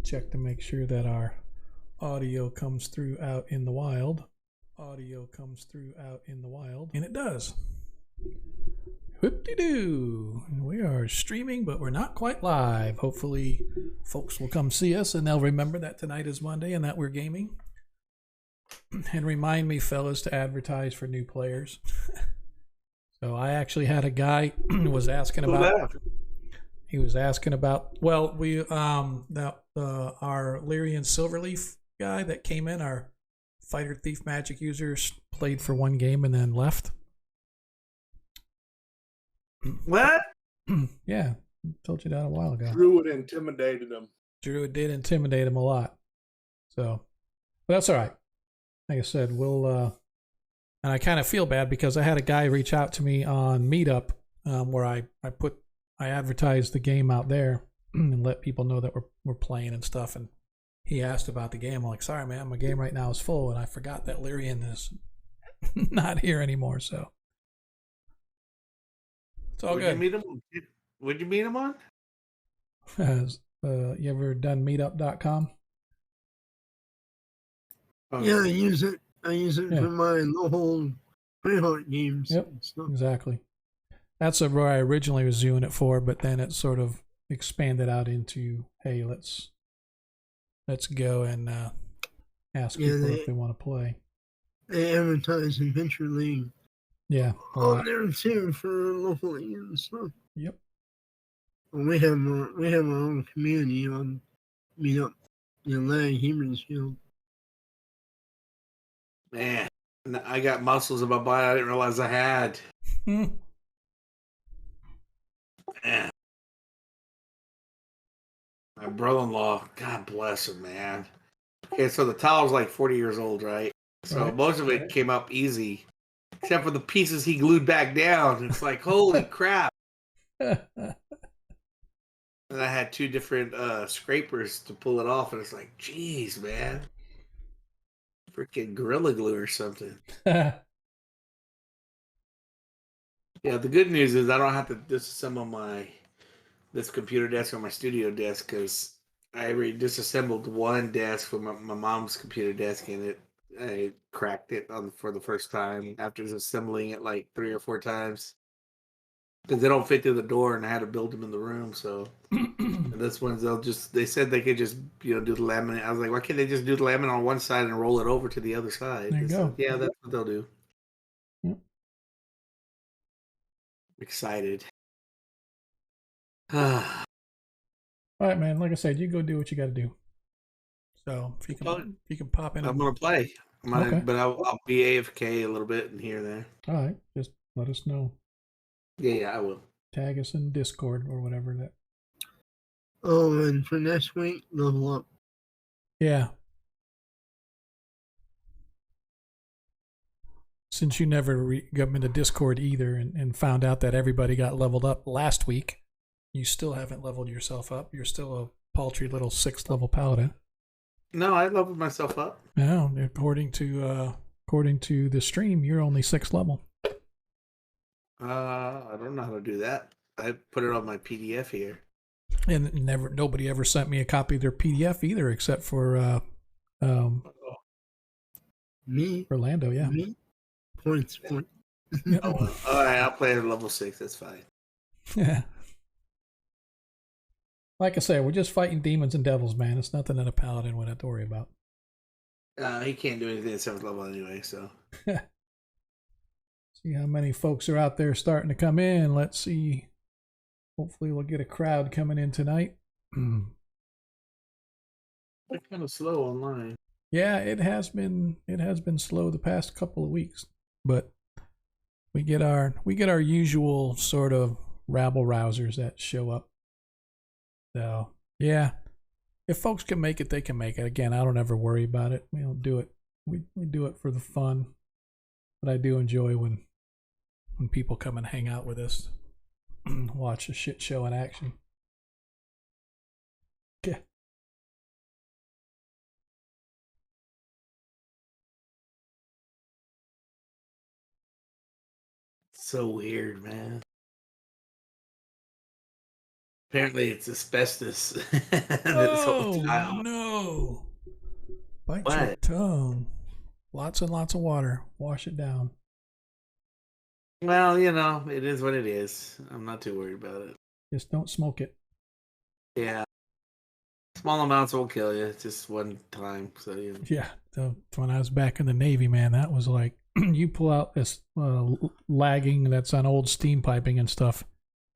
check to make sure that our audio comes through out in the wild. And it does. Whoop-de-doo. We are streaming, but we're not quite live. Hopefully, folks will come see us, and they'll remember that tonight is Monday and that we're gaming. And remind me, fellas, to advertise for new players. So I actually had a guy who was asking about. He was asking about. Well, we our Lyrian Silverleaf guy that came in, our Fighter Thief Magic users, played for one game and then left. What? Yeah, told you that a while ago. Druid intimidated him. Druid did intimidate him a lot. So, but that's all right. Like I said, we'll. And I kind of feel bad because I had a guy reach out to me on Meetup where I advertised the game out there and let people know that we're playing and stuff. And he asked about the game. I'm like, sorry, man, my game right now is full, and I forgot that Lyrian is not here anymore. So it's all good. Would you meet him on? You ever done meetup.com? Yeah, I use it. For my local pre-hunt games. Yep, exactly. That's where I originally was doing it for, but then it sort of expanded out into, hey, let's go and ask people if they want to play. They advertise Adventure League. Yeah. On there too for local and stuff. Yep. We have our own community on Meetup in Hebronfield. Man, I got muscles in my body I didn't realize I had. Man. My brother-in-law, God bless him, man. Okay, so the tower's like 40 years old, right? So most of it came up easy, except for the pieces he glued back down. It's like, holy crap. And I had two different scrapers to pull it off, and it's like, geez, man. Freaking Gorilla Glue or something. Yeah, the good news is I don't have to disassemble this computer desk or my studio desk because I already disassembled one desk for my mom's computer desk, and I cracked it for the first time after disassembling it like 3 or 4 times because they don't fit through the door, and I had to build them in the room. So and this one's they said they could just do the laminate. I was like, why can't they just do the laminate on one side and roll it over to the other side? There you go. Yeah, that's what they'll do. Yep. Excited. All right, man. Like I said, you go do what you got to do. So if you can pop in. I'm gonna play. Okay. But I'll be AFK a little bit and here and there. All right, just let us know. Yeah, I will. Tag us in Discord or whatever that. Oh, and for next week, level up. Yeah. Since you never got into Discord either and found out that everybody got leveled up last week, you still haven't leveled yourself up. You're still a paltry little 6th level paladin. No, I leveled myself up. No, according to the stream, you're only 6th level. I don't know how to do that. I put it on my PDF here. And nobody ever sent me a copy of their PDF either, except for me, Orlando. Yeah. Me. Points. Yeah. All right, I'll play at level 6. That's fine. Yeah. Like I say, we're just fighting demons and devils, man. It's nothing that a paladin would have to worry about. He can't do anything at 7th level anyway, so. See how many folks are out there starting to come in. Let's see. Hopefully we'll get a crowd coming in tonight. They're kind of slow online. Yeah, it has been slow the past couple of weeks, but we get our usual sort of rabble rousers that show up. So yeah, if folks can make it, they can make it. Again, I don't ever worry about it. We don't do it. We do it for the fun, but I do enjoy when people come and hang out with us, watch a shit show in action. Okay. So weird, man. Apparently, it's asbestos. This whole Oh tile. no! Bite your What? tongue. Lots and lots of water. Wash it down. Well, it is what it is. I'm not too worried about it. Just don't smoke it. Yeah. Small amounts won't kill you. It's just one time. So, Yeah. When I was back in the Navy, man, that was like you pull out this lagging that's on old steam piping and stuff.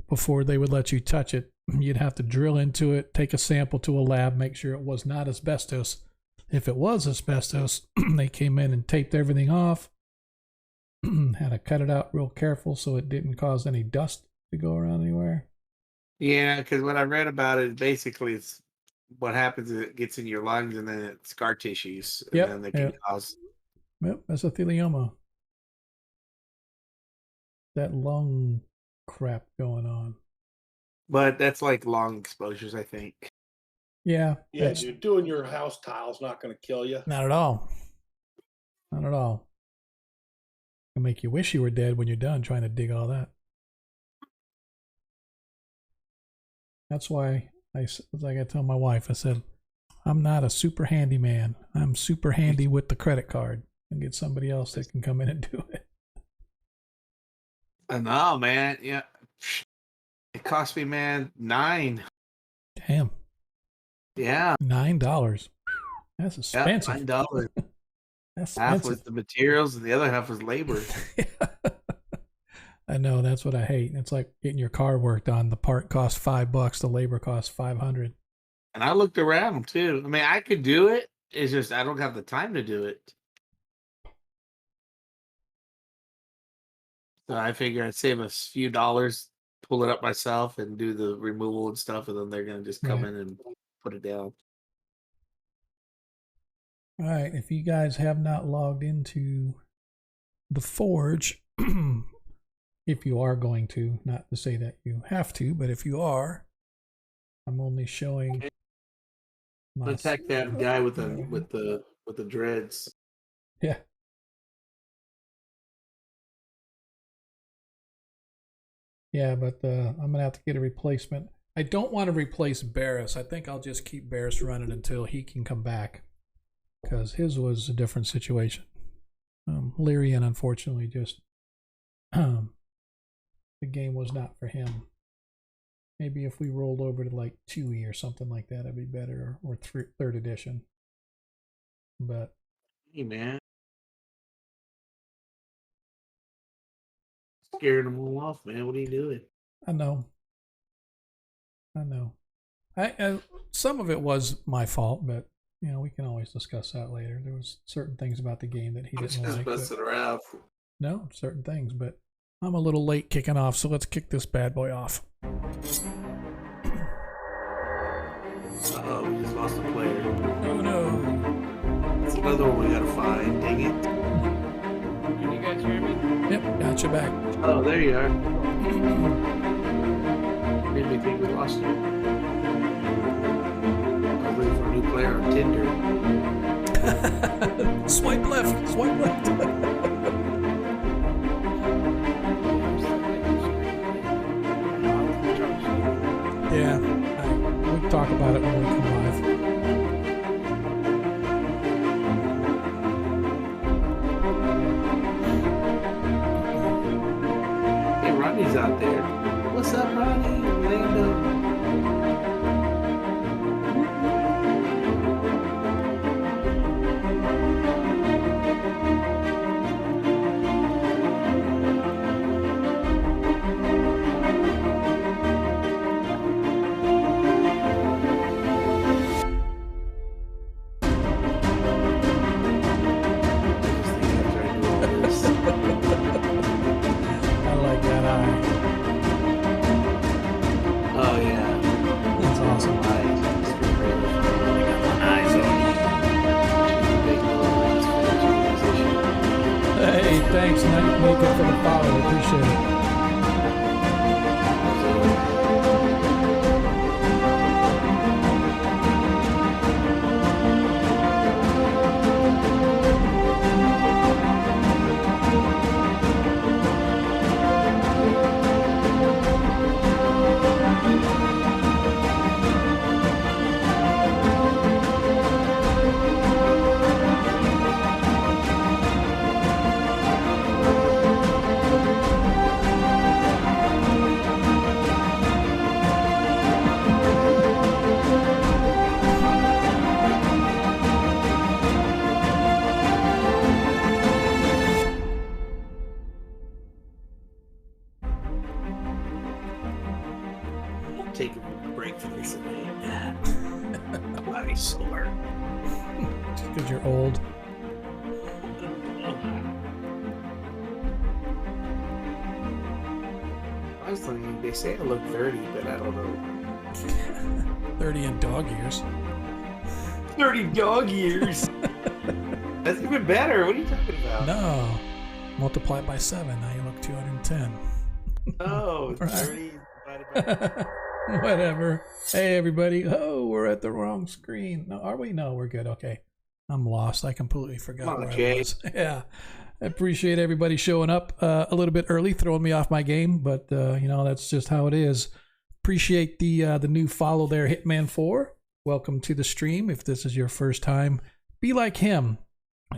Before they would let you touch it, you'd have to drill into it, take a sample to a lab, make sure it was not asbestos. If it was asbestos, they came in and taped everything off. Had to cut it out real careful so it didn't cause any dust to go around anywhere. Yeah, because when I read about it, basically it's what happens is it gets in your lungs and then it's scar tissues. And Yep, then they can cause. Yep, mesothelioma. That lung crap going on. But that's like long exposures, I think. Yeah. Yeah, dude, doing your house tile's not going to kill you. Not at all. Not at all. It'll make you wish you were dead when you're done trying to dig all that. That's why I tell my wife, I said, I'm not a super handy man. I'm super handy with the credit card, and get somebody else that can come in and do it. I know, man. Yeah. It cost me, man, $9. Damn. Yeah. $9. That's expensive. Yeah, $9. That's half expensive. was the materials and the other half was labor. I know, that's what I hate. It's like getting your car worked on. The part costs $5, the labor costs $500. And I looked around too. I mean, I could do it. It's just I don't have the time to do it. So I figure I'd save a few dollars, pull it up myself, and do the removal and stuff, and then they're gonna just come in and put it down. All right, if you guys have not logged into the Forge, if you are going to, not to say that you have to, but if you are, I'm only showing. Attack that guy with the dreads. Yeah. Yeah, but I'm gonna have to get a replacement. I don't want to replace Barris. I think I'll just keep Barris running until he can come back, because his was a different situation. Lyrian, unfortunately, just the game was not for him. Maybe if we rolled over to like 2E or something like that, it'd be better, or third edition. But hey, man, scaring them all off, man. What are you doing? I know. I some of it was my fault, but we can always discuss that later. There was certain things about the game that he didn't like. Just messing around. No, certain things, but I'm a little late kicking off, so let's kick this bad boy off. We just lost a player. Oh no. It's another one we gotta find. Dang it. Can you guys hear me? Yep, got you back. Oh, there you are. Made me think we lost you. I was looking for a new player on Tinder. Swipe left. Swipe left. Yeah, we can talk about it when we come live. Hey, Ronnie's out there. What's up, Ronnie? Orlando. I like that eye. Oh, yeah. That's awesome. Eyes on you. Hey, thanks, Nathan, for the follow. Appreciate it. My body's sore. Just because you're old. I was thinking, they say I look 30, but I don't know. 30 in dog years. 30 dog years. That's even better. What are you talking about? No. Multiply by 7. Now you look 210. Oh, Right. 30 divided by... Whatever. Hey, everybody. Oh, we're at the wrong screen. No, are we? No, we're good. Okay. I'm lost. I completely forgot Come on, where I Jay. was. Yeah. I appreciate everybody showing up a little bit early, throwing me off my game, but that's just how it is. Appreciate the new follow there, Hitman4. Welcome to the stream. If this is your first time, be like him.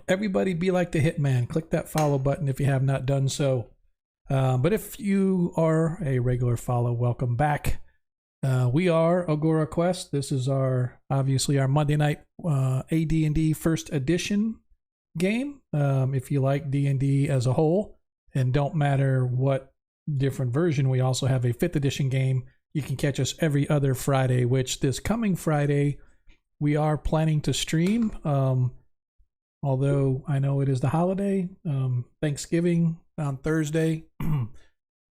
Everybody be like the Hitman. Click that follow button if you have not done so. But if you are a regular follow, welcome back. We are Agora Quest. This is obviously our Monday night AD&D first edition game. If you like D&D as a whole, and don't matter what different version, we also have a 5th edition game. You can catch us every other Friday, which this coming Friday we are planning to stream. Although I know it is the holiday, Thanksgiving on Thursday.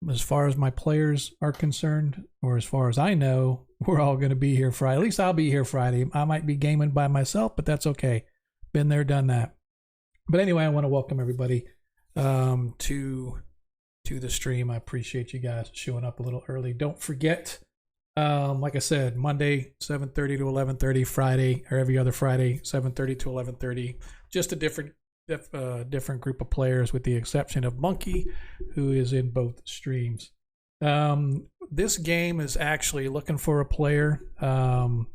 As far as my players are concerned, or as far as I know, we're all going to be here Friday. At least I'll be here Friday. I might be gaming by myself, but that's okay. Been there, done that. But anyway, I want to welcome everybody to the stream. I appreciate you guys showing up a little early. Don't forget, like I said, Monday 7:30 to 11:30, Friday or every other Friday 7:30 to 11:30. Just a different group of players, with the exception of Monkey, who is in both streams. This game is actually looking for a player. I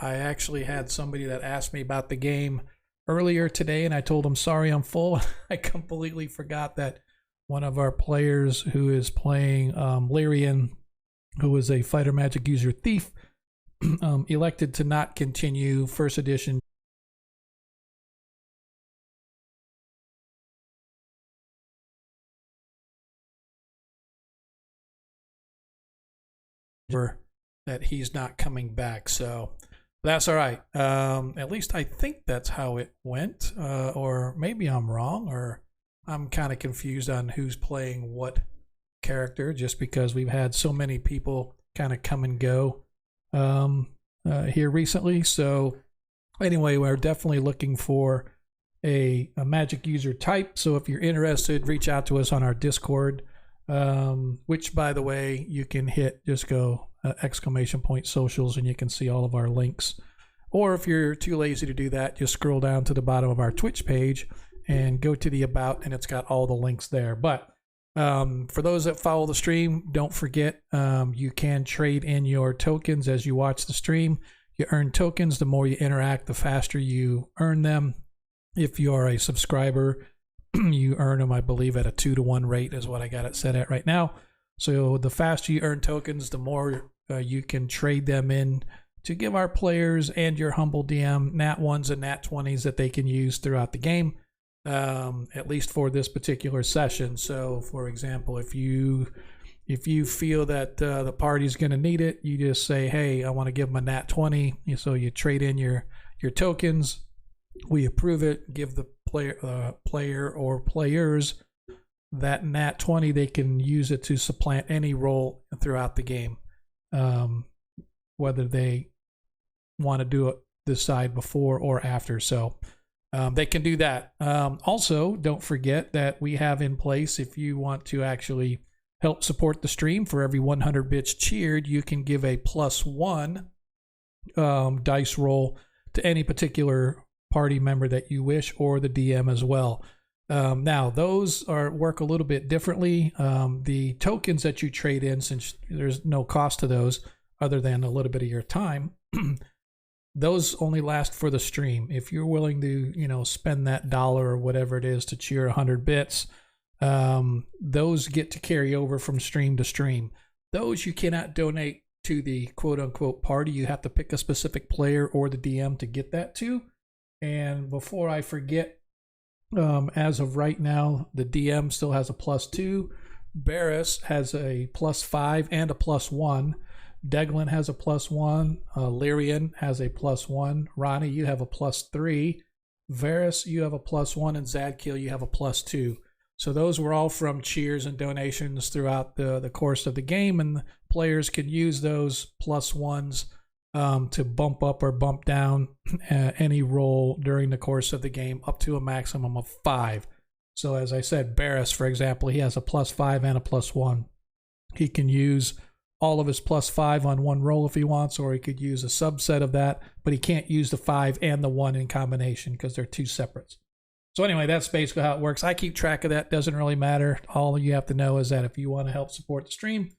actually had somebody that asked me about the game earlier today, and I told him, sorry, I'm full. I completely forgot that one of our players who is playing Lyrian, who is a fighter magic user thief, elected to not continue first edition. That he's not coming back, so that's all right. At least I think that's how it went, or maybe I'm wrong, or I'm kind of confused on who's playing what character, just because we've had so many people kind of come and go here recently. So anyway, we're definitely looking for a magic user type. So if you're interested, reach out to us on our Discord, which, by the way, you can just go !socials, and you can see all of our links. Or if you're too lazy to do that, just scroll down to the bottom of our Twitch page and go to the About, and it's got all the links there. But for those that follow the stream, don't forget, you can trade in your tokens as you watch the stream. You earn tokens. The more you interact, the faster you earn them. If you are a subscriber, you earn them, I believe, at a 2-to-1 rate is what I got it set at right now. So the faster you earn tokens, the more you can trade them in to give our players and your humble DM nat 1s and nat 20s that they can use throughout the game, at least for this particular session. So, for example, if you feel that the party's going to need it, you just say, hey, I want to give them a nat 20. So you trade in your tokens. We approve it, give the player or players that nat 20. They can use it to supplant any role throughout the game, whether they want to do it decide before or after. So they can do that. Also, don't forget that we have in place, if you want to actually help support the stream, for every 100 bits cheered, you can give a +1 dice roll to any particular party member that you wish, or the DM as well. Now, those work a little bit differently. The tokens that you trade in, since there's no cost to those other than a little bit of your time, those only last for the stream. If you're willing to, spend that $1 or whatever it is to cheer 100 bits, those get to carry over from stream to stream. Those you cannot donate to the quote-unquote party. You have to pick a specific player or the DM to get that to. And before I forget, as of right now, the DM still has a +2. Barris has a +5 and a +1. Deglin has a +1. Lyrian has a +1. Ronnie, you have a +3. Varus, you have a +1. And Zadkiel, you have a +2. So those were all from cheers and donations throughout the course of the game, and the players can use those +1s to bump up or bump down any roll during the course of the game up to a maximum of 5. So as I said, Barris, for example, he has a +5 and a +1. He can use all of his +5 on one roll if he wants, or he could use a subset of that, but he can't use the 5 and the 1 in combination because they're two separates. So anyway, that's basically how it works. I keep track of that. Doesn't really matter. All you have to know is that if you want to help support the stream,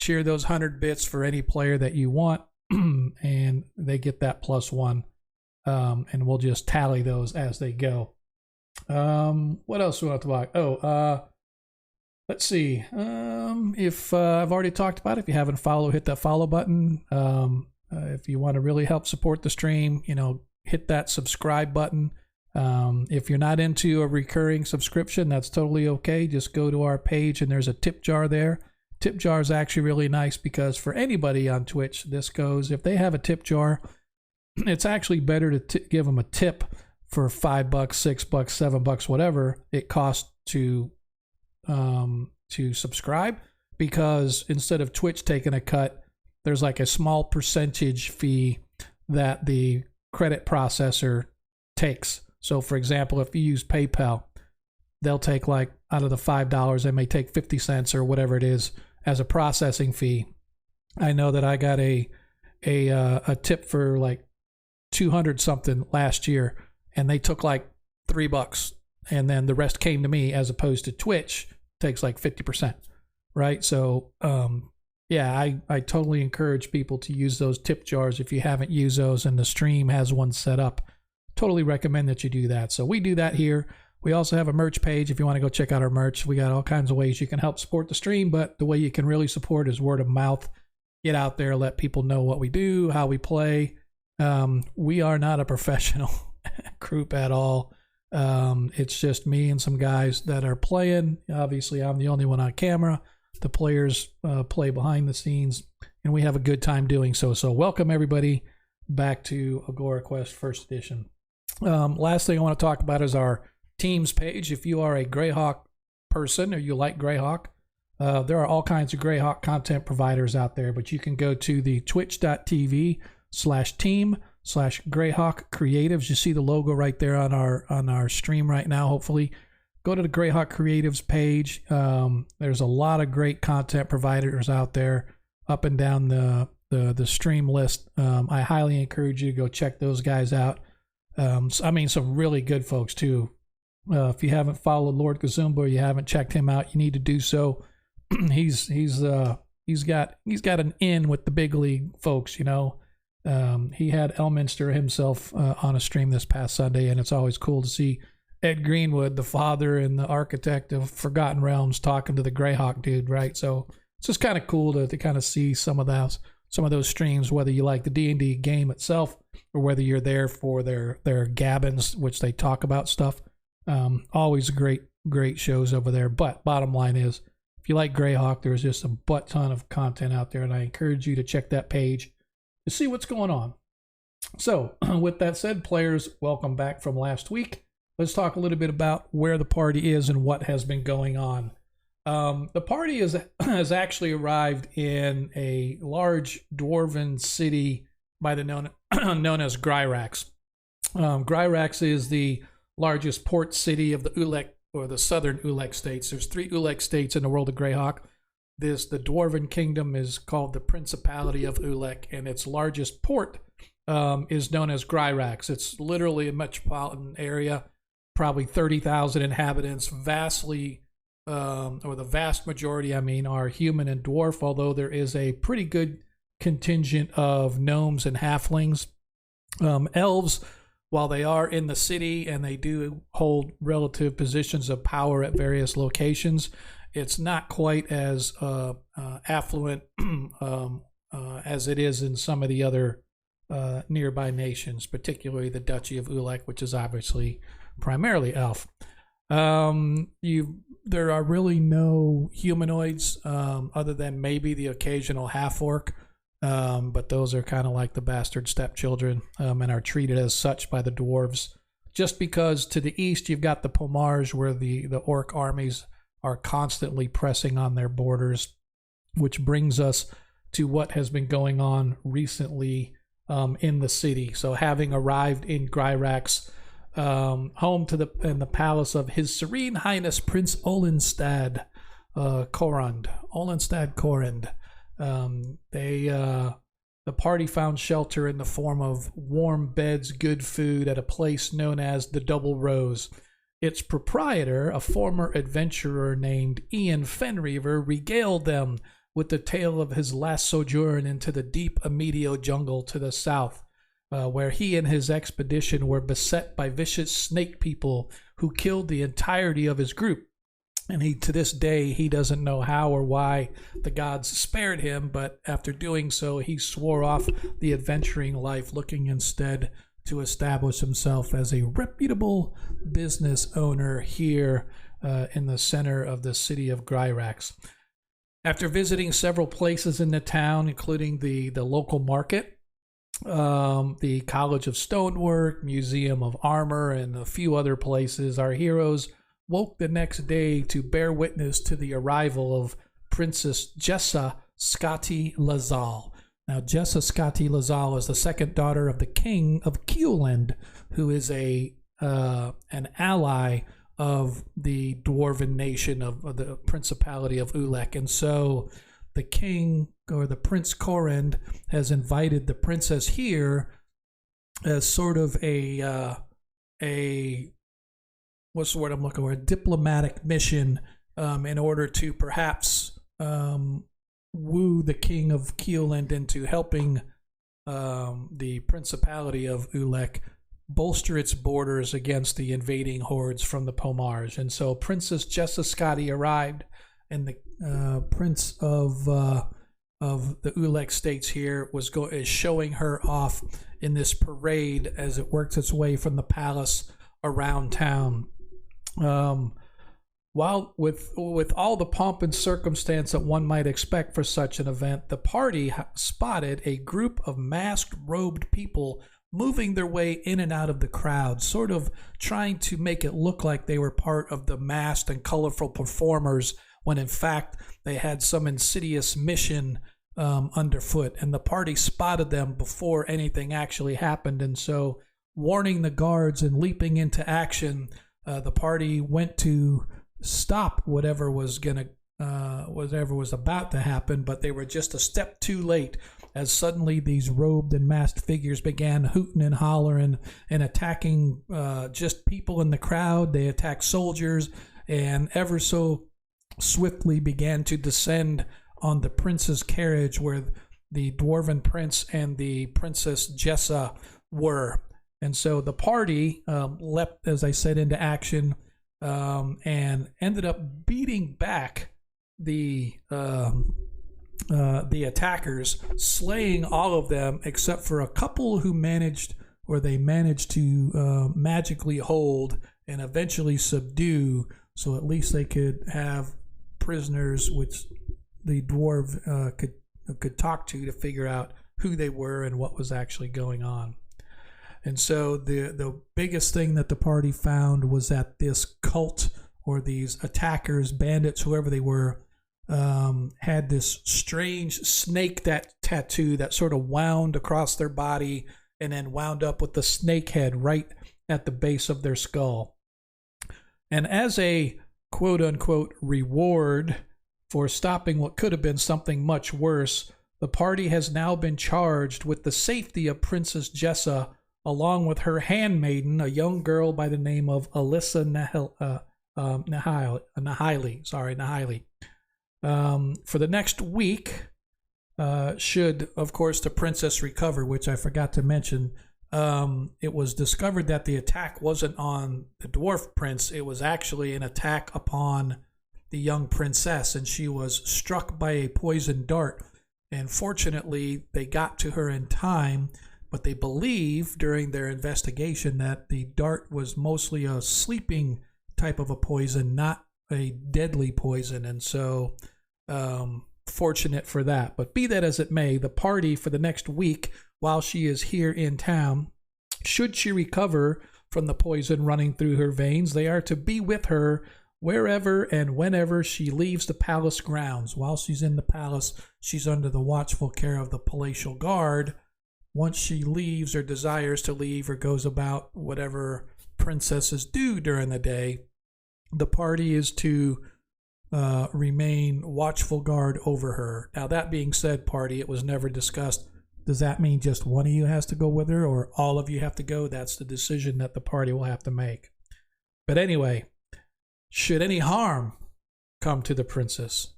cheer those 100 bits for any player that you want, and they get that +1, and we'll just tally those as they go. What else do we have to talk? Let's see. If I've already talked about it, if you haven't followed, hit that follow button. If you want to really help support the stream, hit that subscribe button. If you're not into a recurring subscription, that's totally okay. Just go to our page and there's a tip jar there. Tip jar is actually really nice because for anybody on Twitch, this goes, if they have a tip jar, it's actually better to give them a tip for $5, $6, $7, whatever it costs to subscribe, because instead of Twitch taking a cut, there's like a small percentage fee that the credit processor takes. So for example, if you use PayPal, they'll take like out of the $5, they may take 50 cents or whatever it is as a processing fee. I know that I got a tip for like 200 something last year, and they took like $3, and then the rest came to me, as opposed to Twitch takes like 50%, right? So yeah, I totally encourage people to use those tip jars if you haven't used those, and the stream has one set up. Totally recommend that you do that. So we do that here. We also have a merch page if you want to go check out our merch. We got all kinds of ways you can help support the stream, but the way you can really support is word of mouth. Get out there, let people know what we do, how we play. We are not a professional group at all. It's just me and some guys that are playing. Obviously, I'm the only one on camera. The players play behind the scenes, and we have a good time doing so. So welcome, everybody, back to Agora Quest First Edition. Last thing I want to talk about is our teams page. If you are a Greyhawk person or you like Greyhawk, there are all kinds of Greyhawk content providers out there, but you can go to the twitch.tv/team/Greyhawk Creatives. You see the logo right there on our stream right now, hopefully. Go to the Greyhawk Creatives page. There's a lot of great content providers out there up and down the stream list. I highly encourage you to go check those guys out. Some really good folks too. If you haven't followed Lord Kazumba or you haven't checked him out, you need to do so. He's got an in with the big league folks. He had Elminster himself on a stream this past Sunday, and it's always cool to see Ed Greenwood, the father and the architect of Forgotten Realms, talking to the Greyhawk dude, right? So it's just kind of cool to kind of see some of those streams, whether you like the D&D game itself or whether you're there for their gabbins, which they talk about stuff. Always great shows over there. But bottom line is, if you like Greyhawk, there's just a butt ton of content out there, and I encourage you to check that page to see what's going on. So with that said, players, welcome back from last week. Let's talk a little bit about where the party is and what has been going on. The party has actually arrived in a large dwarven city known as Gryrax. Gryrax is the largest port city of the Ulek, or the southern Ulek states. There's 3 Ulek states in the world of Greyhawk. The dwarven kingdom is called the Principality of Ulek, and its largest port is known as Gryrax. It's literally a metropolitan area, probably 30,000 inhabitants, the vast majority, are human and dwarf, although there is a pretty good contingent of gnomes and halflings. Elves, while they are in the city and they do hold relative positions of power at various locations, it's not quite as affluent as it is in some of the other nearby nations, particularly the Duchy of Ulek, which is obviously primarily elf. There are really no humanoids other than maybe the occasional half-orc. but those are kind of like the bastard stepchildren, and are treated as such by the dwarves. Just because to the east you've got the Pomars, where the orc armies are constantly pressing on their borders, which brings us to what has been going on recently in the city. So having arrived in Gryrax, home to the palace of His Serene Highness Prince Olenstad Korund. The party found shelter in the form of warm beds, good food at a place known as the Double Rose. Its proprietor, a former adventurer named Ian Fenreaver, regaled them with the tale of his last sojourn into the deep Amedio jungle to the south, where he and his expedition were beset by vicious snake people who killed the entirety of his group. And to this day, he doesn't know how or why the gods spared him, but after doing so, he swore off the adventuring life, looking instead to establish himself as a reputable business owner here in the center of the city of Gryrax. After visiting several places in the town, including the local market, the College of Stonework, Museum of Armor, and a few other places, our heroes woke the next day to bear witness to the arrival of Princess Jessa Scotti Lazal. Now, Jessa Scotti Lazal is the second daughter of the King of Keeland, who is an ally of the dwarven nation of the Principality of Ulek. And so the king, or the Prince Korend, has invited the princess here as sort of a what's the word I'm looking for? A diplomatic mission in order to perhaps woo the king of Keeland into helping the Principality of Ulek bolster its borders against the invading hordes from the Pomars. And so Princess Jessa Scotti arrived, and the Prince of the Ulek states here is showing her off in this parade as it works its way from the palace around town. While with all the pomp and circumstance that one might expect for such an event, the party spotted a group of masked, robed people moving their way in and out of the crowd, sort of trying to make it look like they were part of the masked and colorful performers, when in fact they had some insidious mission underfoot. And the party spotted them before anything actually happened, and so warning the guards and leaping into action, the party went to stop whatever was about to happen, but they were just a step too late, as suddenly these robed and masked figures began hooting and hollering and attacking just people in the crowd. They attacked soldiers and ever so swiftly began to descend on the prince's carriage, where the dwarven prince and the Princess Jessa were. And so the party leapt, as I said, into action and ended up beating back the attackers, slaying all of them except for a couple who managed to magically hold and eventually subdue, so at least they could have prisoners which the dwarf could talk to figure out who they were and what was actually going on. And so the biggest thing that the party found was that this cult, or these attackers, bandits, whoever they were, had this strange snake tattoo that sort of wound across their body and then wound up with the snake head right at the base of their skull. And as a quote-unquote reward for stopping what could have been something much worse, the party has now been charged with the safety of Princess Jessa, along with her handmaiden, a young girl by the name of Alyssa Nahili. For the next week, should, of course, the princess recover, which I forgot to mention, it was discovered that the attack wasn't on the dwarf prince. It was actually an attack upon the young princess, and she was struck by a poisoned dart. And fortunately, they got to her in time, but they believe during their investigation that the dart was mostly a sleeping type of a poison, not a deadly poison. And so fortunate for that. But be that as it may, the party for the next week while she is here in town, should she recover from the poison running through her veins, they are to be with her wherever and whenever she leaves the palace grounds. While she's in the palace, she's under the watchful care of the palatial guard. Once she leaves or desires to leave or goes about whatever princesses do during the day, the party is to remain watchful guard over her. Now, that being said, party, it was never discussed. Does that mean just one of you has to go with her or all of you have to go? That's the decision that the party will have to make. But anyway, should any harm come to the princess,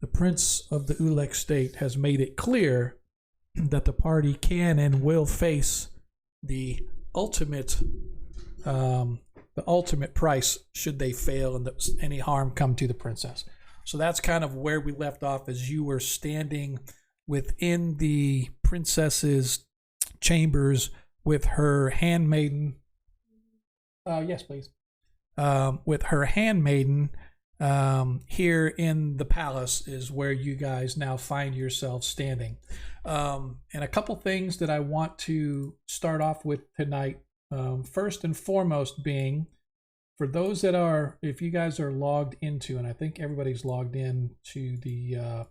the prince of the Ulek state has made it clear that the party can and will face the ultimate price should they fail and any harm come to the princess. So that's kind of where we left off as you were standing within the princess's chambers with her handmaiden. Yes, please. With her handmaiden here in the palace is where you guys now find yourselves standing. And a couple things that I want to start off with tonight. First and foremost being, for those that are, if you guys are logged into, and I think everybody's logged in to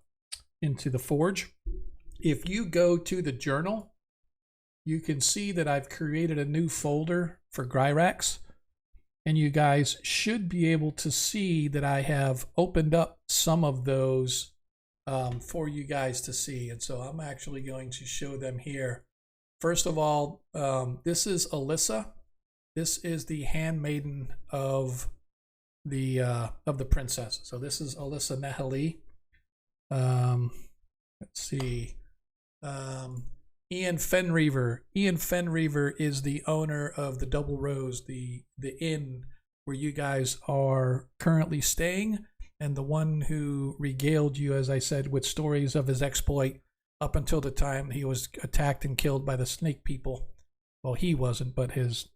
into the Forge, if you go to the journal, you can see that I've created a new folder for Gryrax, and you guys should be able to see that I have opened up some of those for you guys to see. And so I'm actually going to show them here. First of all, this is Alyssa. This is the handmaiden of the princess. So this is Alyssa Nehali. Let's see. Ian Fenreaver. Ian Fenreaver is the owner of the Double Rose, the inn where you guys are currently staying, and the one who regaled you, as I said, with stories of his exploit up until the time he was attacked and killed by the snake people. Well, he wasn't, but his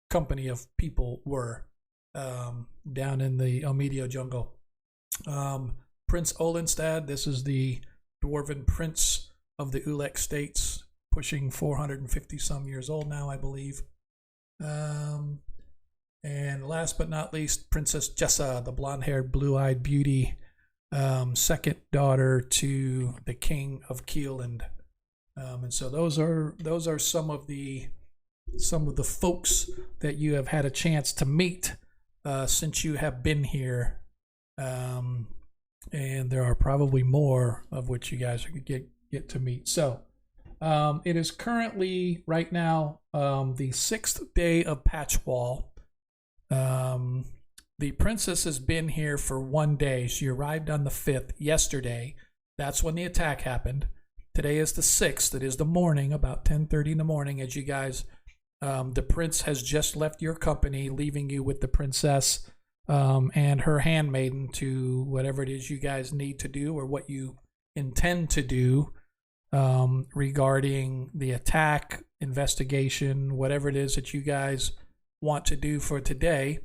company of people were down in the Omedio jungle. Prince Olenstad, this is the dwarven prince of the Ulek states, pushing 450 some years old now, I believe. And last but not least, Princess Jessa, the blonde-haired, blue-eyed beauty, second daughter to the king of Keeland. And so those are some of the folks that you have had a chance to meet since you have been here. And there are probably more of which you guys get to meet. So it is currently right now the 6th day of Patchwall. The princess has been here for 1 day. She arrived on the 5th yesterday. That's when the attack happened. Today is the 6th. It is the morning, about 10:30 in the morning, as you guys, the prince has just left your company, leaving you with the princess and her handmaiden to whatever it is you guys need to do or what you intend to do regarding the attack, investigation, whatever it is that you guys want to do for today.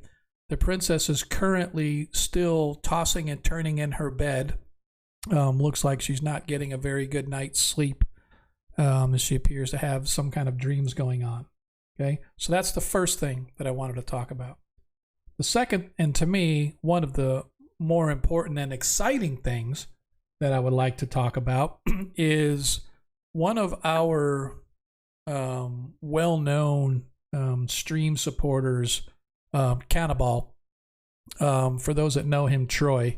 The princess is currently still tossing and turning in her bed. Looks like she's not getting a very good night's sleep. She appears to have some kind of dreams going on. Okay, so that's the first thing that I wanted to talk about. The second, and to me, one of the more important and exciting things that I would like to talk about is one of our well-known stream supporters, Cannibal. For those that know him, Troy.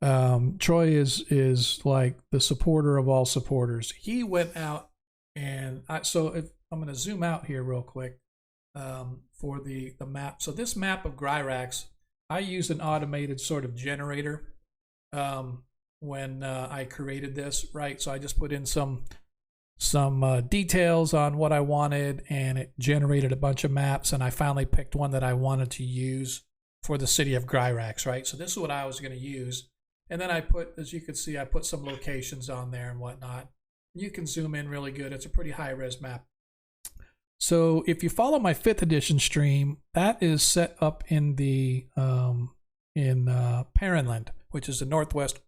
Troy is like the supporter of all supporters. He went out and if I'm going to zoom out here real quick for the map. So this map of Gryrax, I used an automated sort of generator when I created this, right? So I just put in some details on what I wanted, and it generated a bunch of maps, and I finally picked one that I wanted to use for the city of Gryrax, right? So this is what I was going to use. And then I put, as you can see, I put some locations on there and whatnot. You can zoom in really good. It's a pretty high-res map. So if you follow my 5th edition stream, that is set up in the Perrinland, which is the northwest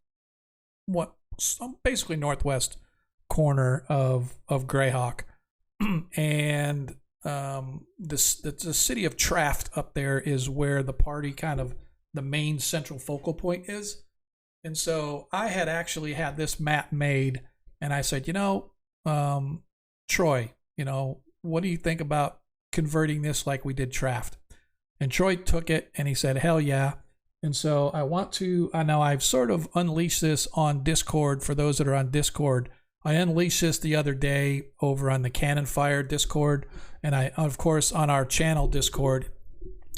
basically northwest corner of Greyhawk, and the city of Traft up there is where the party kind of the main central focal point is. And so I had actually had this map made, and I said, Troy, what do you think about converting this like we did Traft? And Troy took it and he said, hell yeah. And so I know I've sort of unleashed this on Discord. For those that are on Discord, I unleashed this the other day over on the Cannon Fire Discord. And I, of course, on our channel Discord,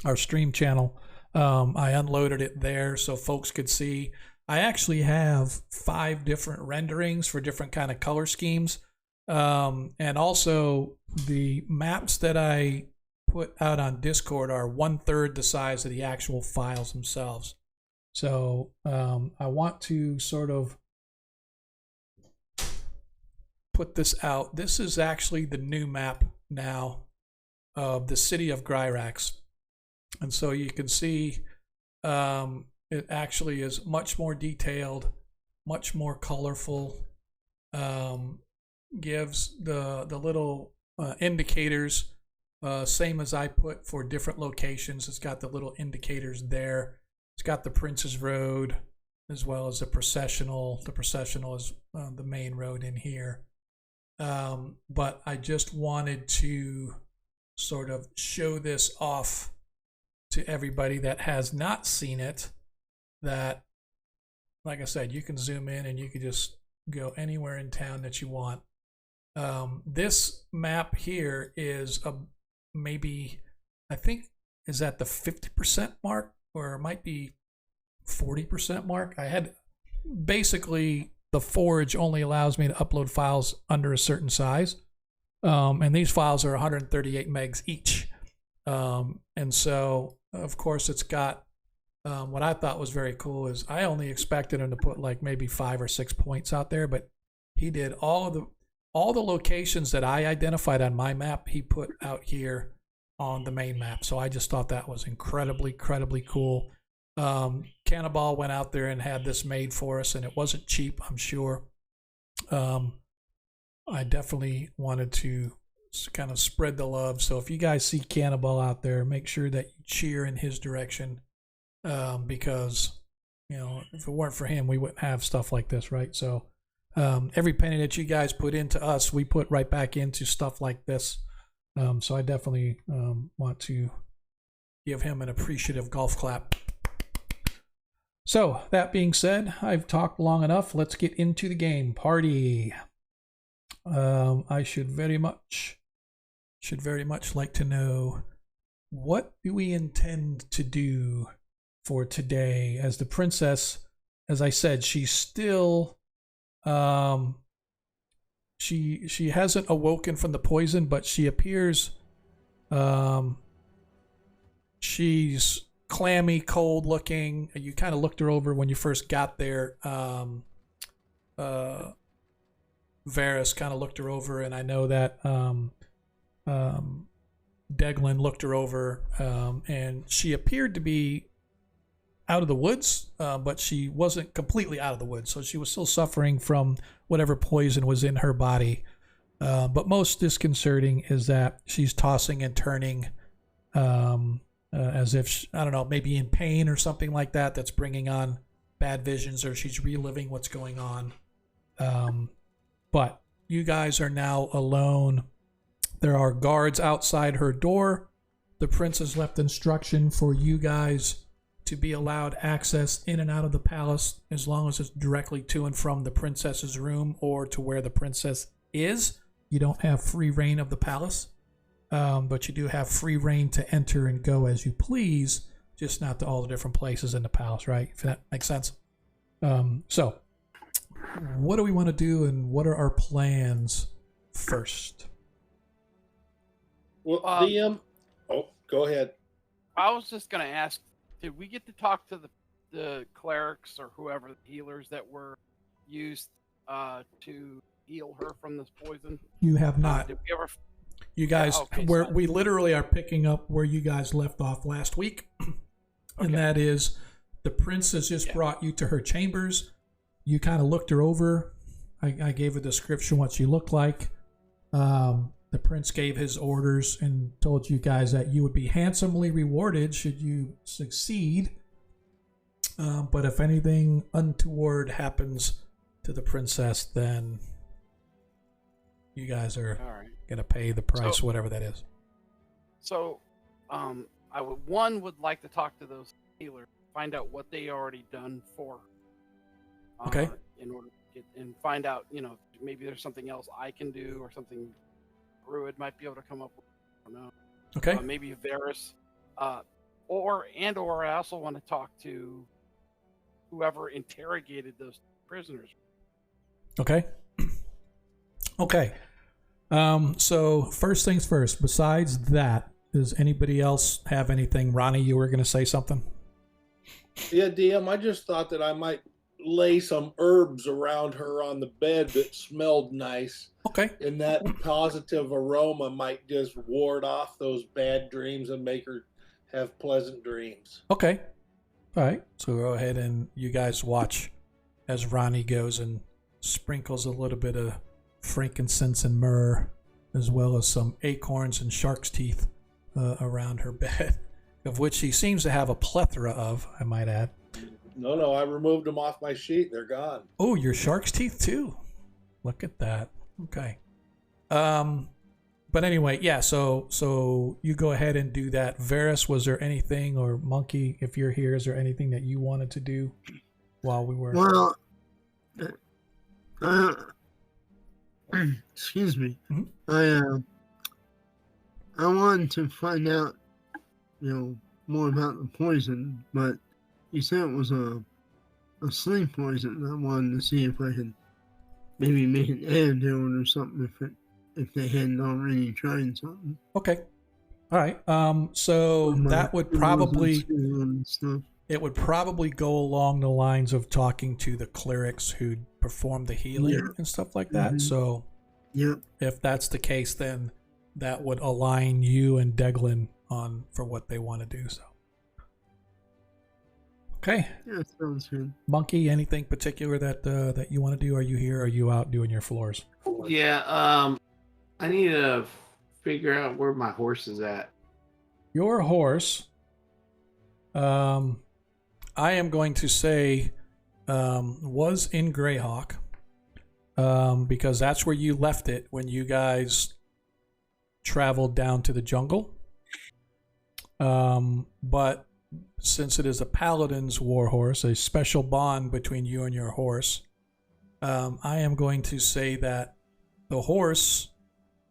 our stream channel, I unloaded it there so folks could see. I actually have 5 different renderings for different kind of color schemes. And also the maps that I put out on Discord are 1/3 the size of the actual files themselves. So I want to sort of put this out. This is actually the new map now of the city of Gryrax. And so you can see it actually is much more detailed, much more colorful, gives the little indicators, same as I put for different locations. It's got the little indicators there. It's got the Prince's Road as well as the processional. The processional is the main road in here. But I just wanted to sort of show this off to everybody that has not seen it, that, like I said, you can zoom in and you can just go anywhere in town that you want. This map here is maybe, I think, is at the 50% mark, or it might be 40% mark. I had basically, the Forge only allows me to upload files under a certain size. And these files are 138 megs each. And so, of course, it's got, what I thought was very cool is I only expected him to put like maybe 5 or 6 points out there, but he did all the locations that I identified on my map, he put out here on the main map. So I just thought that was incredibly cool. Cannonball went out there and had this made for us, and it wasn't cheap, I'm sure. I definitely wanted to kind of spread the love. So if you guys see Cannonball out there, make sure that you cheer in his direction, because, if it weren't for him, we wouldn't have stuff like this, right? So every penny that you guys put into us, we put right back into stuff like this. So I definitely want to give him an appreciative golf clap. So that being said, I've talked long enough. Let's get into the game. Party. I should very much like to know, what do we intend to do for today? As the princess, as I said, she's still she hasn't awoken from the poison, but she appears she's clammy, cold looking. You kind of looked her over when you first got there. Varys kind of looked her over, and I know that Deglin looked her over, and she appeared to be out of the woods, but she wasn't completely out of the woods, so she was still suffering from whatever poison was in her body. But most disconcerting is that she's tossing and turning, as if, I don't know, maybe in pain or something like that, that's bringing on bad visions, or she's reliving what's going on. But you guys are now alone. There are guards outside her door. The prince has left instruction for you guys to be allowed access in and out of the palace, as long as it's directly to and from the princess's room or to where the princess is. You don't have free reign of the palace, but you do have free reign to enter and go as you please, just not to all the different places in the palace, right? If that makes sense. So what do we want to do, and what are our plans first? Well, DM. Oh, go ahead. I was just going to ask, did we get to talk to the clerics or whoever, the healers that were used to heal her from this poison? You have not. Did we ever? You guys, Okay, we literally are picking up where you guys left off last week, and that is, the prince has just brought you to her chambers. you kind of looked her over. I gave a description what she looked like. The prince gave his orders and told you guys that you would be handsomely rewarded should you succeed. But if anything untoward happens to the princess, then you guys are All right. going to pay the price, So- whatever that is. So, I would like to talk to those healers, find out what they already done for her. Okay. In order to get, and find out, maybe there's something else I can do or something Druid might be able to come up with. I don't know. Okay. Maybe Varys. Or I also want to talk to whoever interrogated those prisoners. Okay. Okay. So first things first, besides that, does anybody else have anything? Ronnie, you were going to say something? Yeah, DM, I just thought that I might lay some herbs around her on the bed that smelled nice, Okay. and that positive aroma might just ward off those bad dreams and make her have pleasant dreams. Okay. All right. So go ahead and you guys watch as Ronnie goes and sprinkles a little bit of frankincense and myrrh, as well as some acorns and shark's teeth around her bed, of which she seems to have a plethora of, I might add. No, I removed them off my sheet. They're gone. Oh, your shark's teeth too. Look at that. Okay. But anyway, yeah, so you go ahead and do that. Varys, was there anything, or Monkey, if you're here, is there anything that you wanted to do while we were... Well, excuse me. Mhm. I wanted to find out, more about the poison, but you said it was a sleep poison. I wanted to see if I could maybe make an antidote or something if they hadn't already tried something. Okay. All right. So that would probably... It would probably go along the lines of talking to the clerics who perform the healing and stuff like that. Mhm. So Yep. if that's the case, then that would align you and Deglin on for what they want to do. So okay, Yeah, sounds good. Monkey, anything particular that you want to do? Are you here? Or are you out doing your floors? Yeah, I need to figure out where my horse is at. Your horse, I am going to say, was in Greyhawk, because that's where you left it when you guys traveled down to the jungle. But since it is a paladin's warhorse, a special bond between you and your horse, I am going to say that the horse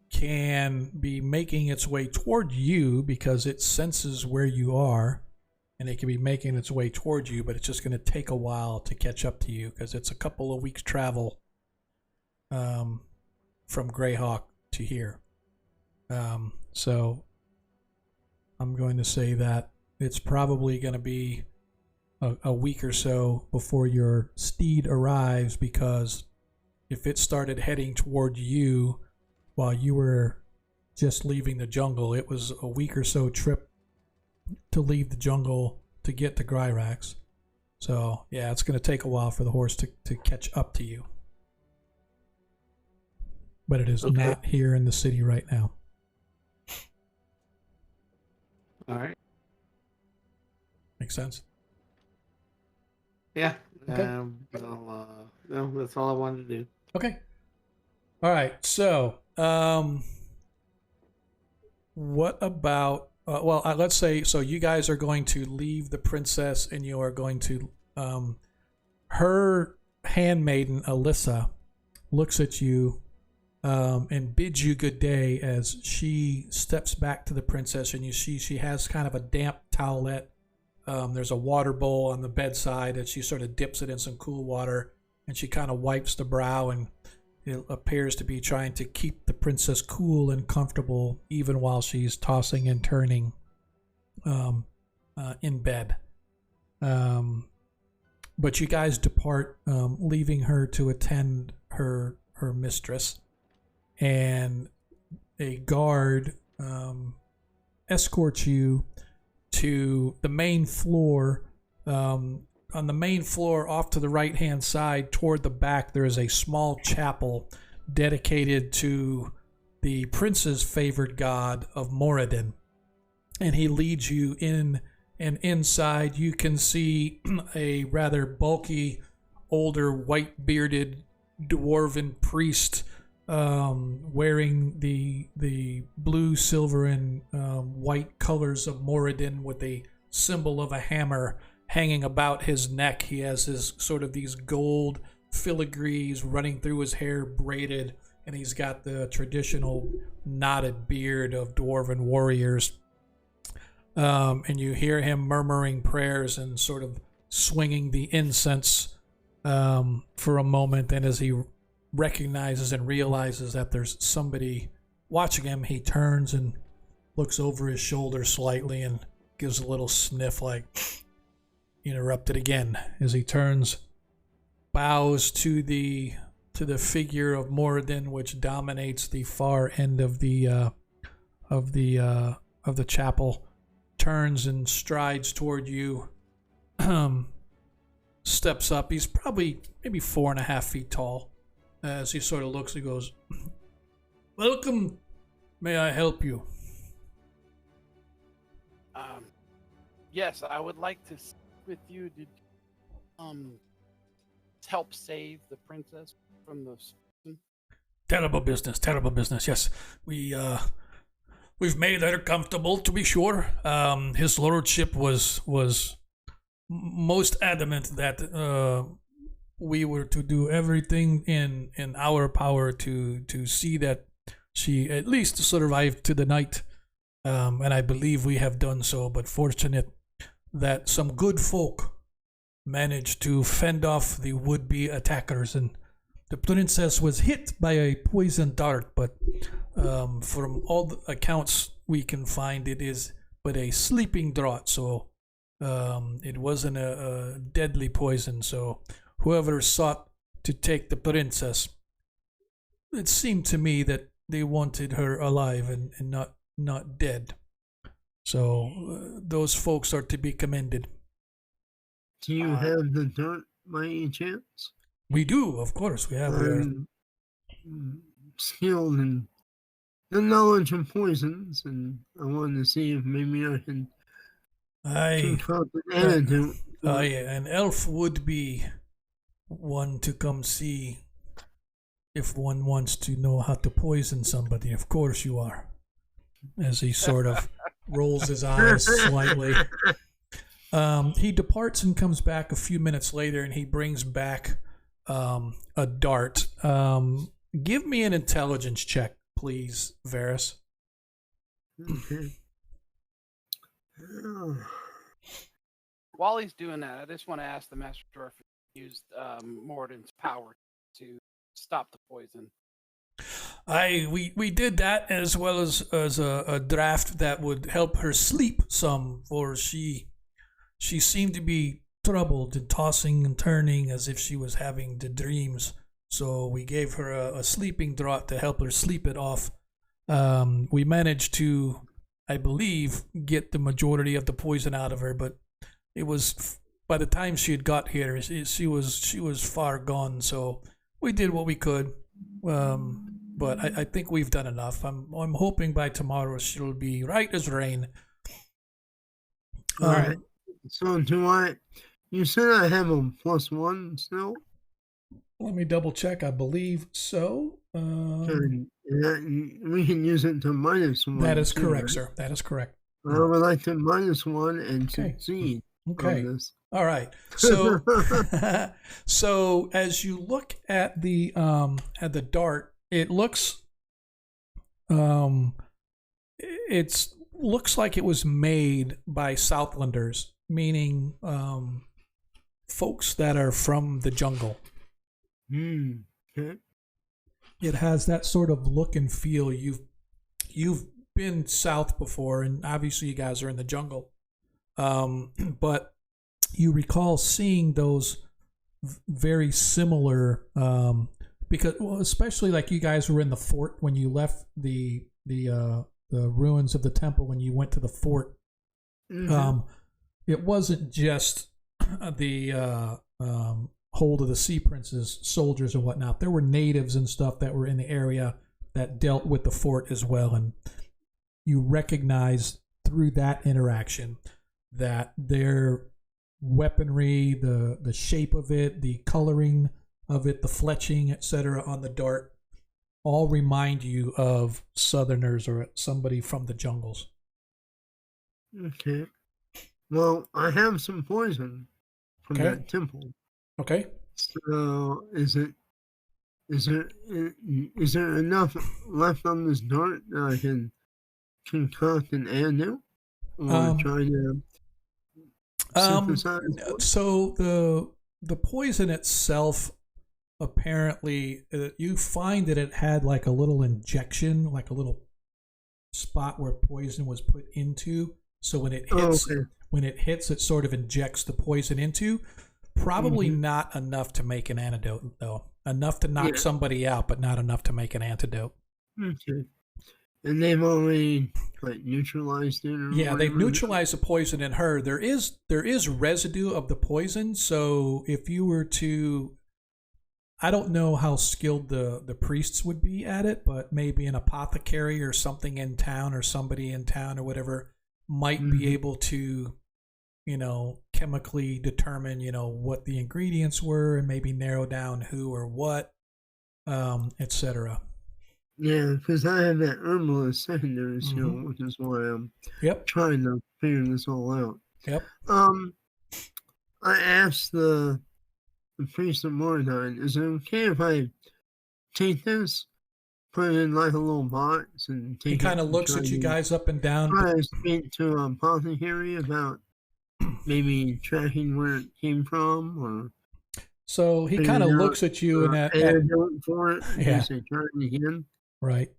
can be making its way toward you because it senses where you are, and it can be making its way toward you, but it's just going to take a while to catch up to you because it's a couple of weeks travel from Greyhawk to here. So I'm going to say that it's probably going to be a week or so before your steed arrives, because if it started heading toward you while you were just leaving the jungle, it was a week or so trip to leave the jungle to get to Gryrax. So yeah, it's going to take a while for the horse to catch up to you. But it is not here in the city right now. All right. Makes sense? Yeah. Okay. No, that's all I wanted to do. Okay. All right. So, what about... let's say, so you guys are going to leave the princess and you are going to... her handmaiden, Alyssa, looks at you and bids you good day as she steps back to the princess, and you see she has kind of a damp towelette. There's a water bowl on the bedside, and she sort of dips it in some cool water, and she kind of wipes the brow, and it appears to be trying to keep the princess cool and comfortable even while she's tossing and turning in bed. But you guys depart, leaving her to attend her mistress, and a guard escorts you to the main floor, on the main floor, off to the right-hand side, toward the back, there is a small chapel dedicated to the prince's favored god of Moradin. And he leads you in, and inside you can see a rather bulky, older, white-bearded dwarven priest wearing the blue, silver, and white colors of Moradin with a symbol of a hammer hanging about his neck. He has his sort of these gold filigrees running through his hair, braided, and he's got the traditional knotted beard of dwarven warriors. And you hear him murmuring prayers and sort of swinging the incense for a moment. And as he recognizes and realizes that there's somebody watching him, he turns and looks over his shoulder slightly and gives a little sniff like, interrupted again, as he turns, bows to the figure of Moradin, which dominates the far end of the chapel, turns and strides toward you, steps up. He's probably maybe 4.5 feet tall. As he sort of looks, he goes, "Welcome. May I help you?" Yes, I would like to speak with you to help save the princess from the. Terrible business. Yes, we've made her comfortable, to be sure. His lordship was most adamant that we were to do everything in our power to see that she at least survived to the night, and I believe we have done so. But fortunate that some good folk managed to fend off the would-be attackers, and the princess was hit by a poison dart, but from all the accounts we can find, it is but a sleeping draught, so it wasn't a deadly poison. So whoever sought to take the princess, it seemed to me that they wanted her alive and not dead. So those folks are to be commended. Do you have the dart by any chance? We do, of course. We have. Skilled in the knowledge of poisons, and I wanted to see if maybe I can concoct an antidote. Yeah, an elf would be one to come see if one wants to know how to poison somebody. Of course you are. As he sort of rolls his eyes slightly. He departs and comes back a few minutes later, and he brings back a dart. Give me an intelligence check, please, Varys. Okay. While he's doing that, I just want to ask the Master Dwarf if he used Moradin's power to stop the poison. We did that, as well as a draft that would help her sleep some, for she seemed to be troubled and tossing and turning as if she was having the dreams. So we gave her a sleeping draught to help her sleep it off. We managed to, I believe, get the majority of the poison out of her, but it was, by the time she had got here, she was far gone. So we did what we could. But I think we've done enough. I'm hoping by tomorrow she'll be right as rain. All right. So you said I have a +1 still? Let me double check. I believe so. We can use it to -1. That is correct, right? sir. That is correct. I would like to -1 and succeed. Okay. On this. All right. So, so as you look at the dart, it looks, looks like it was made by Southlanders, meaning folks that are from the jungle. Okay. It has that sort of look and feel. You've been south before, and obviously you guys are in the jungle. But you recall seeing those very similar, because especially like you guys were in the fort when you left the ruins of the temple when you went to the fort. Mm-hmm. It wasn't just the hold of the Sea Prince's soldiers and whatnot. There were natives and stuff that were in the area that dealt with the fort as well, and you recognize through that interaction that their weaponry, the shape of it, the coloring of it, the fletching, etc., on the dart, all remind you of Southerners or somebody from the jungles. Okay. Well, I have some poison from Okay. that temple. Okay. So is there enough left on this dart that I can concoct an antidote or try to synthesize? So the poison itself, apparently, you find that it had like a little injection, like a little spot where poison was put into. So when it hits, it sort of injects the poison into. Probably not enough to make an antidote, though. Enough to knock somebody out, but not enough to make an antidote. Okay. And they've already neutralized it. Or yeah, they've whatever. neutralized the poison in her. There is residue of the poison. So if you were to, I don't know how skilled the priests would be at it, but maybe an apothecary or something in town, or somebody in town or whatever might be able to, chemically determine, what the ingredients were and maybe narrow down who or what, etc. Yeah, because I have that herbalist secondary skill, which is why I'm trying to figure this all out. Yep. I asked the priest of Mordine, is it okay if I take this, put it in like a little box, and take He kind of looks at you guys up and down. Try to speak to an apothecary about maybe tracking where it came from, or so he kind of looks at you and antidote for it. Yeah. They try it again. Right.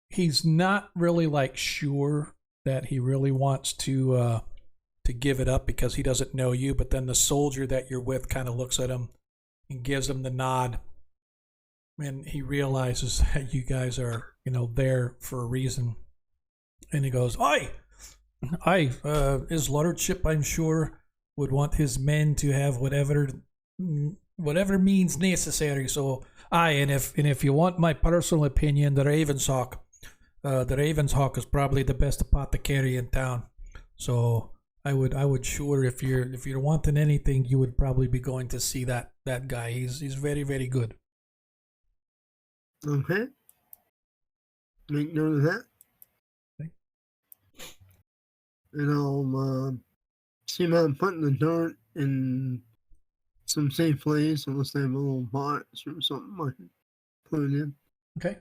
He's not really sure that he really wants to give it up because he doesn't know you, but then the soldier that you're with kind of looks at him and gives him the nod, and he realizes that you guys are there for a reason, and he goes, his lordship, I'm sure, would want his men to have whatever means necessary. So and if you want my personal opinion, the Ravenshawk is probably the best apothecary in town. So I would sure, if you're wanting anything, you would probably be going to see that guy. He's very, very good. Okay. Make note of that. Okay. And I'll see about putting the dart in some safe place, unless they have a little box or something I can put it in. Okay.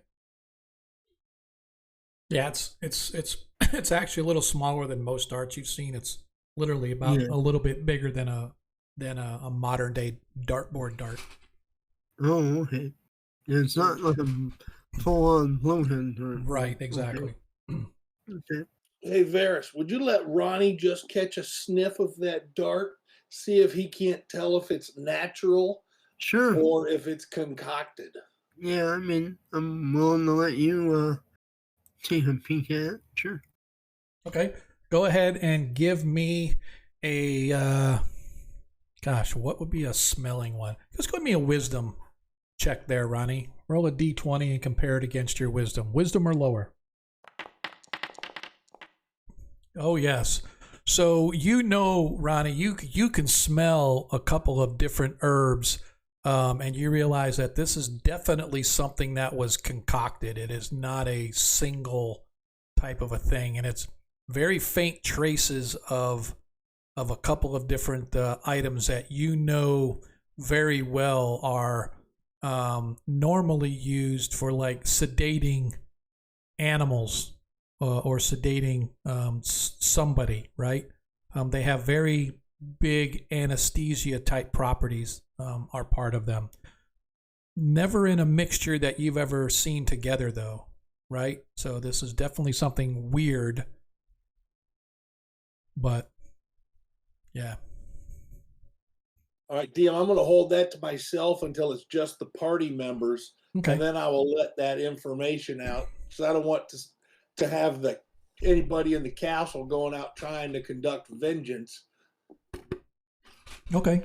Yeah, it's actually a little smaller than most darts you've seen. It's literally about a little bit bigger than a modern day dartboard dart. Oh, okay. Yeah, it's not like a full-on blowhead dart. Right, exactly. Okay. Hey, Varys, would you let Ronnie just catch a sniff of that dart, see if he can't tell if it's natural Sure. or if it's concocted? Yeah, I mean, I'm willing to let you take a peek at it. Sure. Okay. Go ahead and give me a what would be a smelling one? Just give me a wisdom check there, Ronnie. Roll a d20 and compare it against your wisdom. Wisdom or lower? Oh, yes. So Ronnie, you can smell a couple of different herbs, and you realize that this is definitely something that was concocted. It is not a single type of a thing, and it's very faint traces of a couple of different items that very well are normally used for sedating animals or sedating somebody, right? They have very big anesthesia type properties are part of them. Never in a mixture that you've ever seen together, though, right? So this is definitely something weird, but yeah. All right, DM, I'm going to hold that to myself until it's just the party members, Okay. and then I will let that information out because I don't want to have the anybody in the castle going out trying to conduct vengeance. Okay.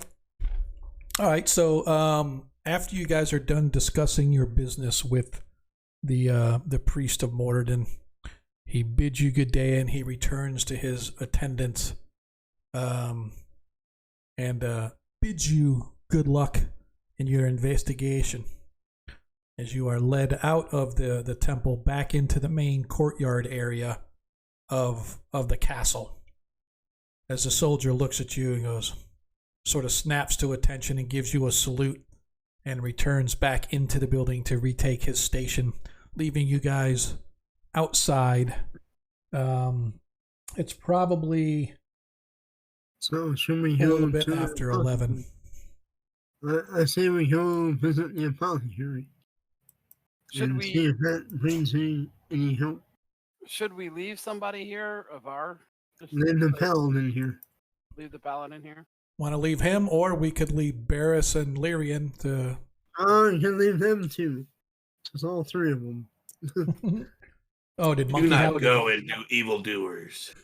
All right. So after you guys are done discussing your business with the priest of Mortarden, he bids you good day and he returns to his attendants, and bids you good luck in your investigation as you are led out of the temple back into the main courtyard area of the castle. As the soldier looks at you and goes, sort of snaps to attention and gives you a salute and returns back into the building to retake his station, leaving you guys outside. It's probably So should we a go little bit to after 11. I say we go visit the apothecary. Should and see we if that brings any help. should we leave somebody here of our just Leave the like, paladin here. leave the paladin here? Want to leave him, or we could leave Barris and Lyrian to... Oh, you can leave them too. It's all three of them. Oh, did Do Monkey have not go and do evildoers.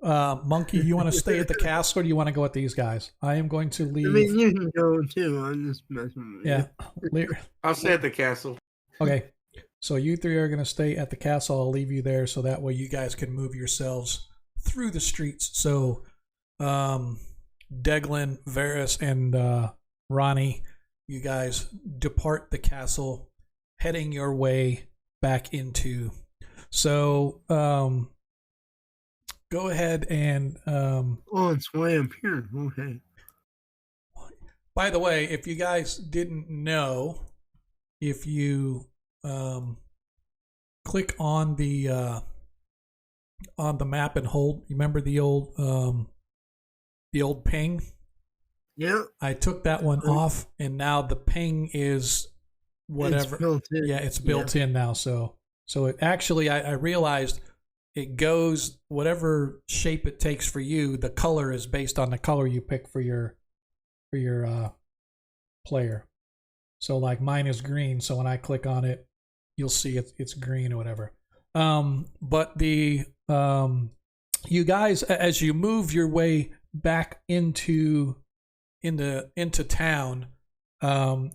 Monkey, you want to stay at the castle, or do you want to go with these guys? I am going to leave. I mean, you can go too. I'm just messing with Yeah. I'll stay at the castle. Okay. So you three are going to stay at the castle. I'll leave you there so that way you guys can move yourselves through the streets. So Deglin, Varys, and Ronnie, you guys depart the castle, heading your way back into. So go ahead and... Oh, it's way up here. Okay. By the way, if you guys didn't know, if you click on the map and hold, you remember the old ping? Yeah. I took that one off, and now the ping is whatever. It's built in. Yeah, it's built in now. So it actually, I realized it goes whatever shape it takes for you. The color is based on the color you pick for your player. So like mine is green, so when I click on it, you'll see it's green or whatever. But the you guys, as you move your way back into town,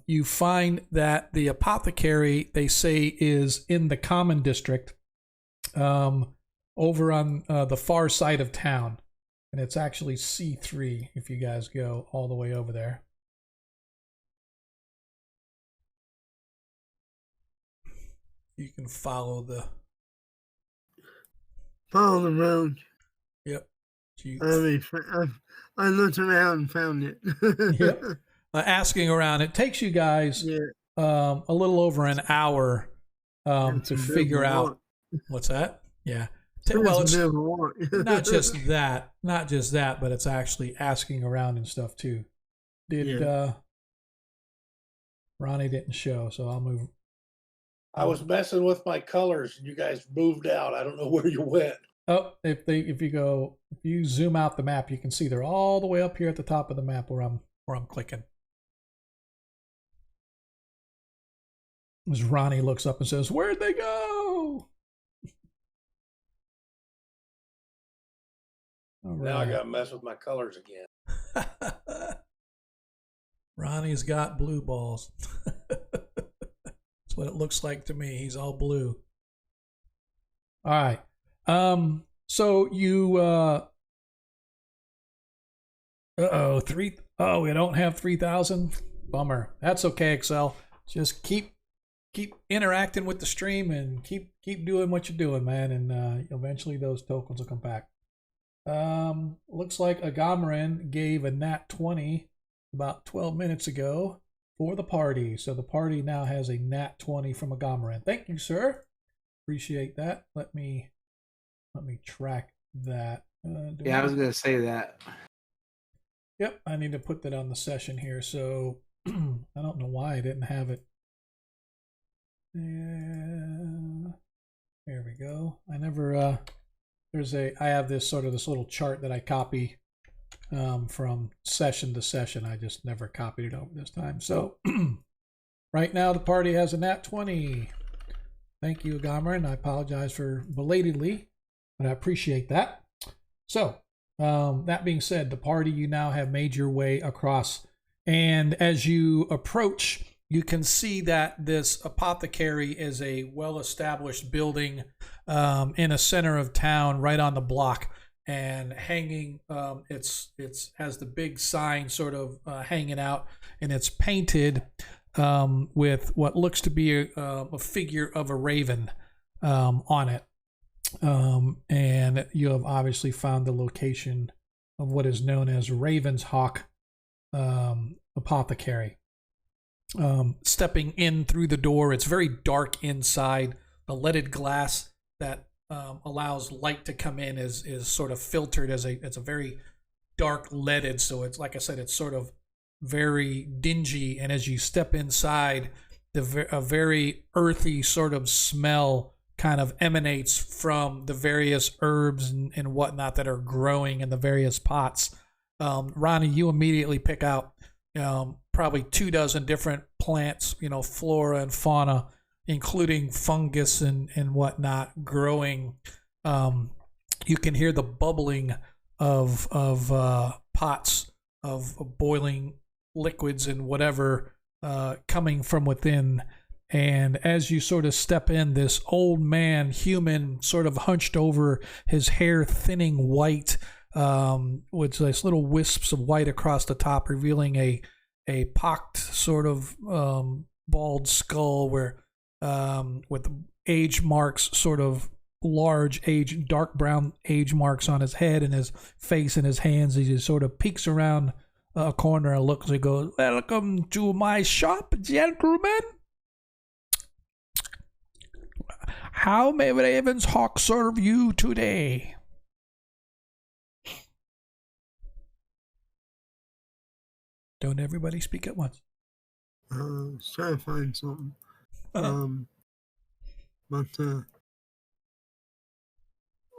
you find that the apothecary, they say, is in the common district, over on the far side of town, and it's actually C3 if you guys go all the way over there. You can follow the road. Yep. I looked around and found it. Yep. Asking around, it takes you guys a little over an hour to figure out what's that. Yeah. Well, it's not just that, but it's actually asking around and stuff too. Ronnie didn't show, so I'll move. I was messing with my colors and you guys moved out. I don't know where you went. Oh, if you zoom out the map, you can see they're all the way up here at the top of the map where I'm clicking. As Ronnie looks up and says, "Where'd they go?" Now I got to mess with my colors again. Ronnie's got blue balls. That's what it looks like to me. He's all blue. All right. So you we don't have 3,000. Bummer. That's okay, Excel. Just keep interacting with the stream and keep doing what you're doing, man, and eventually those tokens will come back. Looks like Agamaran gave a nat 20 about 12 minutes ago for the party. So the party now has a nat 20 from Agamaran. Thank you, sir. Appreciate that. Let me track that. I was going to say that. Yep, I need to put that on the session here. So I don't know why I didn't have it. There we go. I never I have this little chart that I copy from session to session. I just never copied it over this time. So right now the party has a nat 20. Thank you, Agamaran. I apologize for belatedly but I appreciate that. So, that being said, the party, you now have made your way across, and as you approach, you can see that this apothecary is a well-established building in a center of town, right on the block, and hanging. It's has the big sign sort of hanging out, and it's painted with what looks to be a figure of a raven on it. And you have obviously found the location of what is known as Raven's Hawk Apothecary. Stepping in through the door, it's very dark inside. The leaded glass that allows light to come in is sort of filtered as it's a very dark leaded. So it's, like I said, it's sort of very dingy. And as you step inside, a very earthy sort of smell kind of emanates from the various herbs and whatnot that are growing in the various pots. Ronnie, you immediately pick out probably 24 different plants, flora and fauna, including fungus and whatnot growing. You can hear the bubbling of pots of boiling liquids and whatever coming from within. And as you sort of step in, this old man, human, sort of hunched over, his hair thinning white, with this little wisps of white across the top, revealing a pocked sort of bald skull where with age marks, sort of large dark brown age marks on his head and his face and his hands. He just sort of peeks around a corner and looks and goes, "Welcome to my shop, gentlemen. How may Raven's Hawk serve you today?" Don't everybody speak at once. Let's try to find something.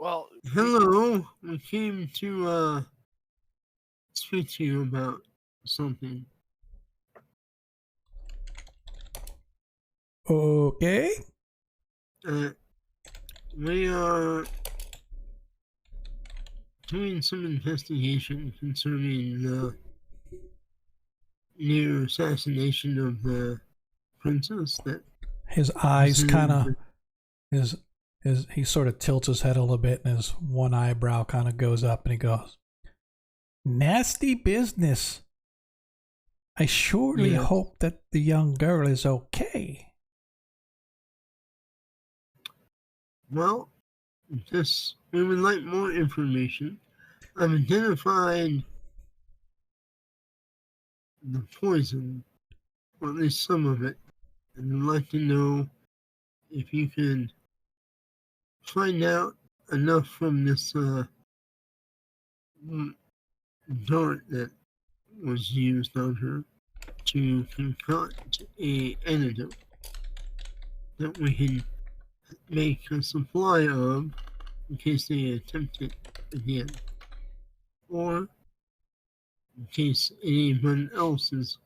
Well, hello. We came to speak to you about something. Okay. We are doing some investigation concerning the near assassination of the princess. That his eyes kind of he sort of tilts his head a little bit, and his one eyebrow kind of goes up, and he goes, "Nasty business. I surely hope that the young girl is okay." Well, we would like more information. I've identified the poison, or at least some of it, and I'd like to know if you can find out enough from this dart that was used on her to concoct an antidote that we can make a supply of in case they attempt it again, or in case anyone else is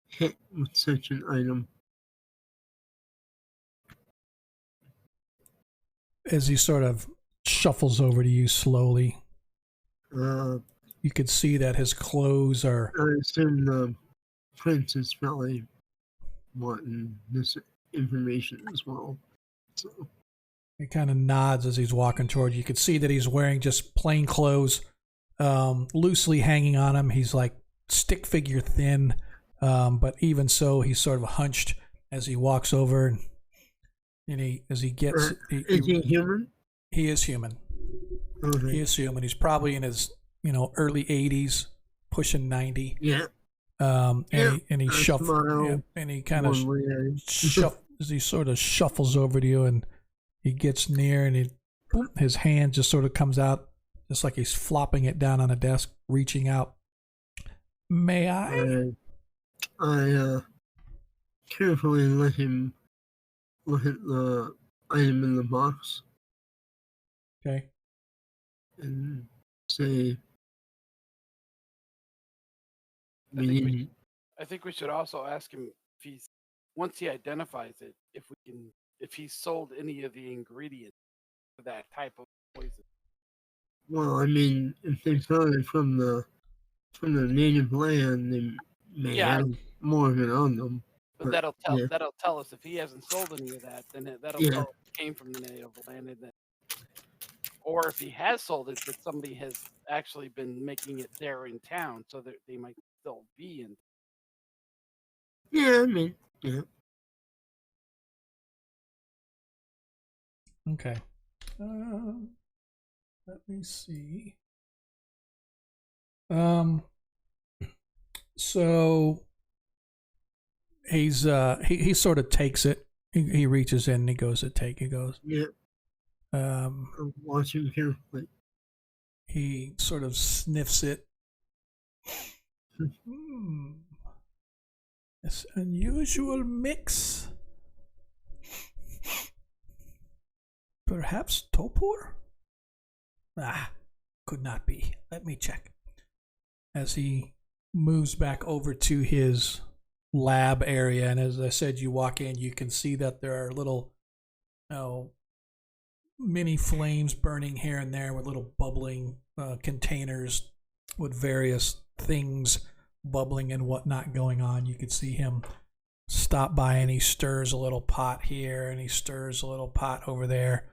hit with such an item. As he sort of shuffles over to you slowly, you could see that his clothes are... I assume the prince is probably wanting this information as well. So he kind of nods as he's walking toward you. You could see that he's wearing just plain clothes, loosely hanging on him. He's like stick figure thin, but even so, he's sort of hunched as he walks over, and as he gets... is he human? He is human. Okay. He is human. He's probably in his early 80s, pushing 90. Yeah. And he shuffles, and he kind of he sort of shuffles over to you, and he gets near, and his hand just sort of comes out, just like he's flopping it down on a desk, reaching out. "May I?" I carefully let him look at the item in the box. Okay. And say, I think we should also ask him if once he identifies it, if he's sold any of the ingredients for that type of poison? Well, I mean, if they found it from the native land, they may Yeah. have more of it on them. But But yeah, that'll tell us if he hasn't sold any of that. Then that'll Yeah. tell us it came from the native land, and then, or if he has sold it, that somebody has actually been making it there in town, so that they might still be in. yeah, I mean, yeah. Okay. Let me see. So he sort of takes it. He reaches in and he goes to take. He goes. Yeah, Um, I'm watching carefully. he sort of sniffs it. This unusual mix. Perhaps Topor? Could not be. Let me check. As he moves back over to his lab area, and as I said, you walk in, you can see that there are little, mini flames burning here and there with little bubbling containers with various things bubbling and whatnot going on. You could see him stop by and he stirs a little pot here and he stirs a little pot over there,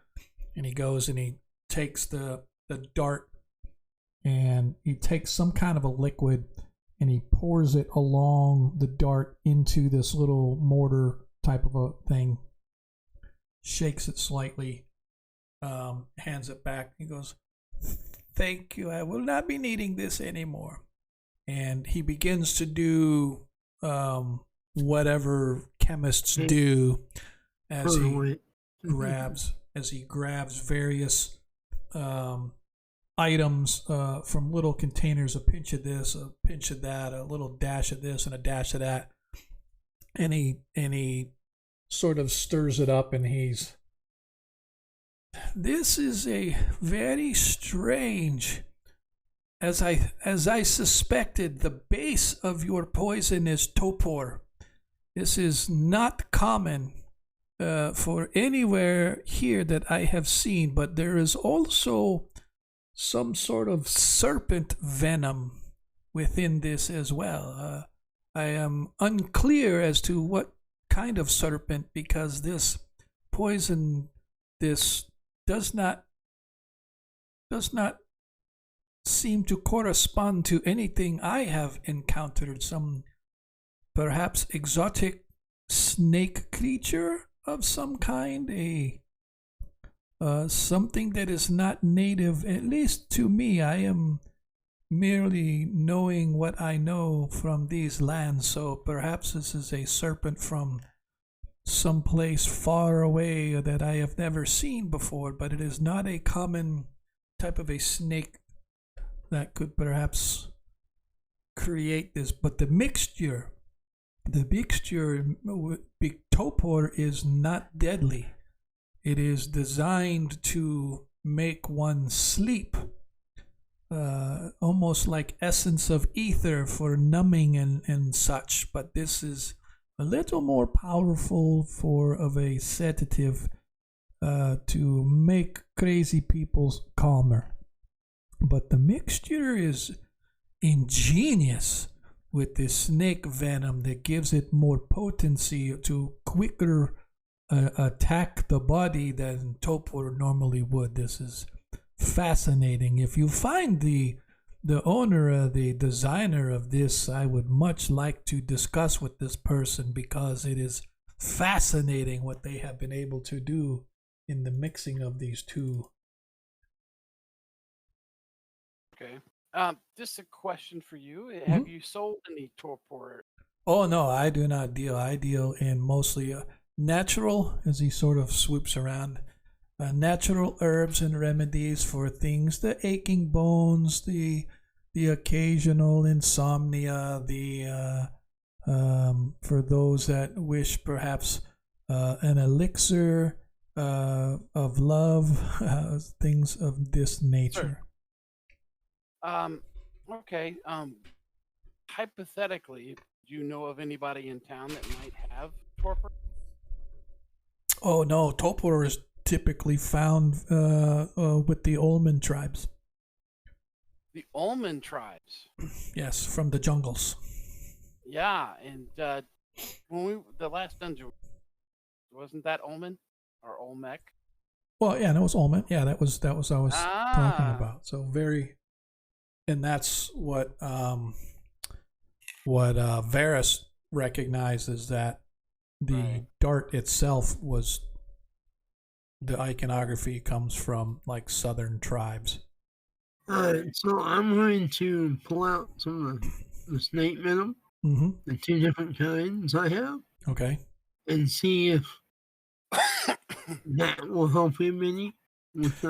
and he goes and he takes the dart and he takes some kind of a liquid and he pours it along the dart into this little mortar type of a thing, shakes it slightly, hands it back. He goes, "Thank you, I will not be needing this anymore." And he begins to do whatever chemists do as he grabs various items from little containers, a pinch of this, a pinch of that, a little dash of this and a dash of that, and he sort of stirs it up, and this is a very strange, as I suspected, the base of your poison is Topor. This is not common for anywhere here that I have seen, but there is also some sort of serpent venom within this as well. I am unclear as to what kind of serpent, because this poison, this does not seem to correspond to anything I have encountered. Some perhaps exotic snake creature of some kind, something that is not native, at least to me. I am merely knowing what I know from these lands, so perhaps this is a serpent from someplace far away that I have never seen before, but it is not a common type of a snake that could perhaps create this. But the mixture with Topor is not deadly. It is designed to make one sleep, almost like essence of ether for numbing and such. But this is a little more powerful of a sedative to make crazy people calmer. But the mixture is ingenious with this snake venom that gives it more potency to quicker attack the body than Topor normally would. This is fascinating. If you find the owner, the designer of this, I would much like to discuss with this person, because it is fascinating what they have been able to do in the mixing of these two. Okay. Just a question for you. Have you sold any Topor? Oh no, I do not deal. I deal in mostly natural, as he sort of swoops around, natural herbs and remedies for things, the aching bones, the occasional insomnia, for those that wish perhaps an elixir of love, things of this nature. Okay. Hypothetically, do you know of anybody in town that might have Topor? Oh no, Topor is typically found with the Olmen tribes. The Olmen tribes. Yes, from the jungles. Yeah, and when the last dungeon, wasn't that Olmen or Olmec? Well, yeah, that was Olmen. Yeah, that was I was talking Ah. about. So very, and that's what Varys recognizes, that the Right. dart itself was, the iconography comes from like southern tribes. Alright, so I'm going to pull out some of the snake venom, Mm-hmm. the 2 different kinds I have, Okay. and see if that will help him any with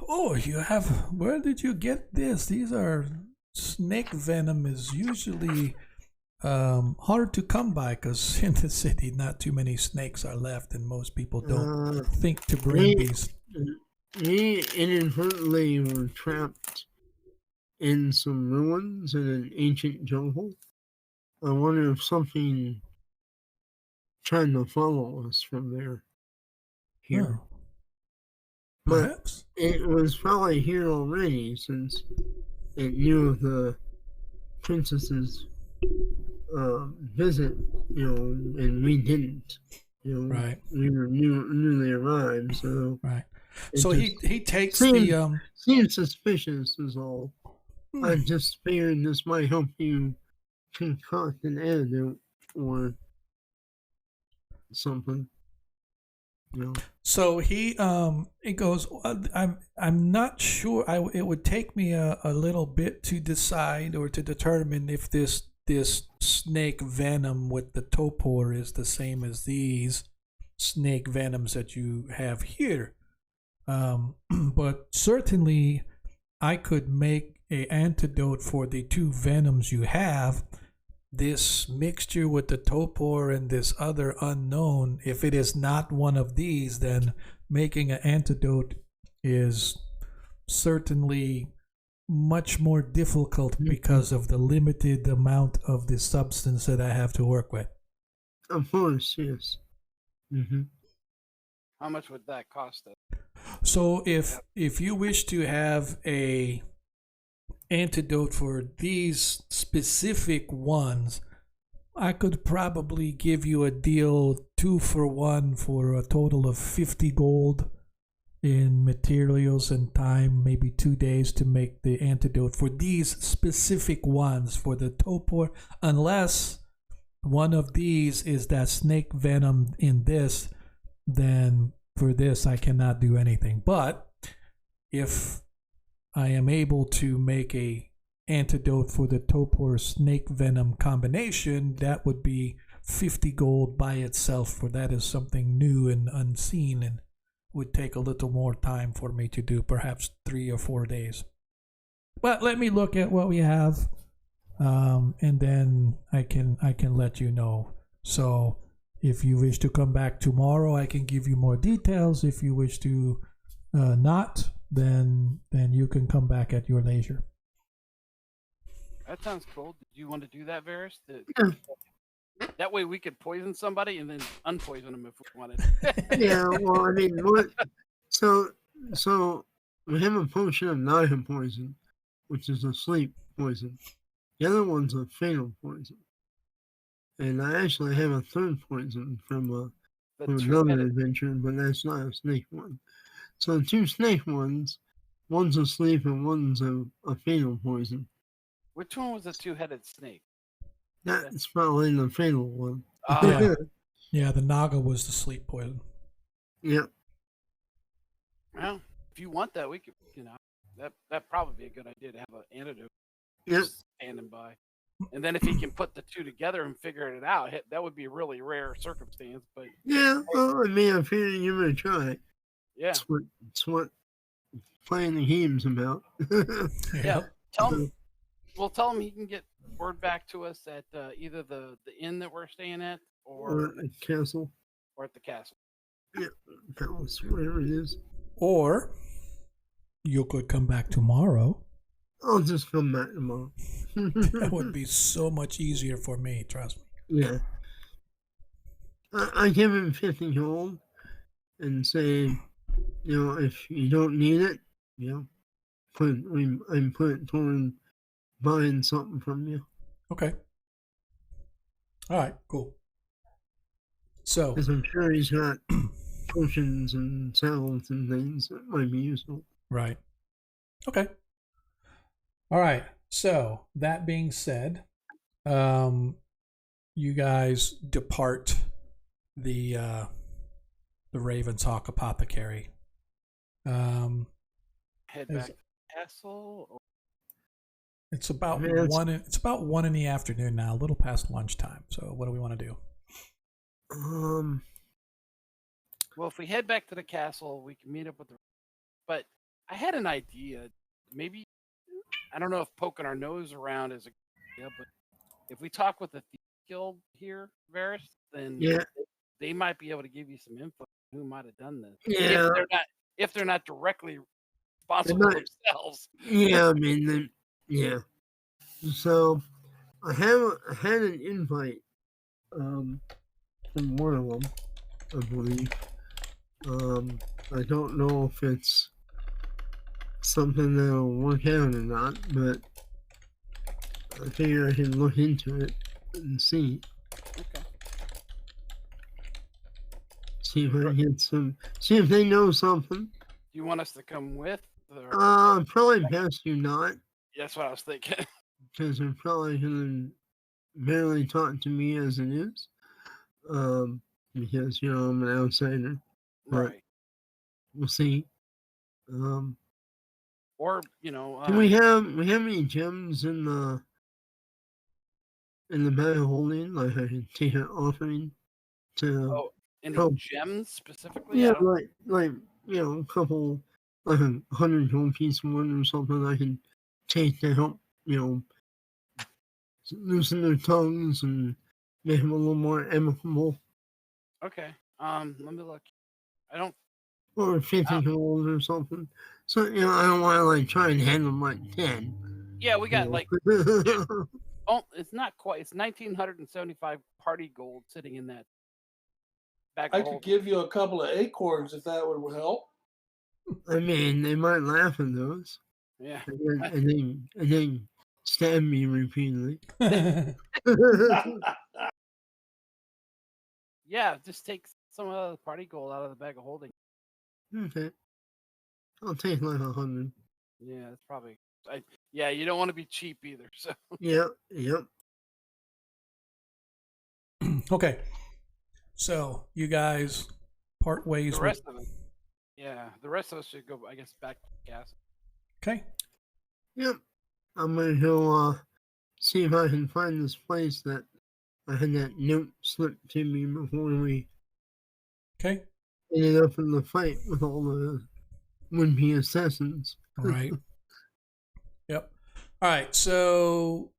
Oh, you have. Where did you get this? These are snake venom is usually hard to come by because in the city not too many snakes are left, and most people don't think to bring these. we inadvertently were trapped in some ruins in an ancient jungle. I wonder if something trying to follow us from there here. Oh, But perhaps. it was probably here already since it knew of the princess's visit, and we didn't. Right. We were newly arrived, so Right. it So he just takes seemed, seemed suspicious is all. Hmm. I just figured this might help you concoct an antidote or something. So he goes, I'm not sure. It would take me a little bit to decide or to determine if this snake venom with the topor is the same as these snake venoms that you have here. But certainly I could make an antidote for the 2 venoms you have. This mixture with the topor and this other unknown, if it is not one of these, then making an antidote is certainly much more difficult because of the limited amount of the substance that I have to work with. Of course, yes. Mm-hmm. How much would that cost us? So if you wish to have a antidote for these specific ones, I could probably give you a deal 2 for 1 for a total of 50 gold in materials and time, maybe 2 days to make the antidote for these specific ones for the topor, unless one of these is that snake venom in this, then for this I cannot do anything. But if I am able to make a antidote for the topor snake venom combination, that would be 50 gold by itself, for that is something new and unseen and would take a little more time for me to do, perhaps 3 or 4 days. But let me look at what we have, and then I can let you know. So if you wish to come back tomorrow, I can give you more details. If you wish to not, then you can come back at your leisure. That sounds cool. Did you want to do that, Varys? Yeah. That way we could poison somebody and then unpoison them if we wanted. Yeah, well, I mean, what? So we have a potion of Nihil poison, which is a sleep poison. The other one's a fatal poison. And I actually have a 3rd poison from another adventure, but that's not a snake one. So 2 snake ones, one's a sleep and one's a fatal poison. Which one was the 2-headed snake? That's probably the fatal one. Yeah, the Naga was the sleep poison. Yep. Well, if you want that, we could, that'd probably be a good idea to have an antidote Yep. standing by. And then if he can put the 2 together and figure it out, that would be a really rare circumstance. But yeah, well, I mean, I figured you would try. Yeah, it's what playing the game's about. Yeah. Tell him he can get word back to us at either the inn that we're staying at or at the castle. Or at the castle. Yeah, palace, whatever it is. Or you could come back tomorrow. I'll just come back tomorrow. That would be so much easier for me, trust me. Yeah. I give him 50 gold, and say, if you don't need it, I'm put it toward buying something from you. Okay. All right. Cool. So, Because I'm sure he's got potions and salves and things that might be useful. right. Okay. All right. So that being said, you guys depart the Raven's Hawk Apothecary. Head back to the castle. Or... It's about It's about 1 in the afternoon now, a little past lunchtime. So what do we want to do? Well, if we head back to the castle, we can meet up with the. But I had an idea. Maybe I don't know if poking our nose around is a good idea, but if we talk with the Thief Guild here, Varys, then they might be able to give you some info on who might have done this. Yeah. If they're not directly responsible themselves. Yeah, I mean, then, yeah. So I had an invite from one of them, I believe. I don't know if it's something that'll work out or not, but I figure I can look into it and see. Okay. See if I can get see if they know something. Do you want us to come with? Probably best you not. That's what I was thinking. Because they're probably going to barely talk to me as it is. Because, I'm an outsider. Right. We'll see. Or, do we have any gems in the bag of holding? Like I can take an offering to any help. gems specifically? Yeah, like a couple, like 100 gold piece one or something I can take to help, loosen their tongues and make them a little more amicable. Okay. Let me look. I don't. Or 50 gold or something. So, I don't want to try and hand them 10. Yeah, we got it's not quite. It's 1,975 party gold sitting in that bag. I could give you a couple of acorns if that would help. I mean, they might laugh at those. Yeah. And then stab me repeatedly. Yeah, just take some of the party gold out of the bag of holding. Okay. I'll take 100. Yeah, that's probably. You don't want to be cheap either. So. Yep. Okay. So you guys part ways. The rest of us. Yeah, the rest of us should go, I guess, back to the castle. Okay. Yep. I'm going to go see if I can find this place that I had that note slipped to me before we ended up in the fight with all the would-be assassins. Right. Yep. All right. So,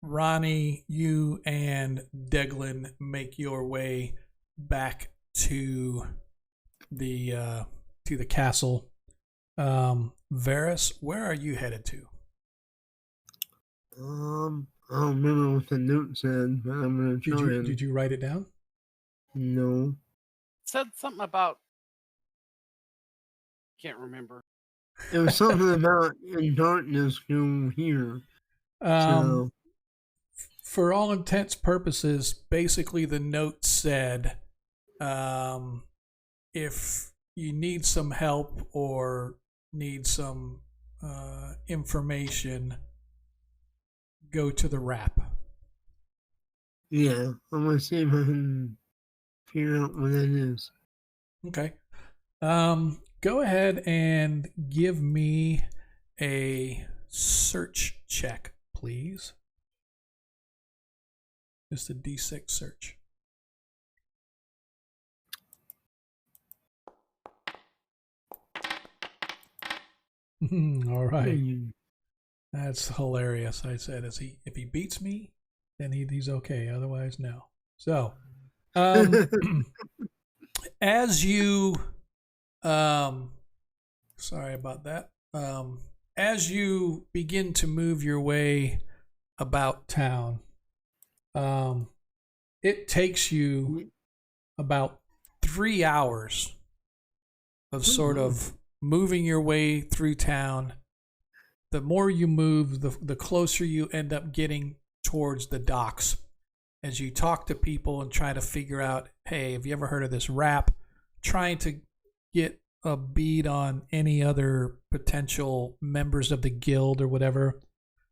Ronnie, you and Deglin make your way back to the castle. Varys, where are you headed to? I don't remember what the note said, but I'm going to try Did you write it down? No. It said something about... Can't remember. It was something about in darkness go here. For all intents purposes, basically the note said, if you need some help or need some information, go to the wrap. Yeah, I'm going to see if I can figure out what that is. Okay. Go ahead and give me a search check, please. Just a D6 search. All right. That's hilarious. I said, if he beats me, then he's okay. Otherwise, no. So, as you, sorry about that. As you begin to move your way about town, it takes you about 3 hours of sort of moving your way through town. The more you move, the closer you end up getting towards the docks. As you talk to people and try to figure out, hey, have you ever heard of this rap? Trying to get a bead on any other potential members of the guild or whatever.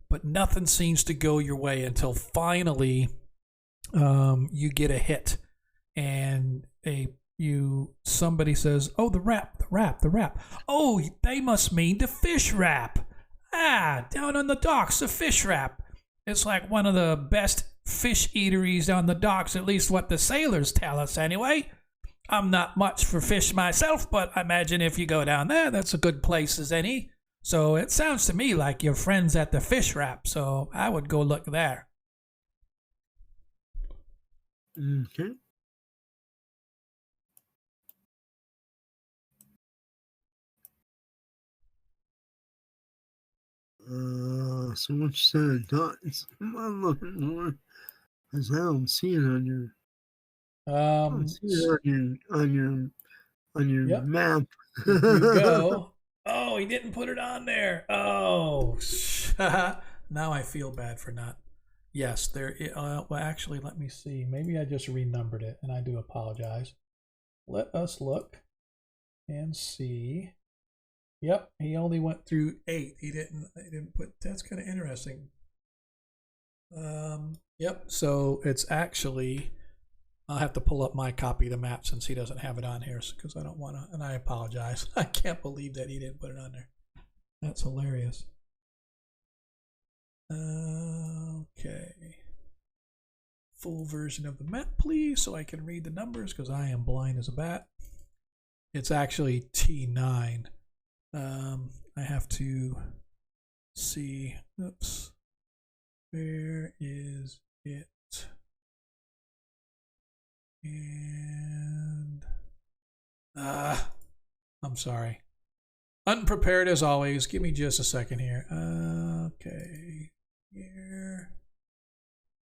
But nothing seems to go your way until finally you get a hit. And somebody says, oh, the rap. Oh, they must mean the fish wrap. Ah, down on the docks, the fish wrap. It's like one of the best fish eateries on the docks, at least what the sailors tell us anyway. I'm not much for fish myself, but I imagine if you go down there, that's a good place as any. So it sounds to me like your friends at the fish wrap, so I would go look there. Okay. So what you said, dots? I'm looking more, because I don't see it on your. I don't see it on your Yep. map. Here you go. Oh, he didn't put it on there. Oh, now I feel bad for not. Yes, there. Well, actually, let me see. Maybe I just renumbered it, and I do apologize. Let us look and see. Yep, he only went through 8. He didn't put. That's kind of interesting. Yep. So it's actually. I'll have to pull up my copy of the map since he doesn't have it on here because I don't want to. And I apologize. I can't believe that he didn't put it on there. That's hilarious. Okay. Full version of the map, please, so I can read the numbers because I am blind as a bat. It's actually T9. I have to see. Oops. Where is it? And I'm sorry. Unprepared as always. Give me just a second here. Okay. Here.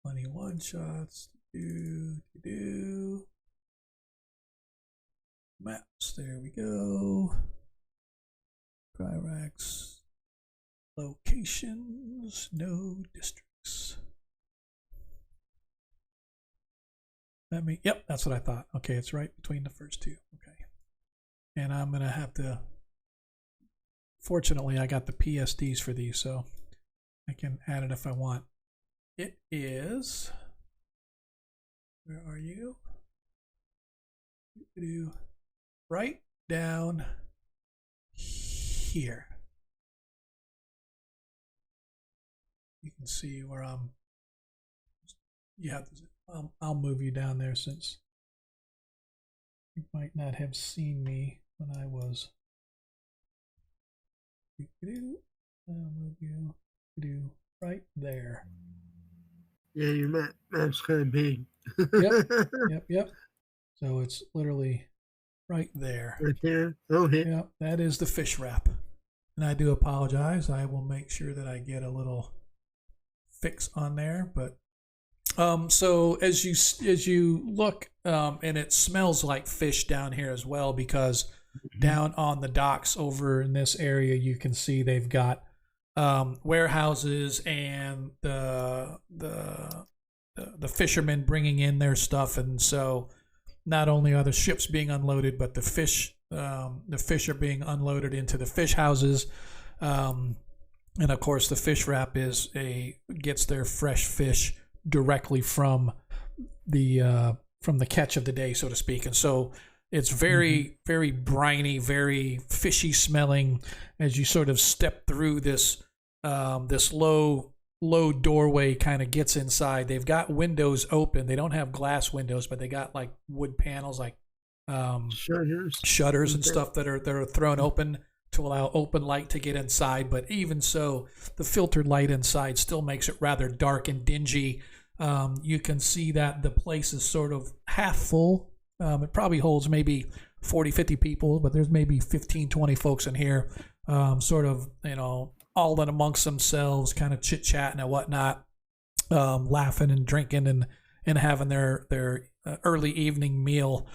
21 shots. Do. Maps. There we go. Pyrax. Locations. No districts. Yep, that's what I thought. Okay, it's right between the first two. Okay. And I'm going to have to, fortunately, I got the PSDs for these, so I can add it if I want. It is, where are you? Right down here. You can see where I'm, I'll move you down there since you might not have seen me when I was. I'll move you right there. Yeah, your map's kind of big. Yep. So it's literally right there. Right there? Oh, yeah. Yep, that is the fish wrap. And I do apologize. I will make sure that I get a little fix on there, but so as you look, and it smells like fish down here as well because down on the docks over in this area, you can see they've got warehouses and the fishermen bringing in their stuff, and so not only are the ships being unloaded, but the fish are being unloaded into the fish houses, and of course the fish wrap gets their fresh fish directly from the catch of the day, so to speak. And so it's very, very briny, very fishy smelling as you sort of step through this low doorway kind of gets inside. They've got windows open. They don't have glass windows, but they got like wood panels, like shutters and stuff that are thrown open to allow open light to get inside. But even so, the filtered light inside still makes it rather dark and dingy. You can see that the place is sort of half full. It probably holds maybe 40, 50 people, but there's maybe 15, 20 folks in here, sort of, all in amongst themselves, kind of chit-chatting and whatnot, laughing and drinking and having their early evening meal.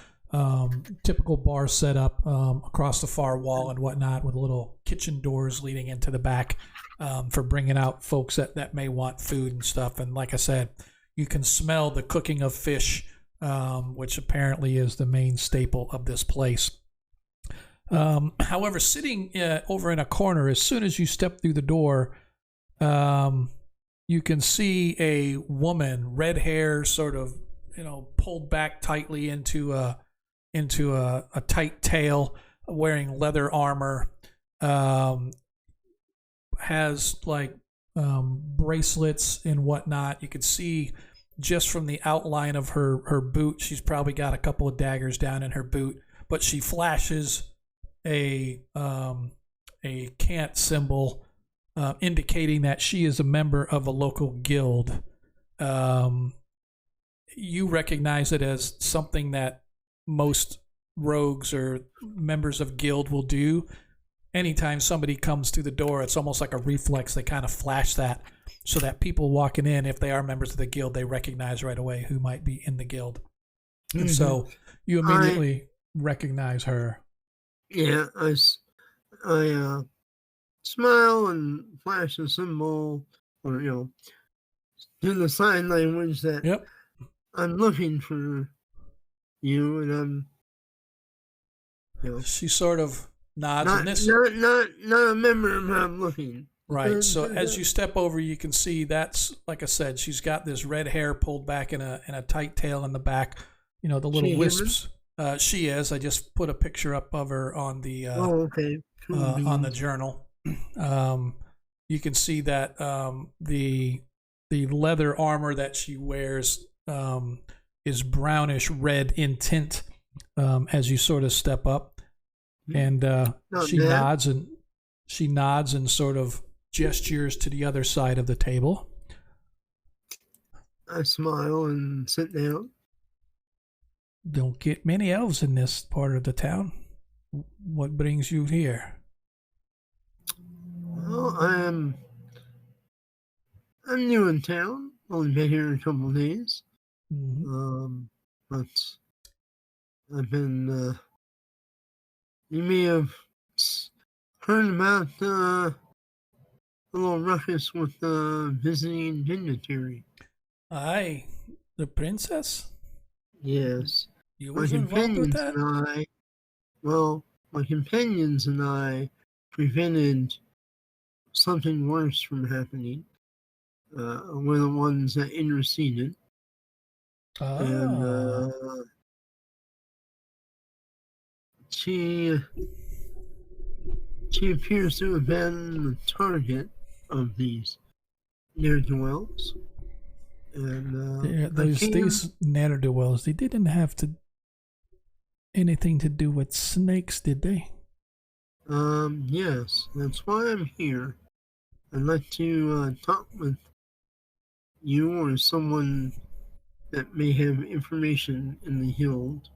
typical bar setup across the far wall and whatnot, with little kitchen doors leading into the back for bringing out folks that may want food and stuff. And like I said, you can smell the cooking of fish, which apparently is the main staple of this place. However, sitting over in a corner, as soon as you step through the door, you can see a woman, red hair, sort of, pulled back tightly into a tight tail, wearing leather armor, has like bracelets and whatnot. You can see just from the outline of her boot, she's probably got a couple of daggers down in her boot, but she flashes a cant symbol, indicating that she is a member of a local guild. You recognize it as something that most rogues or members of guild will do. Anytime somebody comes through the door, it's almost like a reflex. They kind of flash that so that people walking in, if they are members of the guild, they recognize right away who might be in the guild. Mm-hmm. And so you immediately recognize her. Yeah, I smile and flash a symbol, or do the sign language that yep. I'm looking for you, and she sort of nods. Not a member, but I'm looking. Right. So as you step over, you can see that's, like I said, she's got this red hair pulled back in a tight tail in the back. The little wisps. She is. I just put a picture up of her on the on the journal. You can see that the leather armor that she wears is brownish red in tint as you sort of step up, and she nods and sort of gestures to the other side of the table. I smile and sit down. Don't get many elves in this part of the town. What brings you here? Well, I'm new in town. Only been here a couple of days. Mm-hmm. But I've been. You may have heard about a little ruckus with visiting dignitary. Aye, the princess. Yes. You was involved with that? My companions and I prevented something worse from happening. We're the ones that interceded. And she appears to have been the target of these ne'er-do-wells. And these ne'er-do-wells, they didn't have anything to do with snakes, did they? Yes, that's why I'm here. I'd like to talk with you or someone that may have information in the guild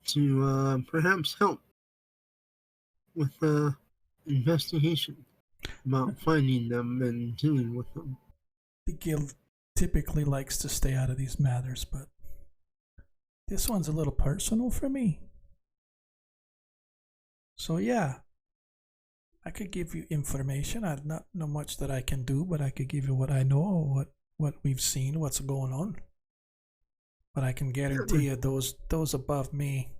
to perhaps help with the investigation about finding them and dealing with them. The guild typically likes to stay out of these matters, but this one's a little personal for me. So yeah, I could give you information. I not know much that I can do, but I could give you what I know, what we've seen, what's going on. But I can guarantee you those above me,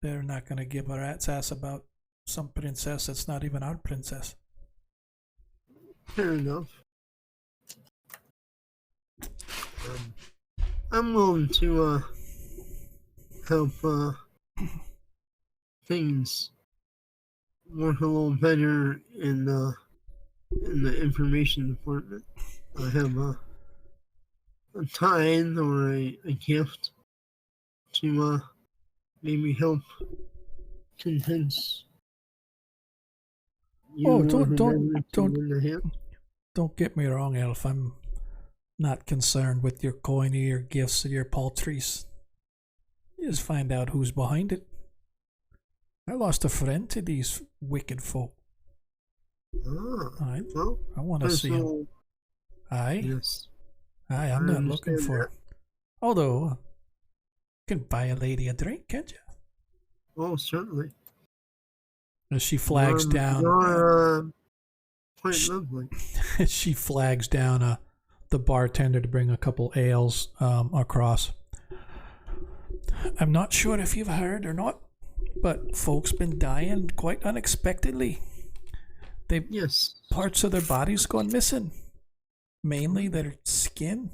they're not going to give a rat's ass about some princess that's not even our princess. Fair enough. I'm willing to help things work a little better in the information department. I have a tithe or a gift to maybe help convince you. Oh, don't get me wrong, Elf. I'm not concerned with your coin or your gifts or your paltries. You just find out who's behind it. I lost a friend to these wicked folk. I want to see him. Aye? Yes. Aye, I'm not looking for... Although, can buy a lady a drink, can't you? Oh, certainly. As she flags down. You're quite lovely. She flags down the bartender to bring a couple ales across. I'm not sure if you've heard or not, but folks been dying quite unexpectedly. Yes. Parts of their bodies gone missing, mainly their skin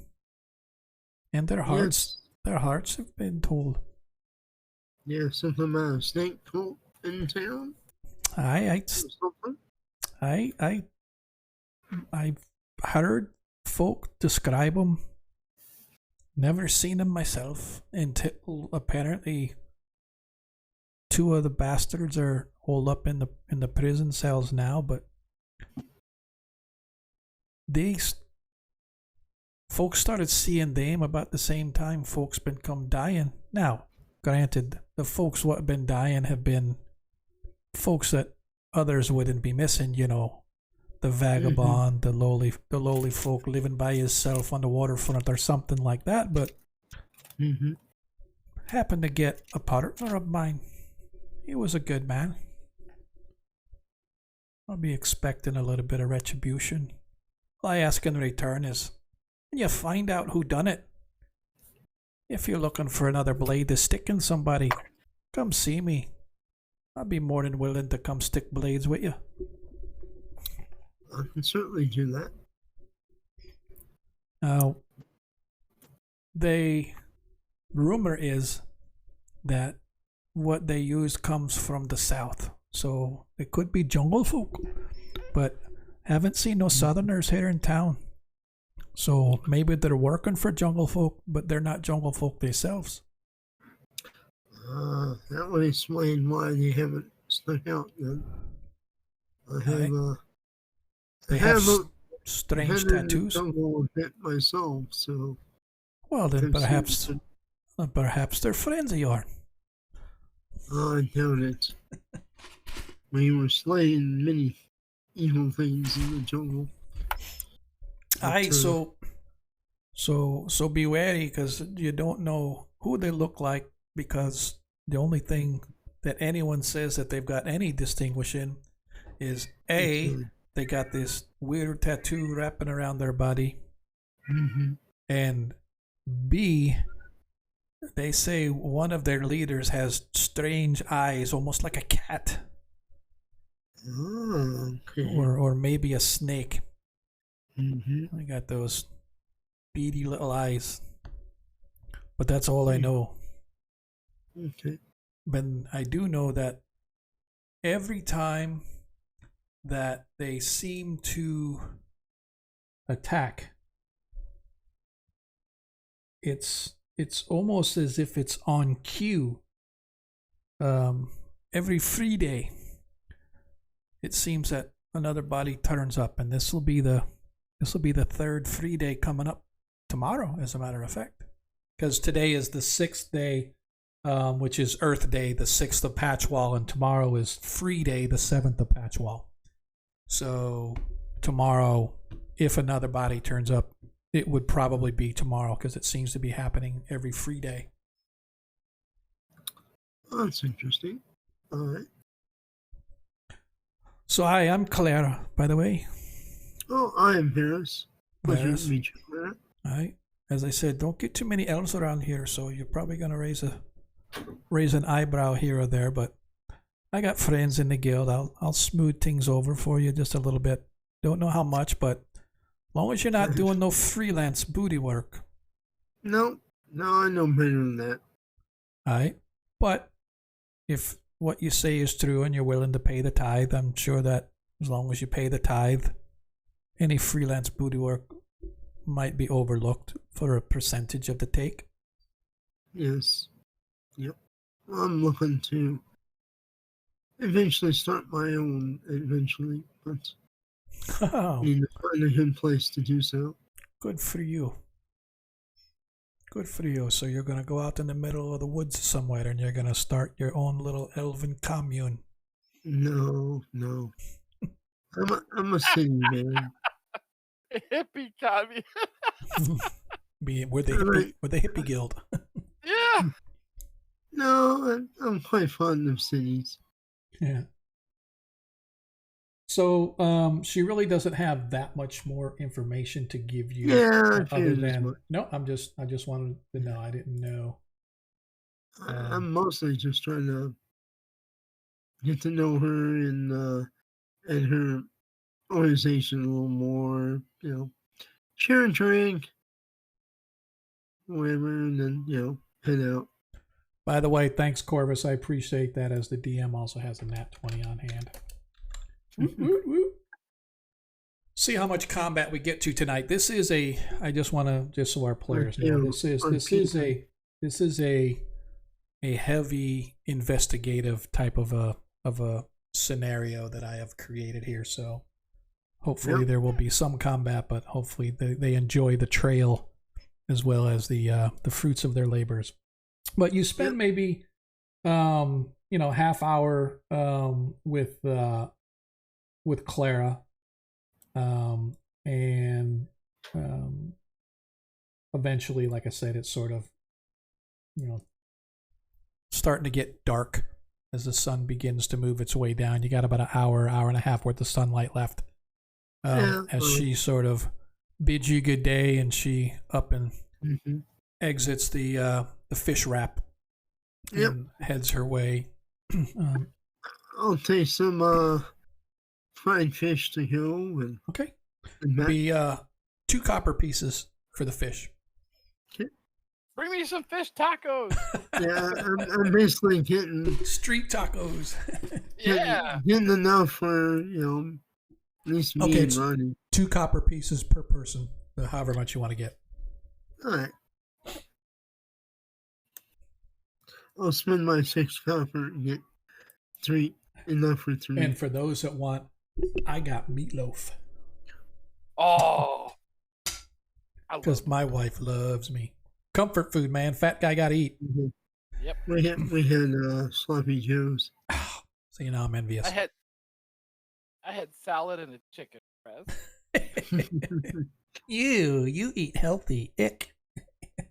and their hearts. Yes. Their hearts have been told. Yeah, something about a snake cult in town. I've heard folk describe them. Never seen them myself until apparently two of the bastards are holed up in the prison cells now. But folks started seeing them about the same time folks been come dying. Now, granted, the folks what have been dying have been folks that others wouldn't be missing, the vagabond, the lowly folk living by himself on the waterfront or something like that, but happened to get a partner of mine. He was a good man. I'll be expecting a little bit of retribution. All I ask in return is, when you find out who done it, if you're looking for another blade to stick in somebody, come see me. I'll be more than willing to come stick blades with you. I can certainly do that. Now, rumor is that what they use comes from the south. So it could be jungle folk, but haven't seen no southerners here in town. So maybe they're working for jungle folk, but they're not jungle folk themselves. That would explain why they haven't stuck out then. They have strange tattoos. Jungle a bit myself, so. Well, then perhaps they're friends of yours. I doubt it. We were slaying many evil things in the jungle. Aye, so be wary, because you don't know who they look like, because the only thing that anyone says that they've got any distinguishing is A, they got this weird tattoo wrapping around their body, and B, they say one of their leaders has strange eyes, almost like a cat. Oh, okay. Or maybe a snake. Mm-hmm. I got those beady little eyes. But that's all I know. Okay. But I do know that every time that they seem to attack, it's almost as if it's on cue. Every free day, it seems that another body turns up, and this will be the third free day coming up tomorrow, as a matter of fact, because today is the 6th day, which is Earth Day, the 6th of Patchwall, and tomorrow is Free Day, the 7th of Patchwall. So tomorrow, if another body turns up, it would probably be tomorrow, because it seems to be happening every free day. Oh, that's interesting. All right. So hi, I'm Clara, by the way. Oh, I am Harris. Pleasure to meet you, Clara. All right. As I said, don't get too many elves around here, so you're probably going to raise an eyebrow here or there, but I got friends in the guild. I'll smooth things over for you just a little bit. Don't know how much, but as long as you're not doing no freelance booty work. No, I know better than that. All right. But if what you say is true and you're willing to pay the tithe, I'm sure that as long as you pay the tithe, any freelance booty work might be overlooked for a percentage of the take. Yes. Yep. I'm looking to eventually start my own eventually, but need to find a good place to do so. Good for you. Good for you. So you're going to go out in the middle of the woods somewhere and you're going to start your own little elven commune. No. I'm a city man. Hippie commune. We're the hippie guild. Yeah. No, I'm quite fond of cities. Yeah. So she really doesn't have that much more information to give you. Yeah, Other than no, I just wanted to know. I didn't know. I'm mostly just trying to get to know her and her organization a little more. Share a drink, whatever, and then head out. By the way, thanks, Corvus. I appreciate that. As the DM also has a nat 20 on hand. Woo, woo. See how much combat we get to tonight. This is a. I just want to just so our players know this is a heavy investigative type of a scenario that I have created here. So hopefully there will be some combat, but hopefully they enjoy the trail as well as the fruits of their labors. But you spend maybe half hour with Clara, and eventually, like I said, it's sort of starting to get dark as the sun begins to move its way down. You got about an hour and a half worth of sunlight left. As she sort of bids you good day, and she up and exits the fish wrap and heads her way. I'll take some fried fish to go. And okay. Be 2 copper pieces for the fish. Okay. Bring me some fish tacos. Yeah, I'm basically getting street tacos. getting enough for at least me and Ronnie. 2 copper pieces per person, however much you want to get. All right. I'll spend my 6 copper and get 3, enough for 3. And for those that want, I got meatloaf. Oh, because my wife loves me. Comfort food, man. Fat guy got to eat. Mm-hmm. Yep. We had sloppy joes. So I'm envious. I had salad and a chicken breast. You eat healthy. Ick.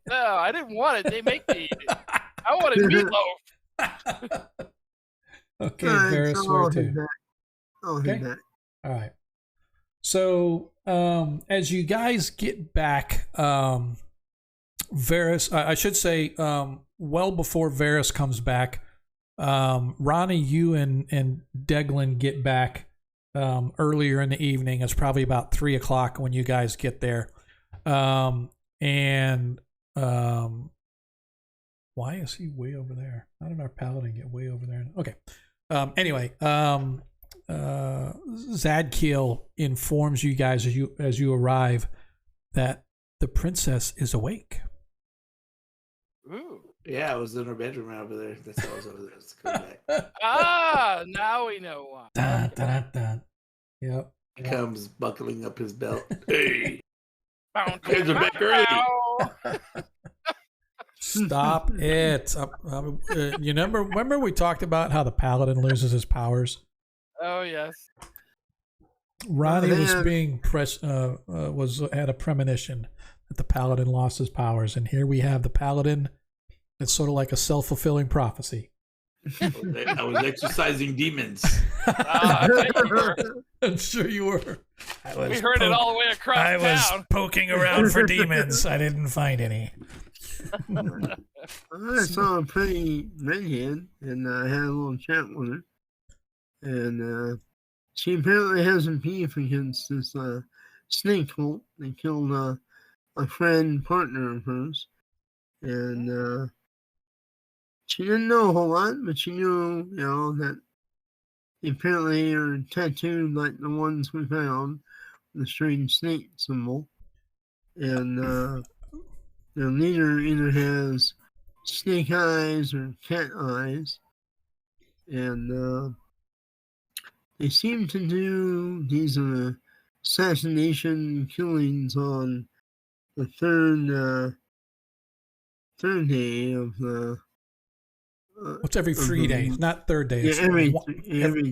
No, I didn't want it. They make me eat it. I wanted meatloaf. Okay, Varys, swear to. Okay. All right. So, as you guys get back, Varys, I should say, well before Varys comes back, Ronnie, you and Deglin get back earlier in the evening. It's probably about 3:00 when you guys get there. Why is he way over there? How did our paladin get way over there? Okay. Anyway, Zadkiel informs you guys as you arrive that the princess is awake. Ooh. Yeah, I was in her bedroom right over there. That's how I was over there. Let's go back. Now we know why. Dun, dun, dun. Yep. He comes buckling up his belt. Hey, kids are back already. Stop it. You remember we talked about how the paladin loses his powers? Oh, yes. Ronnie was being had a premonition that the paladin lost his powers, and here we have the paladin. It's sort of like a self-fulfilling prophecy. I was exercising demons. I'm sure you were. We heard it all the way across town. I was poking around for demons. I didn't find any. I saw a pretty redhead, and I had a little chat with her. And she apparently has a beef against this snake cult. They killed a friend, partner of hers. And she didn't know a whole lot, but she knew, that they apparently are tattooed like the ones we found, the strange snake symbol. And their leader either has snake eyes or cat eyes. And they seem to do these assassination killings on the third day of the. What's every free day? Not third day. Yeah, every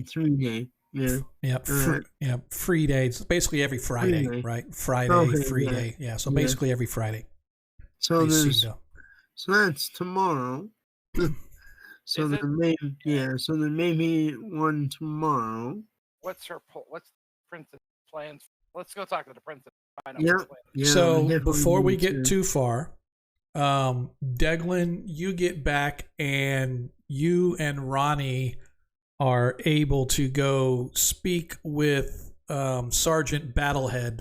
3 day. Yeah. Yeah. Free day. It's basically every Friday, right? Friday, free day. Yeah. So basically every Friday. So that's tomorrow. So Is it? so there may be one tomorrow. What's the princess plans? Let's go talk to the princess. Find out Yeah. what her plan is. Yeah. So we definitely before we need get to- too far, Deglin, you get back and you and Ronnie are able to go speak with Sergeant Battlehead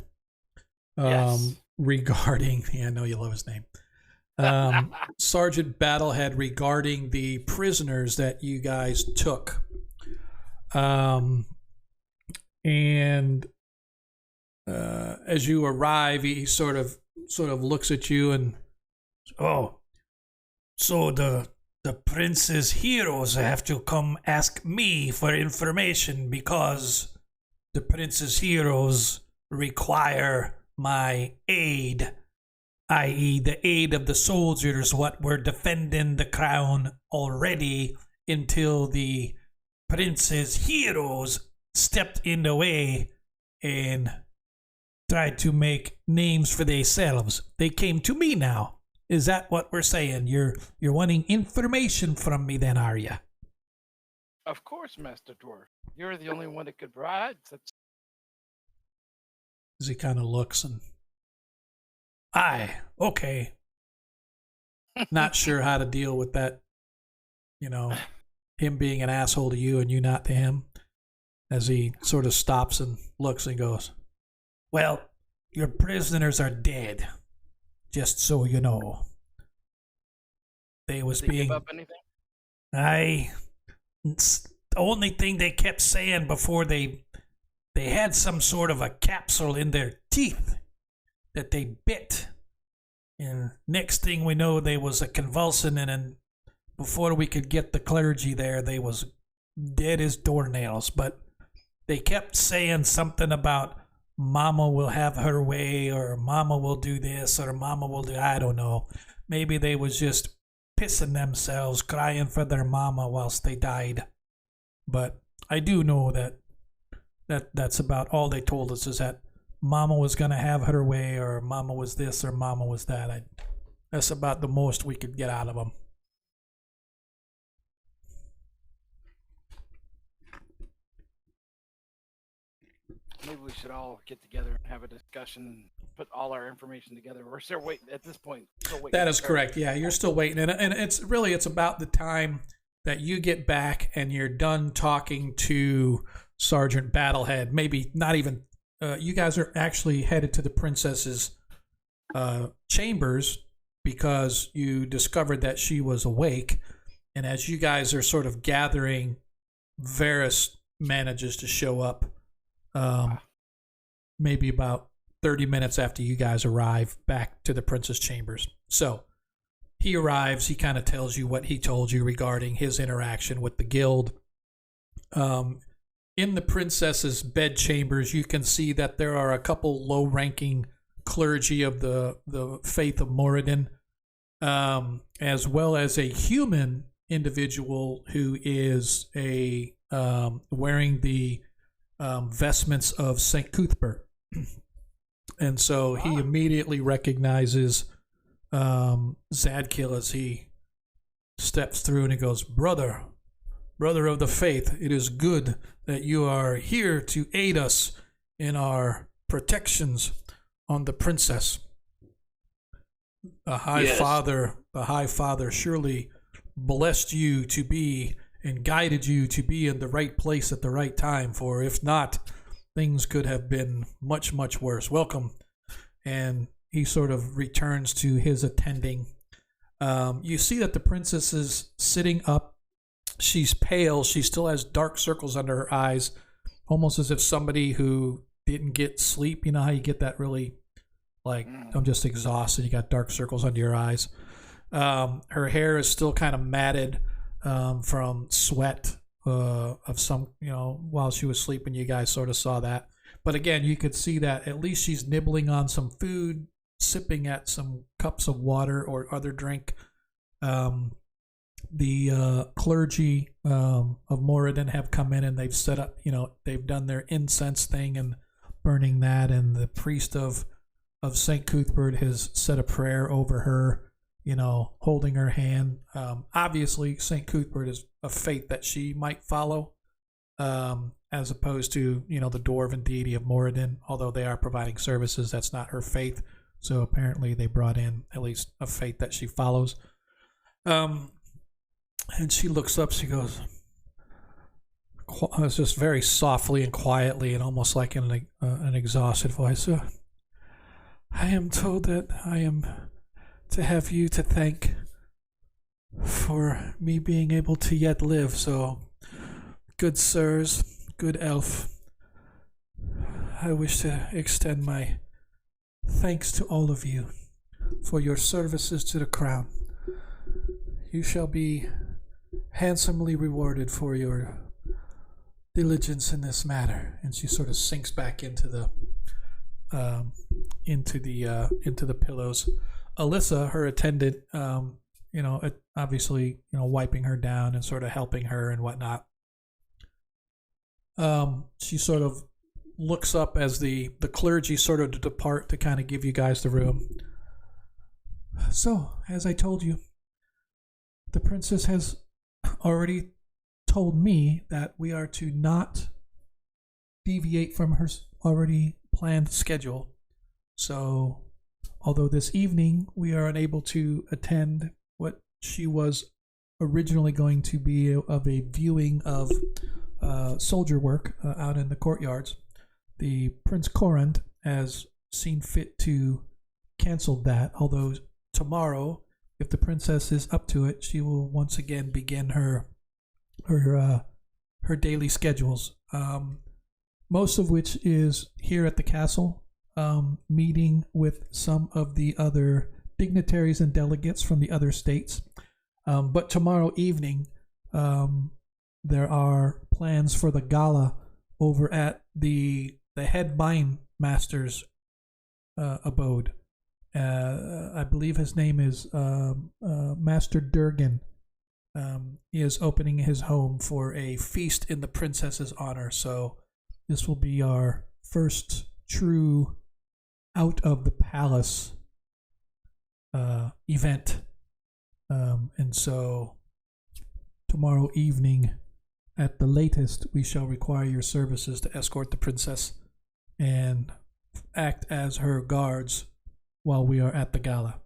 Yes. regarding, I know you love his name. Sergeant Battlehead regarding the prisoners that you guys took. And as you arrive, he sort of looks at you and, oh, so the prince's heroes have to come ask me for information because the prince's heroes require my aid, i.e. the aid of the soldiers what were defending the crown already until the prince's heroes stepped in the way and tried to make names for themselves. They came to me now. Is that what we're saying? You're wanting information from me then, are you? Of course, Master Dwarf. You're the only one that could provide such. As he kind of looks and, aye, okay. Not sure how to deal with that, him being an asshole to you and you not to him. As he sort of stops and looks and goes, well, your prisoners are dead. Just so you know. They was Did they being... give up anything? It's the only thing they kept saying before they had some sort of a capsule in their teeth that they bit. And next thing we know, they was a convulsing, and then before we could get the clergy there, they was dead as doornails. But they kept saying something about Mama will have her way, or Mama will do this, or Mama will do, I don't know. Maybe they was just pissing themselves, crying for their mama whilst they died. But I do know that's about all they told us, is that Mama was going to have her way, or Mama was this, or Mama was that. That's about the most we could get out of them. Maybe we should all get together and have a discussion and put all our information together. We're still waiting at this point. Still waiting. That is correct. Yeah, you're still waiting. And it's about the time that you get back and you're done talking to Sergeant Battlehead. Maybe not even, you guys are actually headed to the princess's chambers because you discovered that she was awake. And as you guys are sort of gathering, Varys manages to show up maybe about 30 minutes after you guys arrive back to the princess chambers. So he arrives, he kind of tells you what he told you regarding his interaction with the guild. In the princess's bed chambers, you can see that there are a couple low-ranking clergy of the faith of Moradin, as well as a human individual who is wearing the vestments of St. Cuthbert. And so he immediately recognizes Zadkiel as he steps through, and he goes, brother of the faith, it is good that you are here to aid us in our protections on the princess. The High Father surely blessed you to be and guided you to be in the right place at the right time, for if not, things could have been much, much worse. Welcome. And he sort of returns to his attending. You see that the princess is sitting up. She's pale. She still has dark circles under her eyes, almost as if somebody who didn't get sleep. You know how you get that really, like, I'm just exhausted. You got dark circles under your eyes. Her hair is still kind of matted from sweat of some, while she was sleeping. You guys sort of saw that. But again, you could see that at least she's nibbling on some food, sipping at some cups of water or other drink. The clergy of Moradin have come in and they've set up, they've done their incense thing and burning that. And the priest of St. Cuthbert has said a prayer over her. holding her hand. Obviously, St. Cuthbert is a faith that she might follow, as opposed to, the dwarven deity of Moradin. Although they are providing services, that's not her faith. So apparently they brought in at least a faith that she follows. And she looks up, she goes, it's just very softly and quietly and almost like in an exhausted voice. I am told that I am to have you to thank for me being able to yet live. So, good sirs, good elf, I wish to extend my thanks to all of you for your services to the crown. You shall be handsomely rewarded for your diligence in this matter. And she sort of sinks back into the pillows. Alyssa, her attendant, obviously, wiping her down and sort of helping her and whatnot. She sort of looks up as the clergy sort of depart to kind of give you guys the room. So, as I told you, the princess has already told me that we are to not deviate from her already planned schedule. So, although this evening we are unable to attend what she was originally going to be of a viewing of soldier work out in the courtyards, the Prince Corand has seen fit to cancel that. Although tomorrow, if the princess is up to it, she will once again begin her daily schedules, most of which is here at the castle, meeting with some of the other dignitaries and delegates from the other states. But tomorrow evening, there are plans for the gala over at the head mine master's abode. I believe his name is Master Durgan. He is opening his home for a feast in the princess's honor. So this will be our first true out of the palace event. And so tomorrow evening, at the latest, we shall require your services to escort the princess and act as her guards while we are at the gala.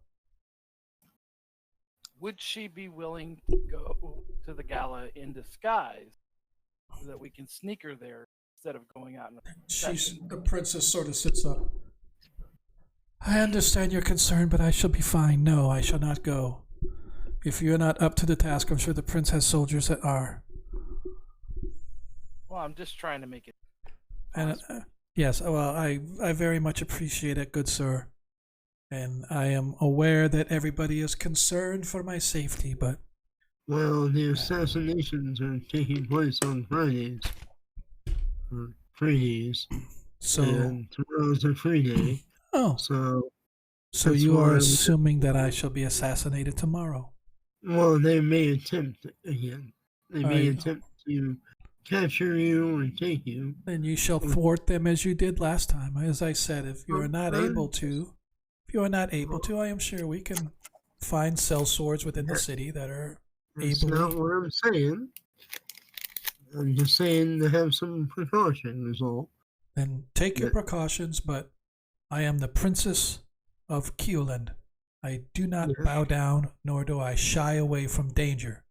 Would she be willing to go to the gala in disguise so that we can sneak her there instead of going out in the procession? The princess sort of sits up. I understand your concern, but I shall be fine. No, I shall not go. If you're not up to the task, I'm sure the prince has soldiers that are. Well, I'm just trying to make it. And yes, well, I very much appreciate it, good sir. And I am aware that everybody is concerned for my safety, but... Well, the assassinations are taking place on Fridays. Or Fridays. So... And tomorrow's a free day. Oh. So you are assuming that I shall be assassinated tomorrow? Well, they may attempt again. They may attempt to capture you or take you. Then you shall thwart them as you did last time. As I said, if you are not able to, I am sure we can find sellswords within the city that are That's able. not what I'm saying. I'm just saying to have some precaution is all. Then take your precautions, but I am the Princess of Keoland. I do not bow down, nor do I shy away from danger.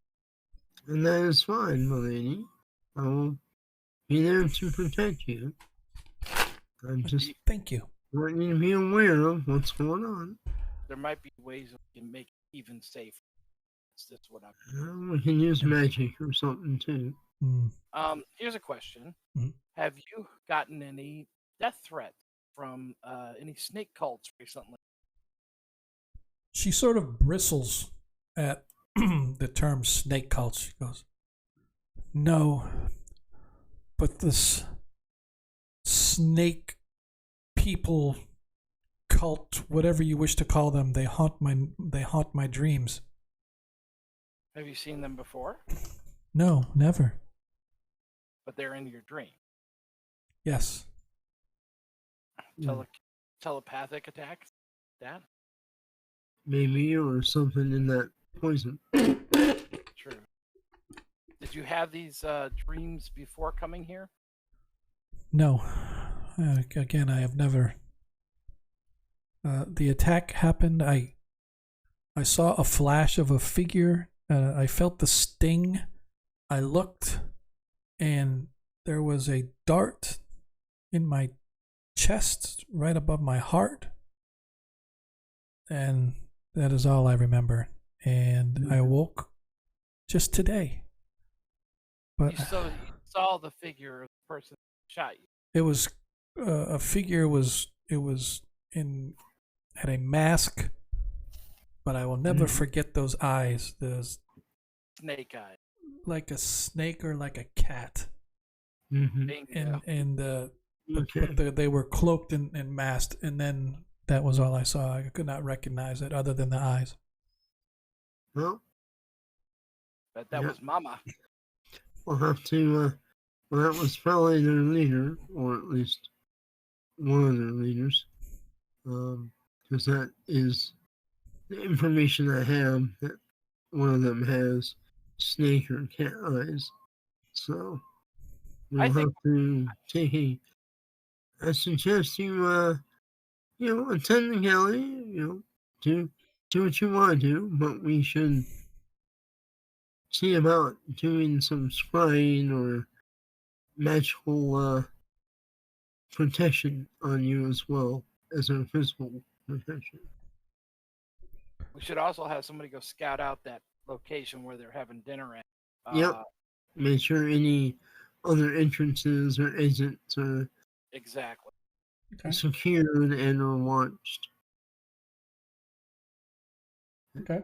And that is fine, my lady. I will be there to protect you. I'm just Thank you. want you to be aware of what's going on. There might be ways we can make it even safer. That's what I'm. We can use magic or something too. Here's a question: Mm. Have you gotten any death threats from any snake cults recently? She sort of bristles at the term snake cult. She goes, "No, but this snake people cult, whatever you wish to call them, they haunt my dreams." Have you seen them before? No, never. But they're in your dream. Yes. Telepathic attacks? That? maybe, or something in that poison. True. Did you have these dreams before coming here? No. Again, I have never. The attack happened. I saw a flash of a figure. I felt the sting. I looked, and there was a dart in my chest, right above my heart. And that is all I remember. And I awoke just today. But You saw the figure of the person that shot you. it was a figure. It was had a mask, but I will never forget those eyes. Those Snake eye. like a snake or like a cat, Bingo. but they were cloaked and masked, and then that was all I saw. I could not recognize it other than the eyes. Well, But that was Mama. we'll have to. Well, that was probably their leader, or at least one of their leaders, because that is the information I have that one of them has snake or cat eyes. So we'll have to take a. I suggest you, attend the galley. Do what you want to do, but we should see about doing some scrying or magical protection on you as well as our physical protection. We should also have somebody go scout out that location where they're having dinner at. Yep. Make sure any other entrances or exits are Exactly. secured and are watched. Okay.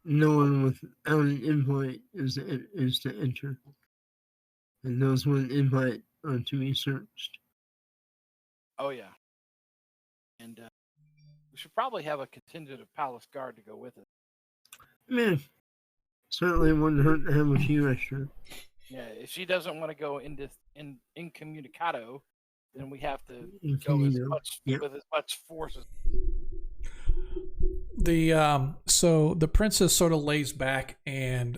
No one without an invite is to enter. And those with an invite are to be searched. Oh, yeah. And we should probably have a contingent of palace guard to go with it. Man, certainly wouldn't hurt to have a few extra. Yeah, if she doesn't want to go incommunicado, then we have to go with as much force as. So the princess sort of lays back, and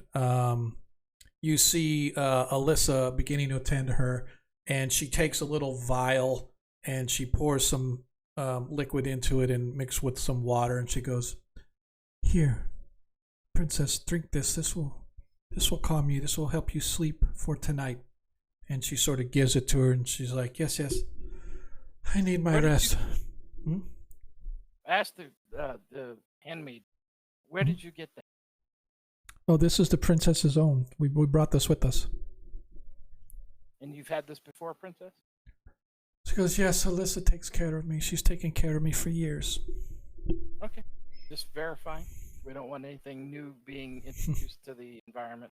you see Alyssa beginning to attend to her, and she takes a little vial and she pours some liquid into it and mixed with some water, and she goes, "Here, princess, drink this. This will calm you. This will help you sleep for tonight." And she sort of gives it to her, and she's like, "Yes, I need my rest." Ask the handmaid, where did you get that? Oh, this is the princess's own. We brought this with us. And you've had this before, princess? She goes, "Yes, Alyssa takes care of me. She's taken care of me for years." Okay. Just verifying. We don't want anything new being introduced to the environment.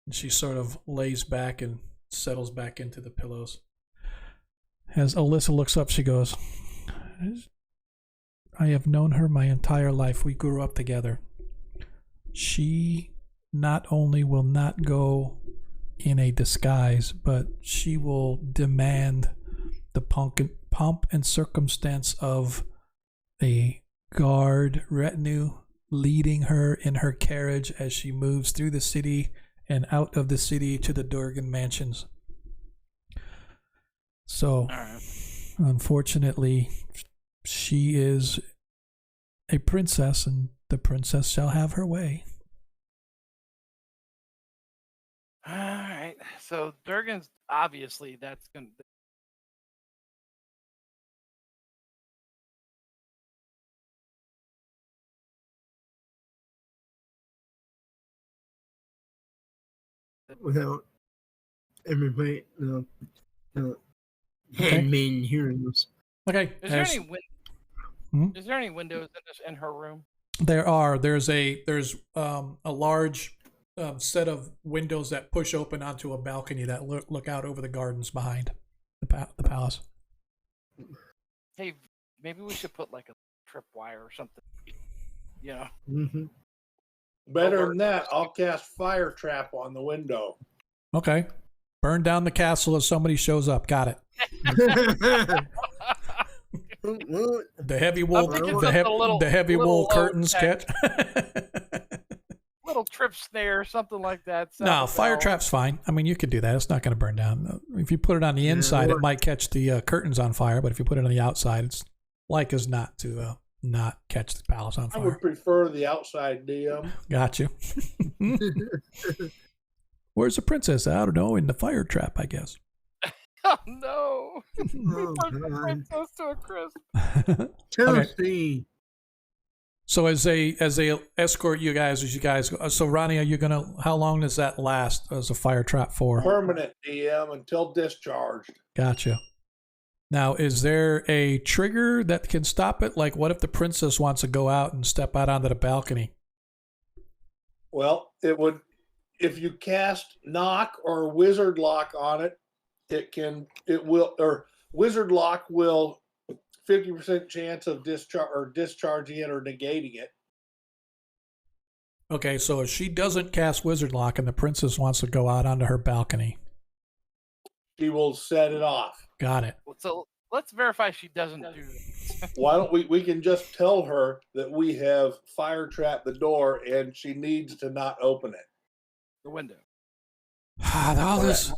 And she sort of lays back and settles back into the pillows. As Alyssa looks up, she goes, "I have known her my entire life. We grew up together. She not only will not go in a disguise, but she will demand the pomp and circumstance of a guard retinue leading her in her carriage as she moves through the city and out of the city to the Durgan mansions." So, unfortunately, she is a princess, and the princess shall have her way. All right. So Durgan's obviously that's going to. Without everybody, handmaid hearing this. Okay. Is there any windows in her room? There are. There's a large set of windows that push open onto a balcony that look out over the gardens behind the palace. Hey, maybe we should put like a tripwire or something. Better than that, I'll cast fire trap on the window. Okay. Burn down the castle if somebody shows up. Got it. Well, The heavy wool, thinking the, something a little- the heavy little wool low curtains tech. catch. Little trip snare, something like that. No, sound fire bell. trap's fine. I mean, you could do that. It's not going to burn down. If you put it on the Yeah, inside, or- it might catch the curtains on fire. But if you put it on the outside, it's like as not to not catch the palace on I fire. would prefer the outside DM. Got you. Where's the princess? I don't know. In the fire trap, I guess. Oh no! Oh, Burnt the God. princess to a crisp. Tennessee. So as they escort you guys, so Ronnie, are you gonna? How long does that last as a fire trap for? Permanent DM until discharged. Gotcha. Now, is there a trigger that can stop it? Like, what if the princess wants to go out and step out onto the balcony? Well, it would, if you cast knock or wizard lock on it, wizard lock will 50% chance of discharging it or negating it. Okay, so if she doesn't cast wizard lock and the princess wants to go out onto her balcony, She will set it off. got it. So let's verify she doesn't do that. Why don't we can just tell her that we have fire trapped the door and she needs to not open it. The window. All this,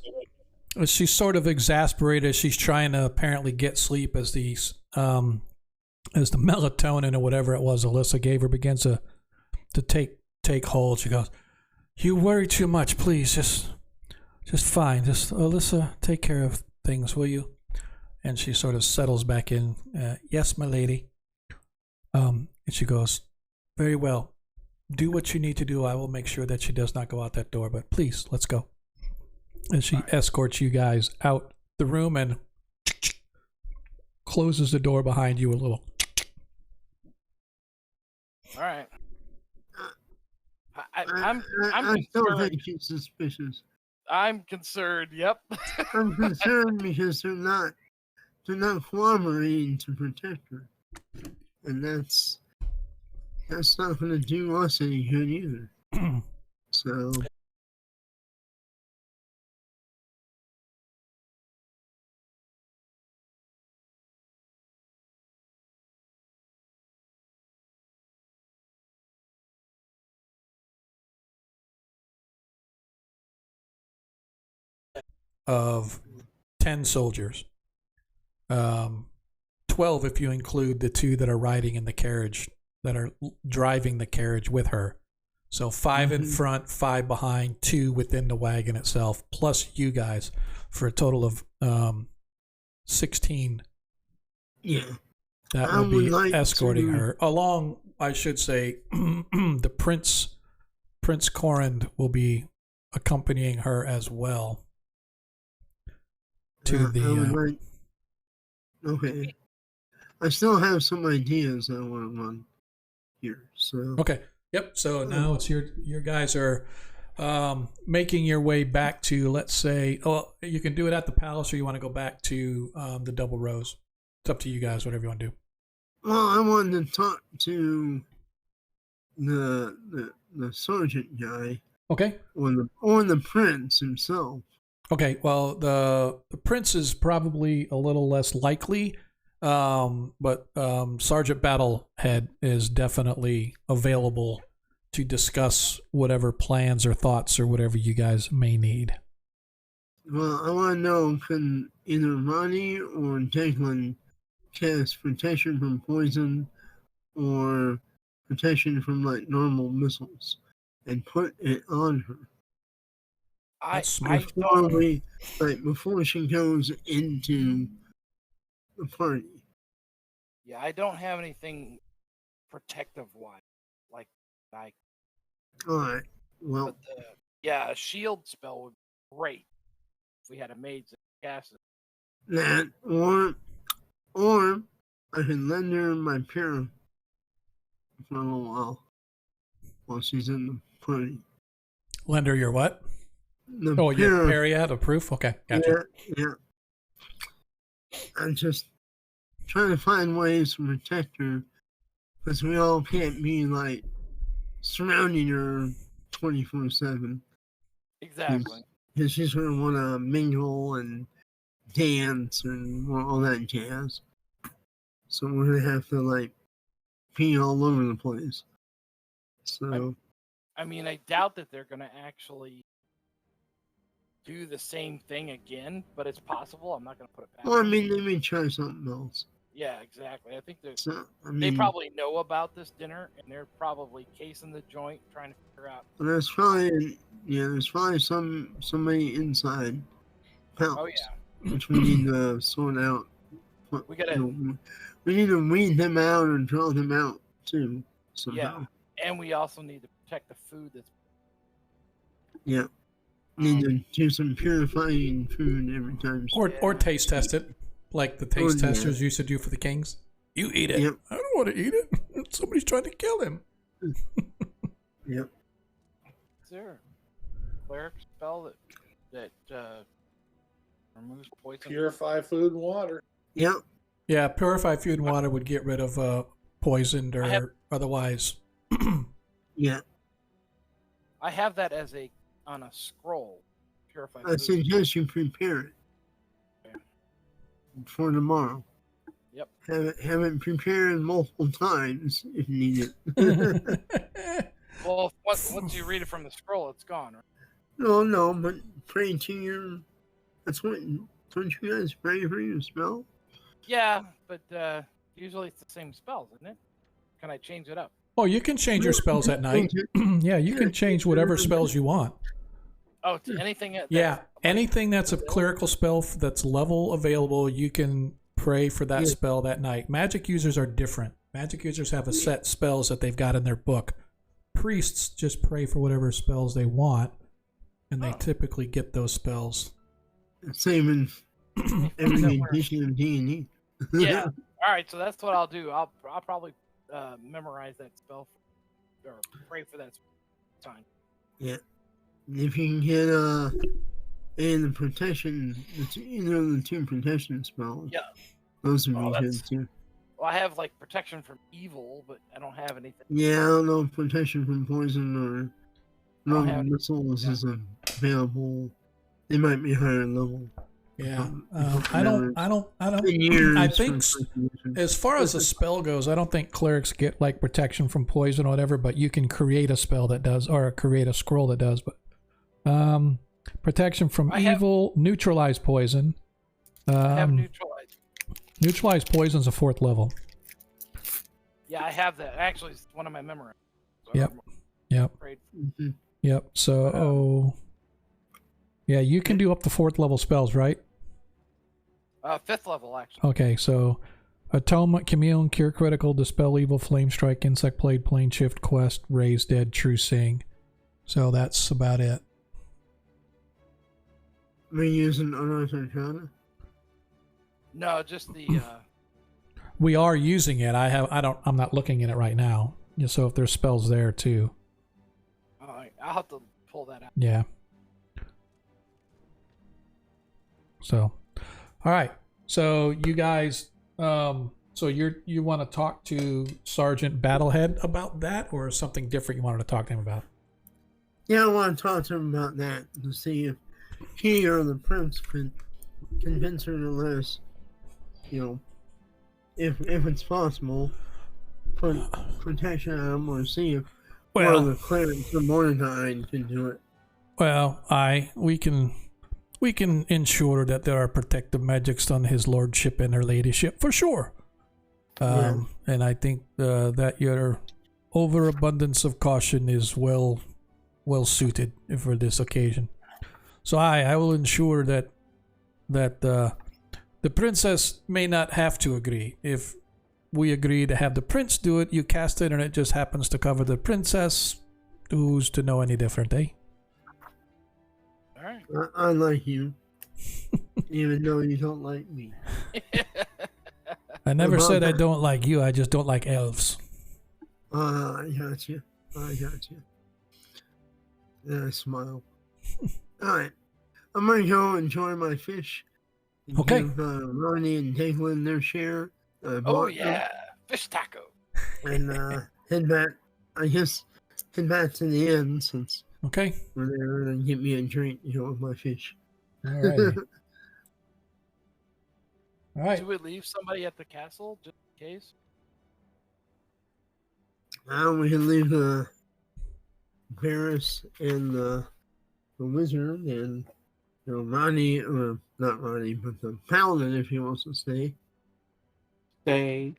she's sort of exasperated. She's trying to apparently get sleep as the melatonin or whatever it was Alyssa gave her begins to take hold. She goes, "You worry too much. Please, just fine. Just Alyssa, take care of things, will you?" And she sort of settles back in. Yes, my lady. And she goes, "Very well. Do what you need to do. I will make sure that she does not go out that door. But please, let's go." And she escorts you guys out the room and closes the door behind you a little. All right. I I'm still concerned. think she's suspicious. I'm concerned. Yep. I'm concerned because they're not cooperating to protect her, and that's not going to do us any good either. So Of 10 soldiers. 12 if you include the 2 that are riding in the carriage, that are driving the carriage with her. So 5 in front, 5 behind, 2 within the wagon itself, plus you guys, for a total of 16. yeah, That I will be would like escorting to- her along. I should say, the Prince Corand will be accompanying her as well. To I would the like. Okay, I still have some ideas I want to run here. So okay, yep. So now it's your guys are making your way back to, let's say, oh, you can do it at the palace, or you want to go back to the Double Rose. It's up to you guys, whatever you want to do. well, I wanted to talk to the sergeant guy Okay. or the prince himself. Okay, well, the prince is probably a little less likely, but Sergeant Battlehead is definitely available to discuss whatever plans or thoughts or whatever you guys may need. Well, I want to know, can either Ronnie or Declan cast protection from poison or protection from like normal missiles and put it on her That's I smart. before she goes into the party? Yeah, I don't have anything protective wise. Like I All right. Well, but a shield spell would be great if we had a mage that cast it. that or I can lend her my pair for a little while she's in the party. Lend her your what? The Oh, your pair- Periad of proof? Okay, gotcha. Yeah. I'm just trying to find ways to protect her because we all can't be like surrounding her 24/7 Exactly. because she's going to want to mingle and dance and all that jazz. so we're gonna have to like pee all over the place. So I mean, I doubt that they're going to actually do the same thing again, but it's possible. I'm not going to put it past well, I them. mean, they may try something else. Yeah, exactly. I think So I they mean, probably know about this dinner, and they're probably casing the joint, trying to figure out. there's probably somebody inside house, Oh yeah, which we need to sort out. we gotta. We need to weed them out and draw them out too. Yeah, Somehow. and we also need to protect the food that's. Yeah. Need to do some purifying food every time. Or taste test it, like the taste testers used to do for the kings. You eat it. Yep. I don't want to eat it. Somebody's trying to kill him. Yep. Is there a cleric spell that removes poison? Purify food and water. Yep. Yeah, purify food and water would get rid of poisoned or otherwise. Yeah. I have that as on a scroll. Purify I food. suggest you prepare it for tomorrow. Yep. Have it prepared multiple times if needed. Well, once you read it from the scroll, it's gone, right? No, but pray to your. That's what. Don't you guys pray for your spell? Yeah, but usually it's the same spells, isn't it? Can I change it up? Oh, you can change your spells at night. Yeah, you can change whatever spells you want. Oh, to anything. Yeah, anything that's a clerical spell that's level available, you can pray for that spell that night. Magic users are different. Magic users have a set spells that they've got in their book. Priests just pray for whatever spells they want, and they typically get those spells. Same in every edition of D&D. Yeah. All right, so that's what I'll do. I'll probably memorize that spell or pray for that time. Yeah. If you can get and the protection, it's either of the two protection spells. Yeah. Those would be good too. Well, I have like protection from evil, but I don't have anything. Yeah, I don't know if protection from poison or no missiles is available. They might be higher level. Yeah, I think as far as the spell goes, I don't think clerics get like protection from poison or whatever, but you can create a spell that does, or create a scroll that does. But protection from evil, neutralize poison. I have neutralize. Neutralize poison's a 4th level. Yeah, I have that. Actually, it's one of my memories. So Yep. Mm-hmm. Yep. So, yeah, you can do up to 4th level spells, right? 5th level, actually. Okay, so Atonement, Commune, Cure Critical, Dispel Evil, Flame Strike, Insect Blade, Plane Shift, Quest, Raise Dead, True Sing. So that's about it. Are you using Unearth Arcana? No, just the. We are using it. I'm not looking at it right now. So if there's spells there too. All right, I'll have to pull that out. Yeah. So, all right. So you guys, so you want to talk to Sergeant Battlehead about that, or something different you wanted to talk to him about? Yeah, I want to talk to him about that to see if he or the prince could convince her to let us, if it's possible, put protection on him, or see if one of the clerics of Mordecai can do it. Well, we can ensure that there are protective magics on his lordship and her ladyship for sure. And I think that your overabundance of caution is well suited for this occasion. So I will ensure that the princess may not have to agree. If we agree to have the prince do it, you cast it, and it just happens to cover the princess. Who's to know any different, eh? All right. I like you, even though you don't like me. I never said I don't like you. I just don't like elves. I got you. And I smile. All right. I'm going to go enjoy my fish. Okay. Give Ronnie and Declan their share. Oh, yeah. Fish taco. And head back. I guess head back to the inn since Okay. we're there, and get me a drink, with my fish. All right. All right. Do we leave somebody at the castle just in case? We can leave the Paris and the wizard and Ronnie, not Ronnie, but the paladin if he wants to stay. Stay.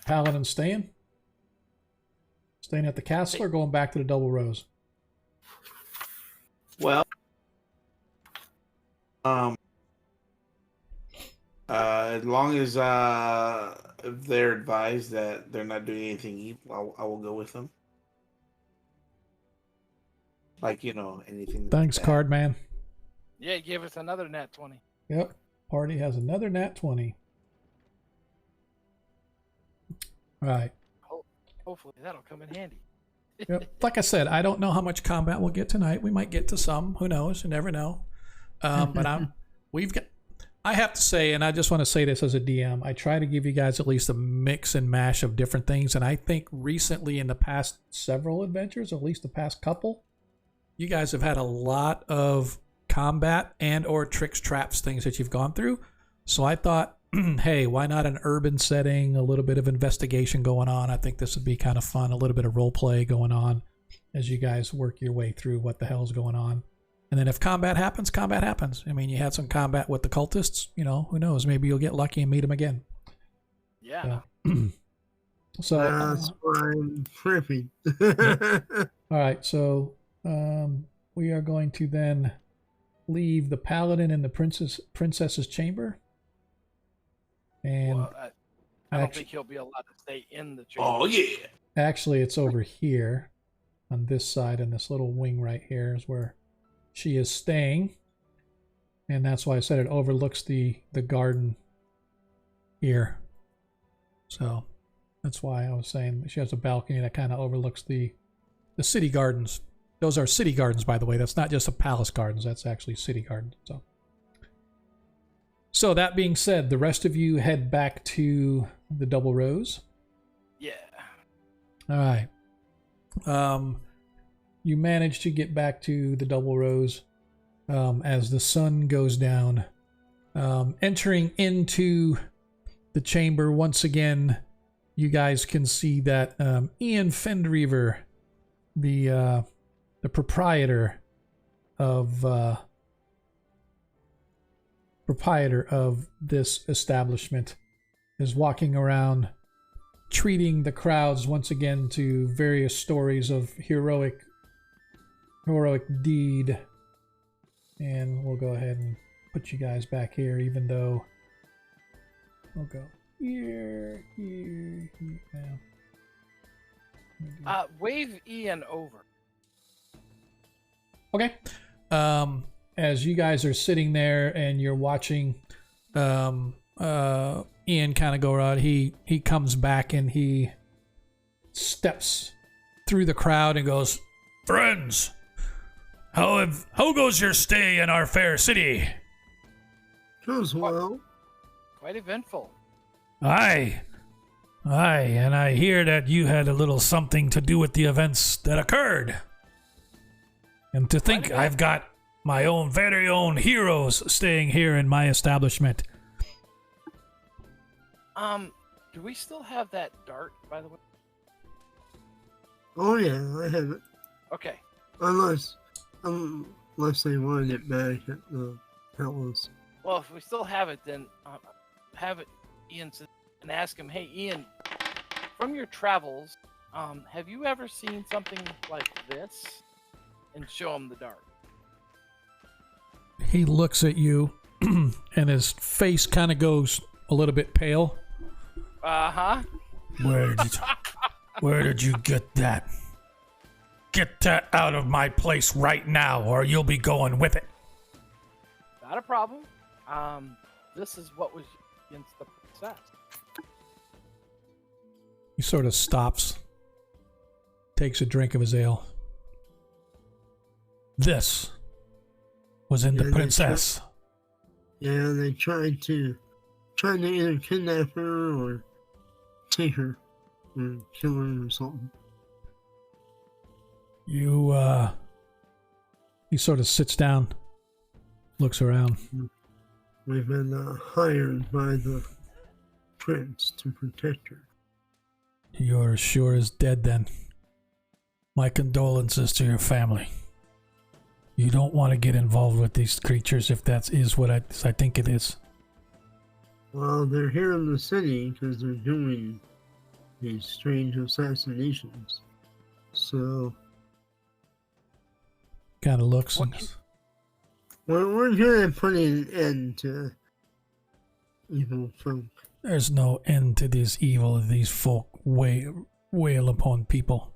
Paladin staying? Staying at the castle or going back to the Double Rose? Well, as long as if they're advised that they're not doing anything evil, I will go with them. Like, anything. Thanks, bad. card man. Yeah, he gave us another nat 20. Yep. Party has another nat 20. All right. Hopefully that'll come in handy. Yep. Like I said, I don't know how much combat we'll get tonight. We might get to some. Who knows? You never know. But I have to say, and I just want to say this as a DM, I try to give you guys at least a mix and mash of different things. And I think recently in the past several adventures, or at least the past couple, you guys have had a lot of combat and or tricks, traps, things that you've gone through. So I thought, hey, why not an urban setting, a little bit of investigation going on? I think this would be kind of fun, a little bit of role play going on as you guys work your way through what the hell's going on. And then if combat happens, combat happens. I mean, you had some combat with the cultists, who knows? Maybe you'll get lucky and meet them again. Yeah. So that's why I'm tripping. all right, so we are going to then leave the paladin in the princess's chamber. And Well, I don't think he'll be allowed to stay in the chamber. Oh yeah. actually, it's over here on this side, and this little wing right here is where she is staying. And that's why I said it overlooks the garden here. So that's why I was saying she has a balcony that kind of overlooks the city gardens. Those are city gardens, by the way. That's not just a palace gardens. That's actually city gardens. So that being said, the rest of you head back to the Double Rose. Yeah. All right. You manage to get back to the Double Rose as the sun goes down. Entering into the chamber once again, you guys can see that Ian Fendreaver, the proprietor of this establishment, is walking around treating the crowds once again to various stories of heroic deed. And we'll go ahead and put you guys back here, even though we'll go here. Now. Wave Ian over. Okay. As you guys are sitting there and you're watching Ian kind of go around, he comes back and he steps through the crowd and goes, "Friends, how goes your stay in our fair city?" Goes well. Quite eventful. Aye, and I hear that you had a little something to do with the events that occurred. And to think I've got my own very own heroes staying here in my establishment. Do we still have that dart, by the way? Oh yeah, I have it. Okay. Unless they wanted it back at the palace. Well, if we still have it, then have it, Ian, and ask him, "Hey, Ian, from your travels, have you ever seen something like this?" And show him the dart. He looks at you, and his face kind of goes a little bit pale. Uh-huh. Where did you get that? Get that out of my place right now, or you'll be going with it. Not a problem. This is what was against the princess. He sort of stops, takes a drink of his ale. This was in the princess. They tried to either kidnap her or take her or kill her or something. He sort of sits down, looks around. We've been hired by the prince to protect her. You're sure as dead then. My condolences to your family. You don't want to get involved with these creatures if that is what I think it is. Well, they're here in the city because they're doing these strange assassinations. So Kind of looks. we're going to put an end to evil folk. There's no end to this evil of these folk wail upon people.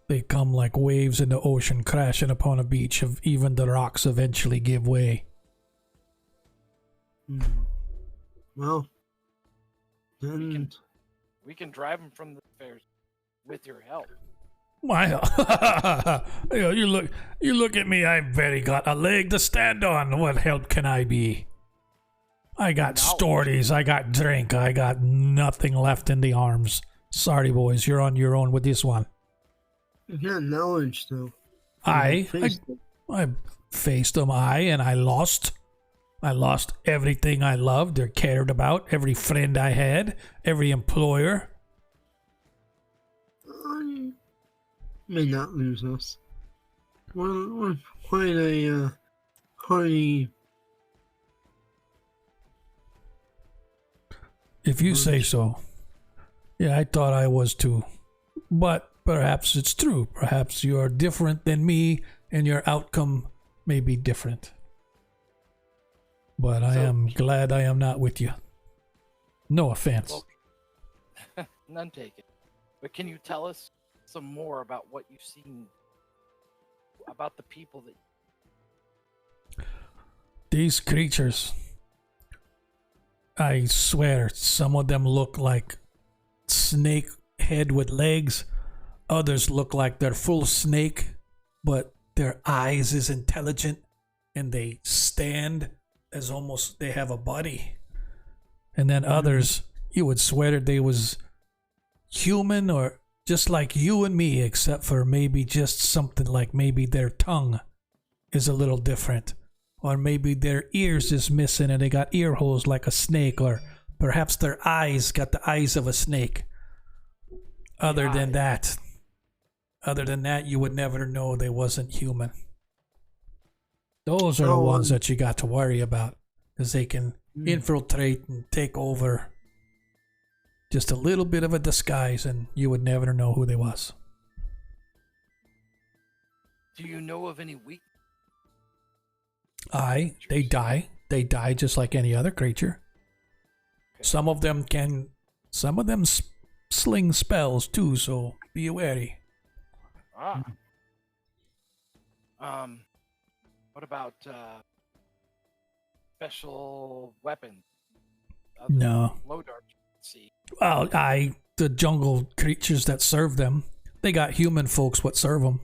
They come like waves in the ocean crashing upon a beach. Of even the rocks eventually give way. Well, then We can drive them from the fairs with your help. Wow. you look at me. I've barely got a leg to stand on. What help can I be? I got stories. I got drink. I got nothing left in the arms. Sorry, boys. You're on your own with this one. you got knowledge, though. I faced them. And I lost. I lost everything I loved or cared about. Every friend I had. Every employer. May not lose us. We're quite a hardy. If you say so. Yeah, I thought I was too. But perhaps it's true. Perhaps you are different than me and your outcome may be different. But I am glad I am not with you. No offense. Well, none taken. But can you tell us some more about what you've seen about the people that These creatures, I swear, some of them look like snake head with legs. Others look like they're full snake, but their eyes is intelligent and they stand as almost they have a body. And then others, you would swear that they was human or just like you and me, except for maybe just something like maybe their tongue is a little different. Or maybe their ears is missing and they got ear holes like a snake. Or perhaps their eyes got the eyes of a snake. Other than that, you would never know they wasn't human. Those are the ones that you got to worry about. Because they can infiltrate and take over. Just a little bit of a disguise and you would never know who they was. do you know of any weak? They die. They die just like any other creature. Okay. Some of them sling spells too, so be wary. What about special weapons? No. Low darts. See. Well, the jungle creatures that serve them, they got human folks what serve them.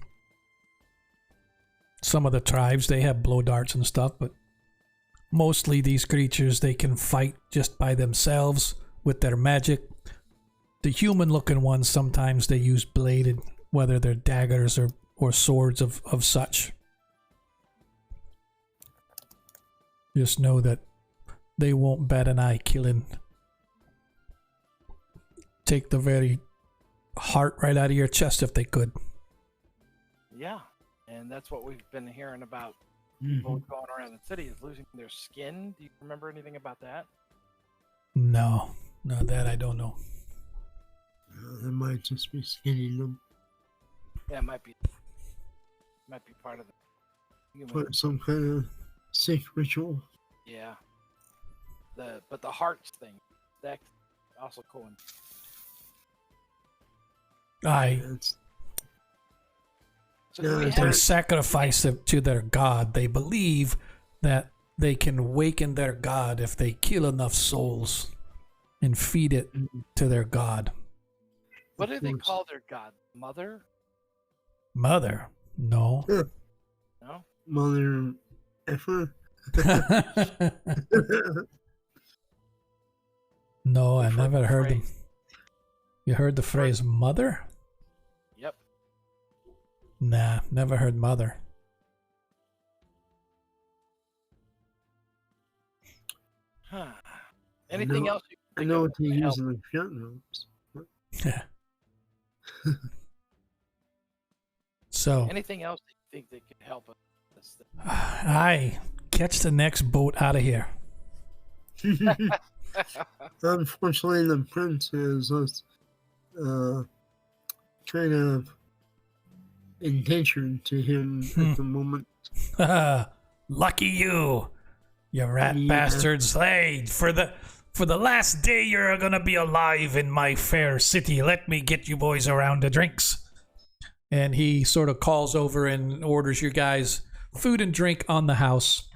Some of the tribes, they have blow darts and stuff, but mostly these creatures, they can fight just by themselves with their magic. The human-looking ones, sometimes they use bladed, whether they're daggers or swords of such. Just know that they won't bat an eye killing. Take the very heart right out of your chest if they could. Yeah, and that's what we've been hearing about. People going around the city is losing their skin. Do you remember anything about that? No, that I don't know. They might just be skinning them. Yeah, it might be part of the human. Put some kind of sick ritual. Yeah. But the hearts thing, that's also cool. So They sacrifice it to their god. They believe that they can awaken their god if they kill enough souls and feed it to their god. What do they call their god? Mother? Mother? No. No? Mother effer? No, I never heard them. You heard the phrase mother? Yep. Nah, never heard mother. Huh. Anything else you can I know what to use in the shut ropes. Yeah. So Anything else that you think that could help us? I catch the next boat out of here. Unfortunately, the prince is kind of indentured to him at the moment. Lucky you rat Yeah. bastards. Hey, for the last day you're gonna be alive in my fair city, let me get you boys a round of drinks. And he sort of calls over and orders you guys food and drink on the house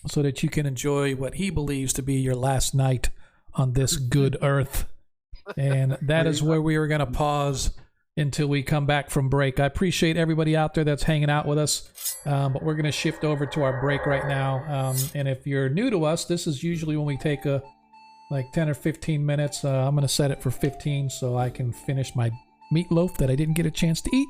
so that you can enjoy what he believes to be your last night on this good earth. And that is where we are going to pause until we come back from break. I appreciate everybody out there that's hanging out with us, but we're going to shift over to our break right now. And if you're new to us, this is usually when we take like 10 or 15 minutes. I'm going to set it for 15 so I can finish my meatloaf that I didn't get a chance to eat.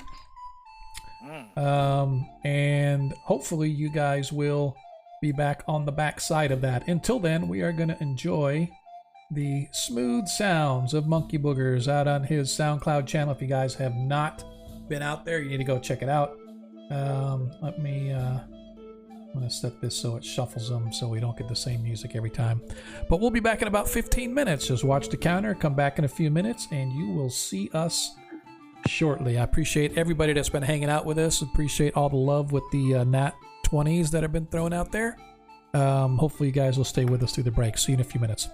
And hopefully you guys will be back on the back side of that. Until then, we are going to enjoy the smooth sounds of Monkey Boogers out on his SoundCloud channel. If you guys have not been out there, you need to go check it out. I'm going to set this so it shuffles them so we don't get the same music every time. But we'll be back in about 15 minutes. Just watch the counter, come back in a few minutes, and you will see us shortly. I appreciate everybody that's been hanging out with us. Appreciate all the love with the Nat 20s that have been thrown out there. Hopefully you guys will stay with us through the break. See you in a few minutes.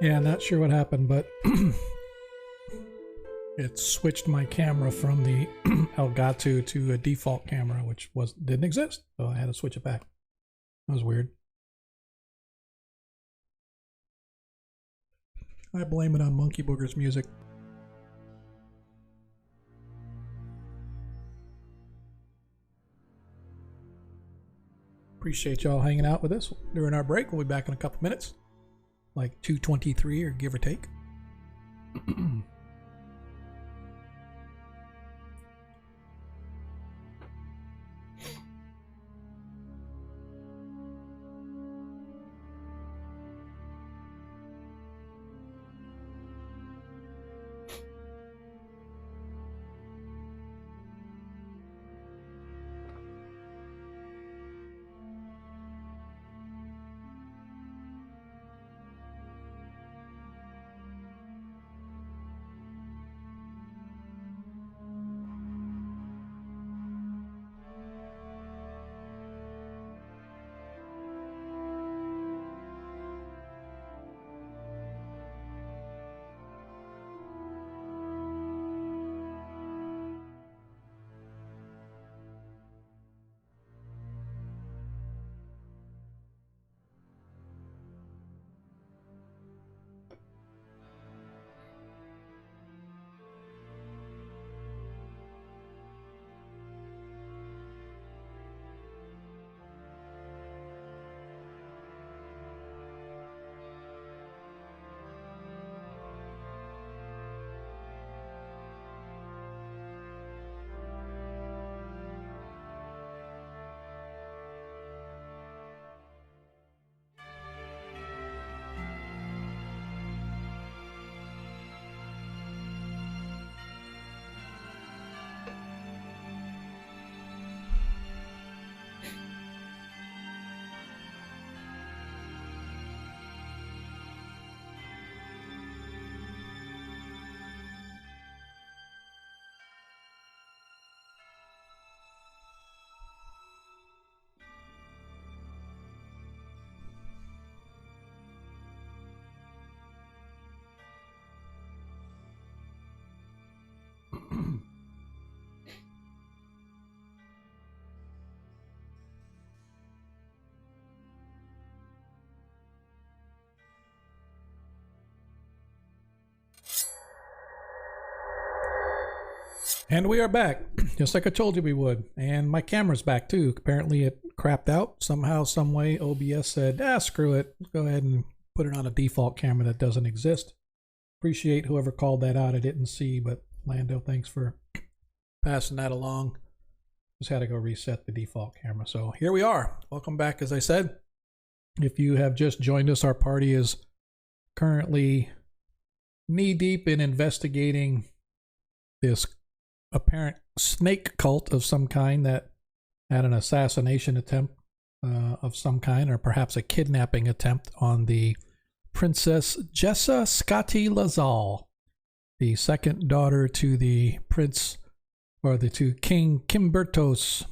Yeah, not sure what happened, but it switched my camera from the Elgato to a default camera, which didn't exist, so I had to switch it back. That was weird. I blame it on Monkey Booger's music. Appreciate y'all hanging out with us during our break. We'll be back in a couple minutes, like 2:23 or give or take. And we are back, just like I told you we would. And my camera's back too. Apparently it crapped out somehow, some way. OBS said, screw it. Go ahead and put it on a default camera that doesn't exist. Appreciate whoever called that out. I didn't see, but Lando, thanks for passing that along. Just had to go reset the default camera. So here we are. Welcome back, as I said. If you have just joined us, our party is currently knee-deep in investigating this apparent snake cult of some kind that had an assassination attempt of some kind, or perhaps a kidnapping attempt on the Princess Jessa Scotti Lazal, the second daughter to the prince, or to King Kimbertos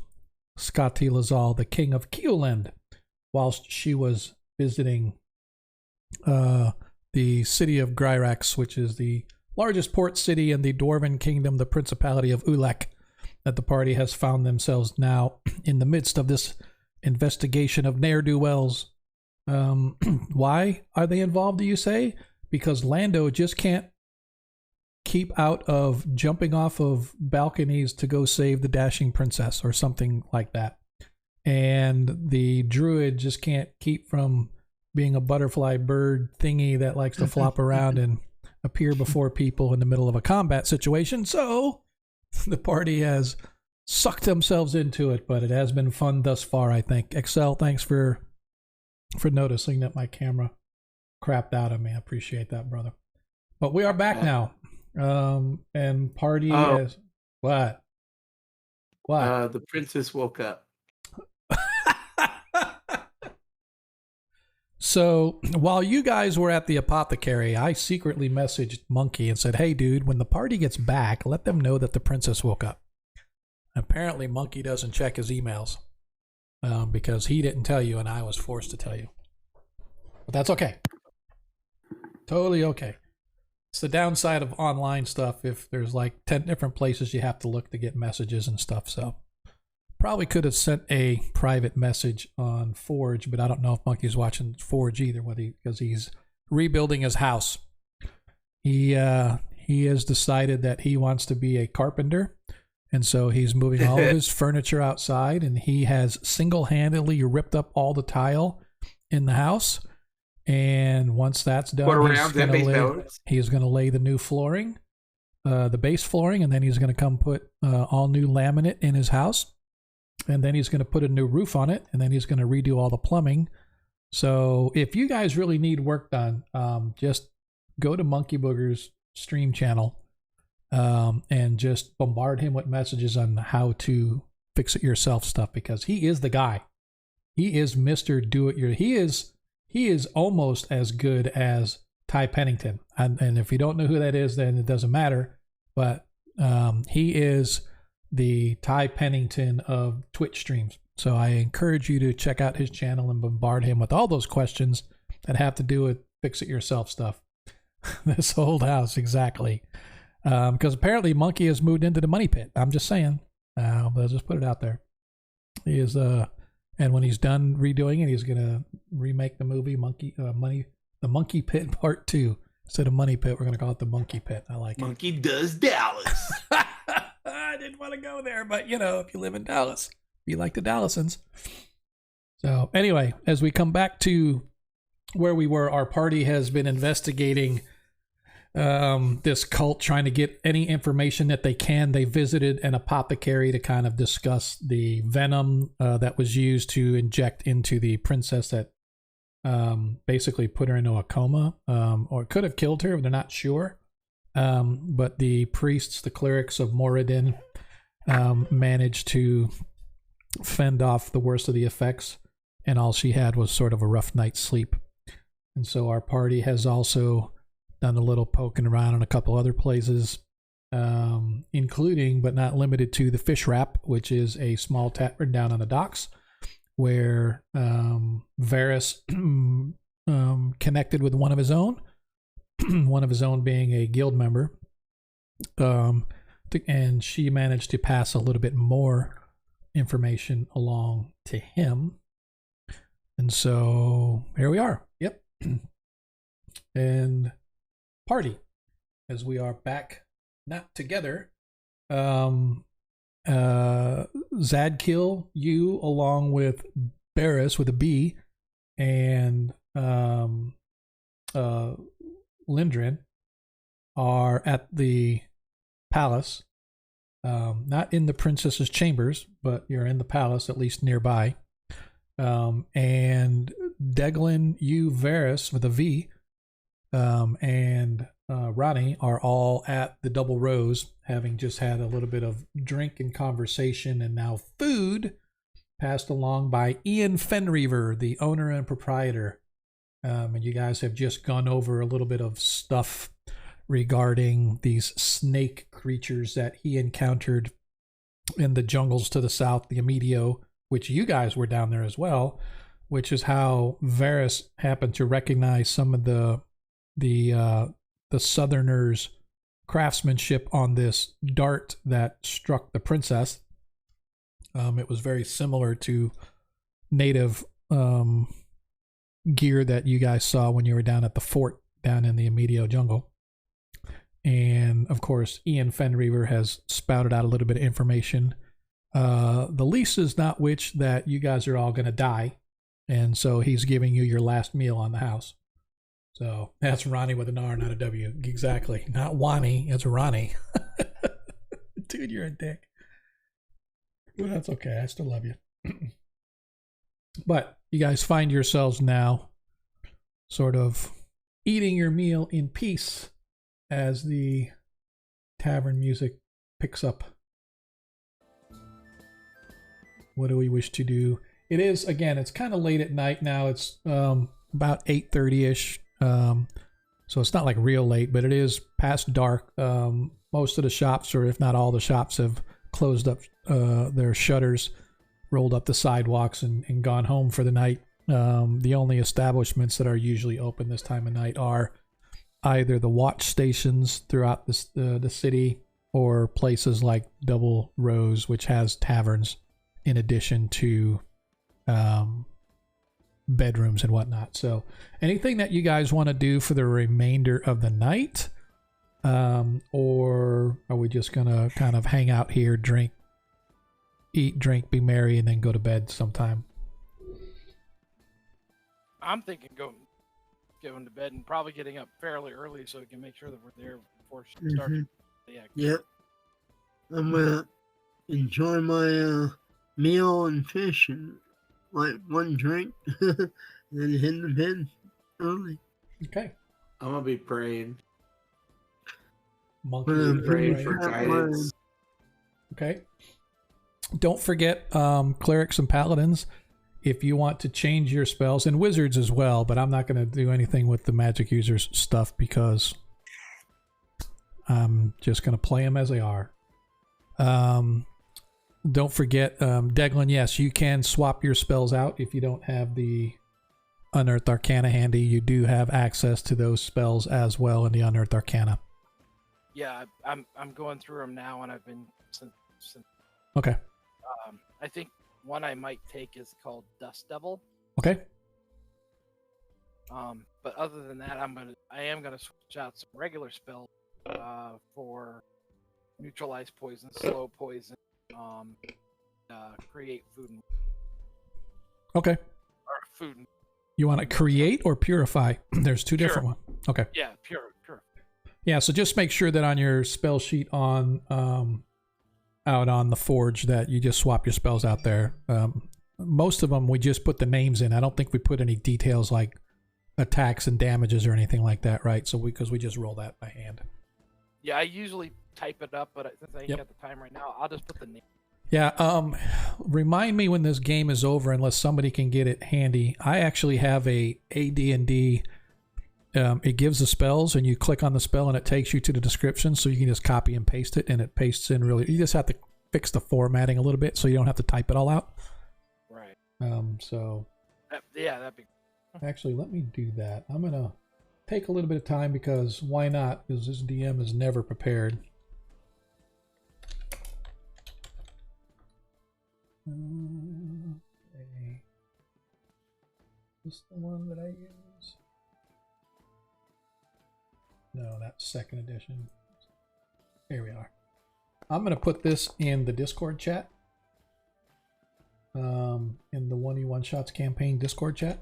Scotti Lazal, the king of Kioland, whilst she was visiting the city of Gryrax, which is the largest port city in the Dwarven Kingdom, the Principality of Ulek, that the party has found themselves now in the midst of this investigation of ne'er-do-wells. Why are they involved, do you say? Because Lando just can't keep out of jumping off of balconies to go save the dashing princess or something like that. And the druid just can't keep from being a butterfly bird thingy that likes to flop around and appear before people in the middle of a combat situation. So the party has sucked themselves into it, but it has been fun thus far, I think. Excel, thanks for noticing that my camera crapped out on me. I appreciate that, brother. But we are back now. And party has what? The princess woke up. So while you guys were at the apothecary, I secretly messaged Monkey and said, hey, dude, when the party gets back, let them know that the princess woke up. Apparently, Monkey doesn't check his emails because he didn't tell you and I was forced to tell you. But that's okay. Totally okay. It's the downside of online stuff if there's like 10 different places you have to look to get messages and stuff. So probably could have sent a private message on Forge, but I don't know if Monkey's watching Forge either, because he's rebuilding his house. He has decided that he wants to be a carpenter, and so he's moving all of his furniture outside, and he has single-handedly ripped up all the tile in the house. And once that's done, he's going to lay the new flooring, the base flooring, and then he's going to come put all new laminate in his house. And then he's going to put a new roof on it, and then he's going to redo all the plumbing. So if you guys really need work done, just go to Monkey Booger's stream channel and just bombard him with messages on how to fix it yourself stuff, because he is the guy. He is Mr. Do It Your. He is almost as good as Ty Pennington. And if you don't know who that is, then it doesn't matter. But he is the Ty Pennington of Twitch streams. So I encourage you to check out his channel and bombard him with all those questions that have to do with fix it yourself stuff. This old house, exactly. Because apparently Monkey has moved into the money pit. I'm just saying. I'll just put it out there. He is and when he's done redoing it, he's gonna remake the movie The Monkey Pit Part 2. Instead of Money Pit, we're gonna call it the Monkey Pit. I like Monkey Does Dallas. I didn't want to go there, but if you live in Dallas, you like the Dallasans. So anyway, as we come back to where we were, our party has been investigating this cult, trying to get any information that they can. They visited an apothecary to kind of discuss the venom that was used to inject into the princess that basically put her into a coma, or could have killed her, but they're not sure. But the priests, the clerics of Moradin, managed to fend off the worst of the effects, and all she had was sort of a rough night's sleep. And so our party has also done a little poking around in a couple other places, including but not limited to the Fish Wrap, which is a small tavern down on the docks where Varys connected with one of his own. One of his own being a guild member, and she managed to pass a little bit more information along to him. And so here we are. Yep. And party, as we are back, not together. Zadkill, you along with Barris with a B, and Lindrin are at the palace, not in the princess's chambers, but you're in the palace, at least nearby. And Deglin, you, Varys with a V, and Ronnie are all at the Double Rose, having just had a little bit of drink and conversation, and now food passed along by Ian Fenreaver, the owner and proprietor. And you guys have just gone over a little bit of stuff regarding these snake creatures that he encountered in the jungles to the south, the Amedio, which you guys were down there as well, which is how Varys happened to recognize some of the Southerners' craftsmanship on this dart that struck the princess. It was very similar to native gear that you guys saw when you were down at the fort down in the Amedio jungle. And of course, Ian Fenreaver has spouted out a little bit of information. The least is not which that you guys are all going to die. And so he's giving you your last meal on the house. So that's Ronnie with an R, not a W. Exactly. Not Wani, it's Ronnie. Dude, you're a dick. Well, that's okay. I still love you. But you guys find yourselves now sort of eating your meal in peace as the tavern music picks up. What do we wish to do? It is, again, it's kind of late at night now. It's about 8:30-ish. So it's not like real late, but it is past dark. Most of the shops, or if not all the shops, have closed up their shutters, rolled up the sidewalks, and gone home for the night. The only establishments that are usually open this time of night are either the watch stations throughout the city or places like Double Rose, which has taverns in addition to bedrooms and whatnot. So anything that you guys want to do for the remainder of the night, or are we just gonna kind of hang out here, eat, drink, be merry, and then go to bed sometime? I'm thinking going to bed and probably getting up fairly early so we can make sure that we're there before she starts. Yeah. Yep. I'm gonna enjoy my meal and fish and like one drink, and then head to bed early. Okay. I'm gonna be praying. Monkey Praying for guidance. Okay. Don't forget clerics and paladins. If you want to change your spells, and wizards as well, but I'm not going to do anything with the magic users stuff because I'm just going to play them as they are. Don't forget, Deglin, yes, you can swap your spells out if you don't have the Unearthed Arcana handy. You do have access to those spells as well in the Unearthed Arcana. Yeah, I'm going through them now, and I've been since. Okay. I think one I might take is called Dust Devil. Okay. But other than that, I am gonna switch out some regular spells for neutralize poison, slow poison, create food. Okay. Or food. You want to create or purify? There's two different ones. Okay. Yeah, pure. Yeah, so just make sure that on your spell sheet on out on the forge that you just swap your spells out there. Most of them we just put the names in. I don't think we put any details like attacks and damages or anything like that, right? So because we just roll that by hand. Yeah, I usually type it up, but since I ain't got the time right now, I'll just put the name. Yeah, remind me when this game is over, unless somebody can get it handy. I actually have a AD&D. It gives the spells, and you click on the spell, and it takes you to the description, so you can just copy and paste it, and it pastes in really. You just have to fix the formatting a little bit, so you don't have to type it all out. Right. So. That'd be. Actually, let me do that. I'm gonna take a little bit of time because why not? Because this DM is never prepared. Okay. Is this the one that I use? No, that's second edition. Here we are. I'm going to put this in the Discord chat. In the 1v1 Shots campaign Discord chat.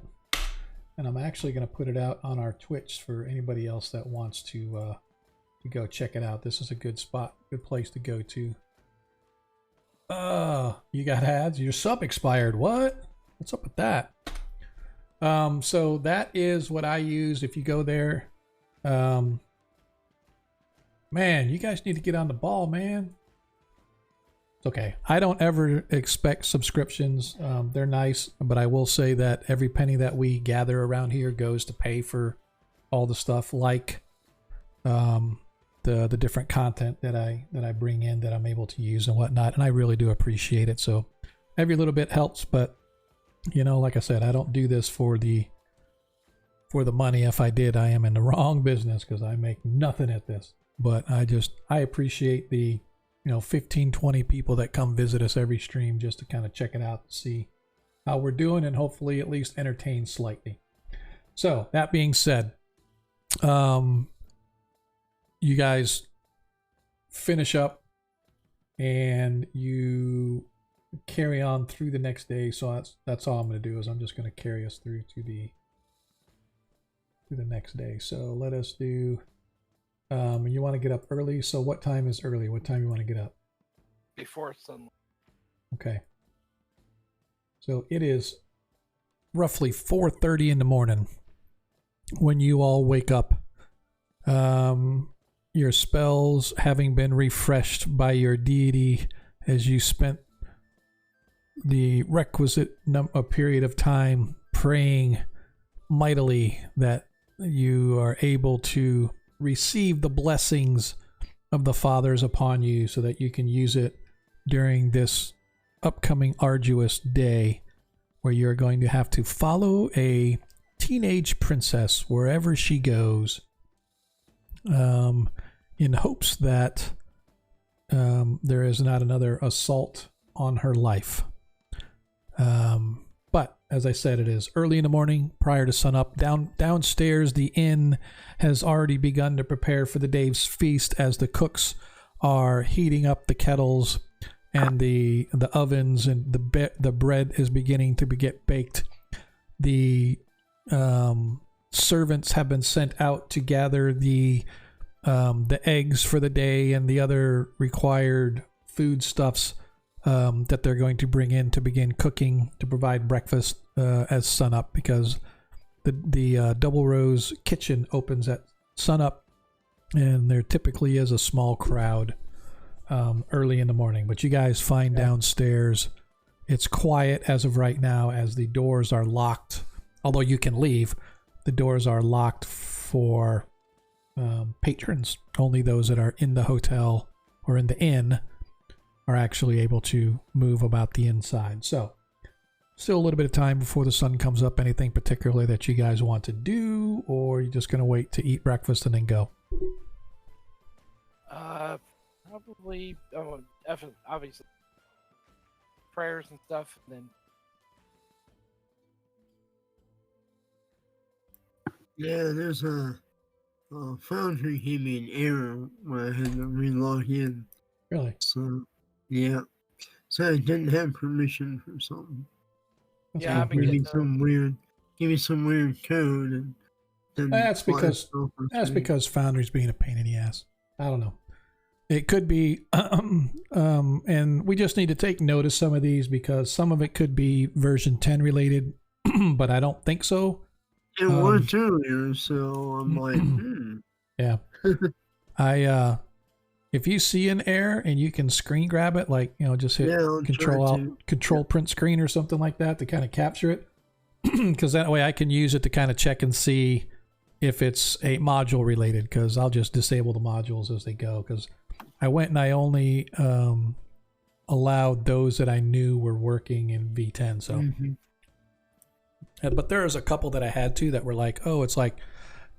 And I'm actually going to put it out on our Twitch for anybody else that wants to go check it out. This is a good spot, good place to go to. You got ads? Your sub expired. What? What's up with that? So that is what I use. If you go there, man, you guys need to get on the ball, man. It's okay. I don't ever expect subscriptions. They're nice, but I will say that every penny that we gather around here goes to pay for all the stuff like the different content that I bring in that I'm able to use and whatnot, and I really do appreciate it. So every little bit helps, but you know, like I said, I don't do this for the money. If I did, I am in the wrong business because I make nothing at this. But I appreciate the 15, 20 people that come visit us every stream just to kind of check it out and see how we're doing and hopefully at least entertain slightly. So that being said, you guys finish up and you carry on through the next day. So that's all I'm going to do is I'm just going to carry us through to the next day. So let us do. You want to get up early. So what time is early? What time you want to get up? Before sunlight. Okay. So it is roughly 4:30 in the morning when you all wake up. Your spells having been refreshed by your deity as you spent the requisite a period of time praying mightily that you are able to receive the blessings of the fathers upon you so that you can use it during this upcoming arduous day where you're going to have to follow a teenage princess wherever she goes in hopes that there is not another assault on her life. But as I said, it is early in the morning, prior to sunup. Downstairs, the inn has already begun to prepare for the day's feast as the cooks are heating up the kettles and the ovens, and the bread is beginning to get baked. The servants have been sent out to gather the eggs for the day and the other required foodstuffs that they're going to bring in to begin cooking to provide breakfast as sunup, because the Double Rose kitchen opens at sunup, and there typically is a small crowd early in the morning. But you guys find downstairs it's quiet as of right now, as the doors are locked. Although you can leave, the doors are locked for patrons. Only those that are in the hotel or in the inn are actually able to move about the inside. So still a little bit of time before the sun comes up. Anything particularly that you guys want to do, or you're just going to wait to eat breakfast and then go? Probably, obviously, prayers and stuff, and then. Yeah, there's a Foundry gave me an error where I had to re-log in. Really? So, yeah. So I didn't have permission for something. Yeah, I've been give me getting some weird code, and then That's because Foundry's being a pain in the ass. I don't know. It could be, and we just need to take note of some of these, because some of it could be version 10 related, but I don't think so. It was earlier, so I'm like, Yeah. If you see an error and you can screen grab it, like, just hit control print screen or something like that to kind of capture it, because that way I can use it to kind of check and see if it's a module related, because I'll just disable the modules as they go, because I went and I only allowed those that I knew were working in V10. So, but there was a couple that I had to that were like, oh, it's like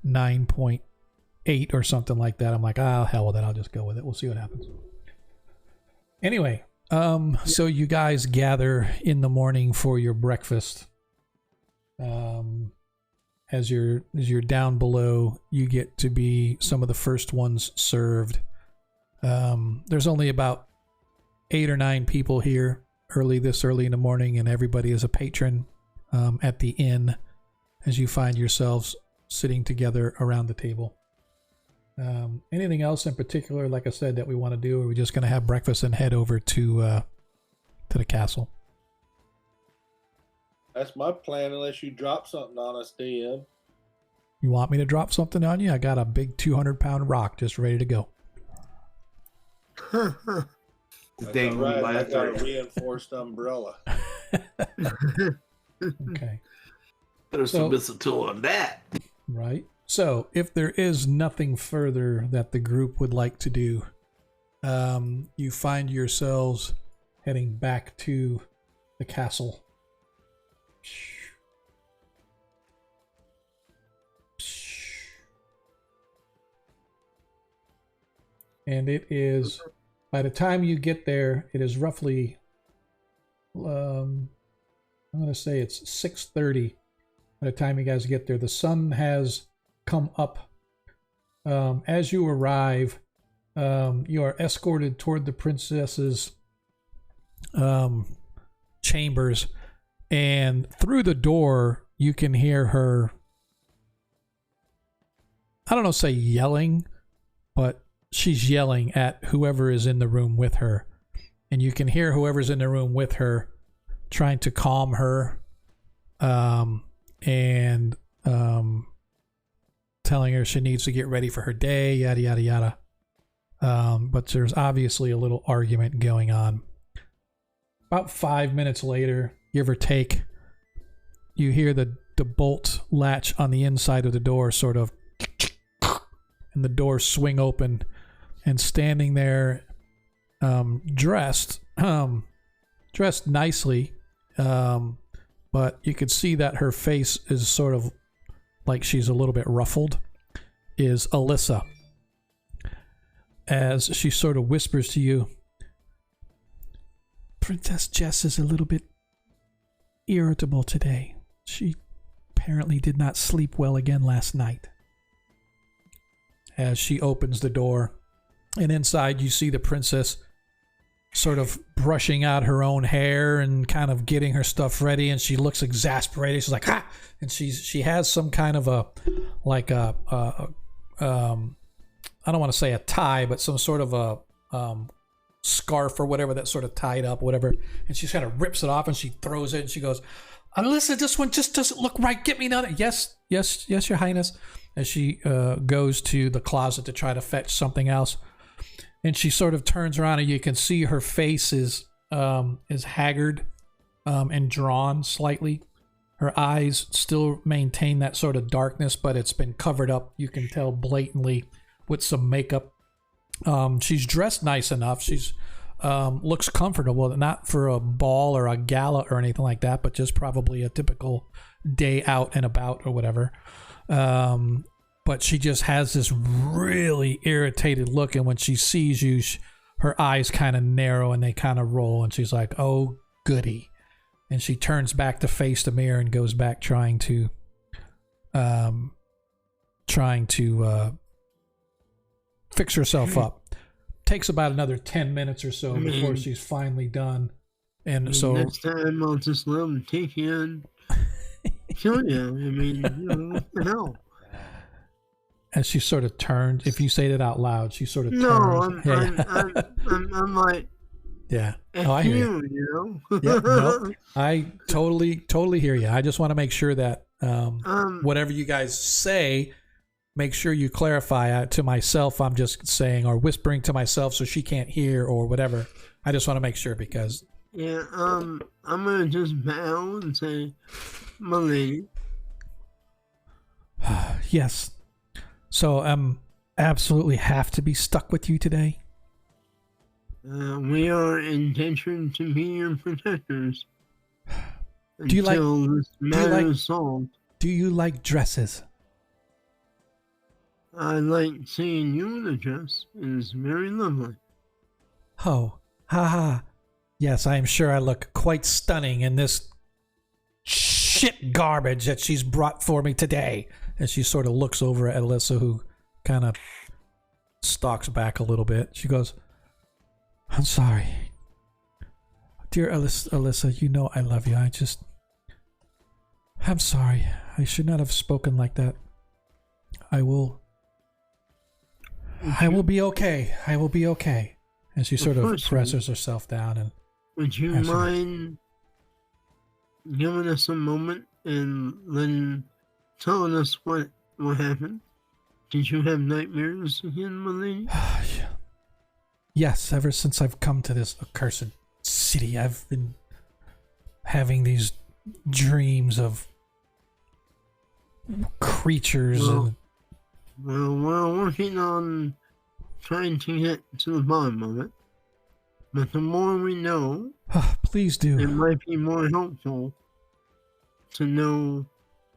9.8 or something like that. I'm like, hell with it. I'll just go with it. We'll see what happens. Anyway, so you guys gather in the morning for your breakfast. As you're down below, you get to be some of the first ones served. There's only about 8 or 9 people here early in the morning, and everybody is a patron at the inn as you find yourselves sitting together around the table. Anything else in particular, like I said, that we want to do, or are we just going to have breakfast and head over to the castle? That's my plan, unless you drop something on us, DM. You want me to drop something on you? I got a big 200-pound rock just ready to go. The thing right. I got a reinforced umbrella. Okay. There's some mistletoe on that. Right. So, if there is nothing further that the group would like to do, you find yourselves heading back to the castle. And it is, by the time you get there, it is roughly, I'm going to say it's 6:30. By the time you guys get there, the sun has come up. As you arrive, you are escorted toward the princess's chambers, and through the door, you can hear her, I don't know, say yelling, but she's yelling at whoever is in the room with her. And you can hear whoever's in the room with her trying to calm her, and telling her she needs to get ready for her day, yada, yada, yada. But there's obviously a little argument going on. About 5 minutes later, give or take, you hear the bolt latch on the inside of the door sort of, and the door swing open, and standing there, dressed nicely, but you could see that her face is sort of like she's a little bit ruffled, is Alyssa. as she sort of whispers to you, Princess Jess is a little bit irritable today. She apparently did not sleep well again last night. As she opens the door, and inside you see the princess sort of brushing out her own hair and kind of getting her stuff ready, and she looks exasperated. She's like, ah! And she has some kind of I don't want to say a tie, but some sort of a scarf or whatever that's sort of tied up, whatever. And she kind of rips it off and she throws it and she goes, Alyssa, this one just doesn't look right. Get me another. Yes, Your Highness. As she goes to the closet to try to fetch something else. And she sort of turns around and you can see her face is haggard and drawn slightly. Her eyes still maintain that sort of darkness, but it's been covered up, you can tell blatantly, with some makeup. She's dressed nice enough. She's looks comfortable, not for a ball or a gala or anything like that, but just probably a typical day out and about or whatever. But she just has this really irritated look, and when she sees you, her eyes kind of narrow and they kind of roll, and she's like, oh, goody. And she turns back to face the mirror and goes back trying to fix herself up. Takes about another 10 minutes or so before she's finally done. And so next time I'll just let them take you and kill you. I mean, what the hell? As she sort of turns, if you say that out loud, she sort of turns. No, I'm like, yeah. Oh, I hear you. You know? Yeah, no, I totally hear you. I just want to make sure that whatever you guys say, make sure you clarify. To myself, I'm just saying or whispering to myself so she can't hear or whatever. I just want to make sure because. Yeah, I'm gonna just bow and say, my lady. Yes. So absolutely have to be stuck with you today. We are intention to be your protectors. Do you like? This matter is solved. Do you like dresses? I like seeing you in a dress. It is very lovely. Oh, haha. Yes, I am sure I look quite stunning in this shit garbage that she's brought for me today. And she sort of looks over at Alyssa, who kind of stalks back a little bit. She goes, I'm sorry. Dear Alyssa, you know I love you. I'm sorry. I should not have spoken like that. I will be okay. I will be okay. And she sort of presses herself down. And would you mind giving us a moment and telling us what happened? Did you have nightmares again, my lady? Yes, ever since I've come to this accursed city, I've been having these dreams of creatures. Well, we're working on trying to get to the bottom of it. But the more we know, please do. It might be more helpful to know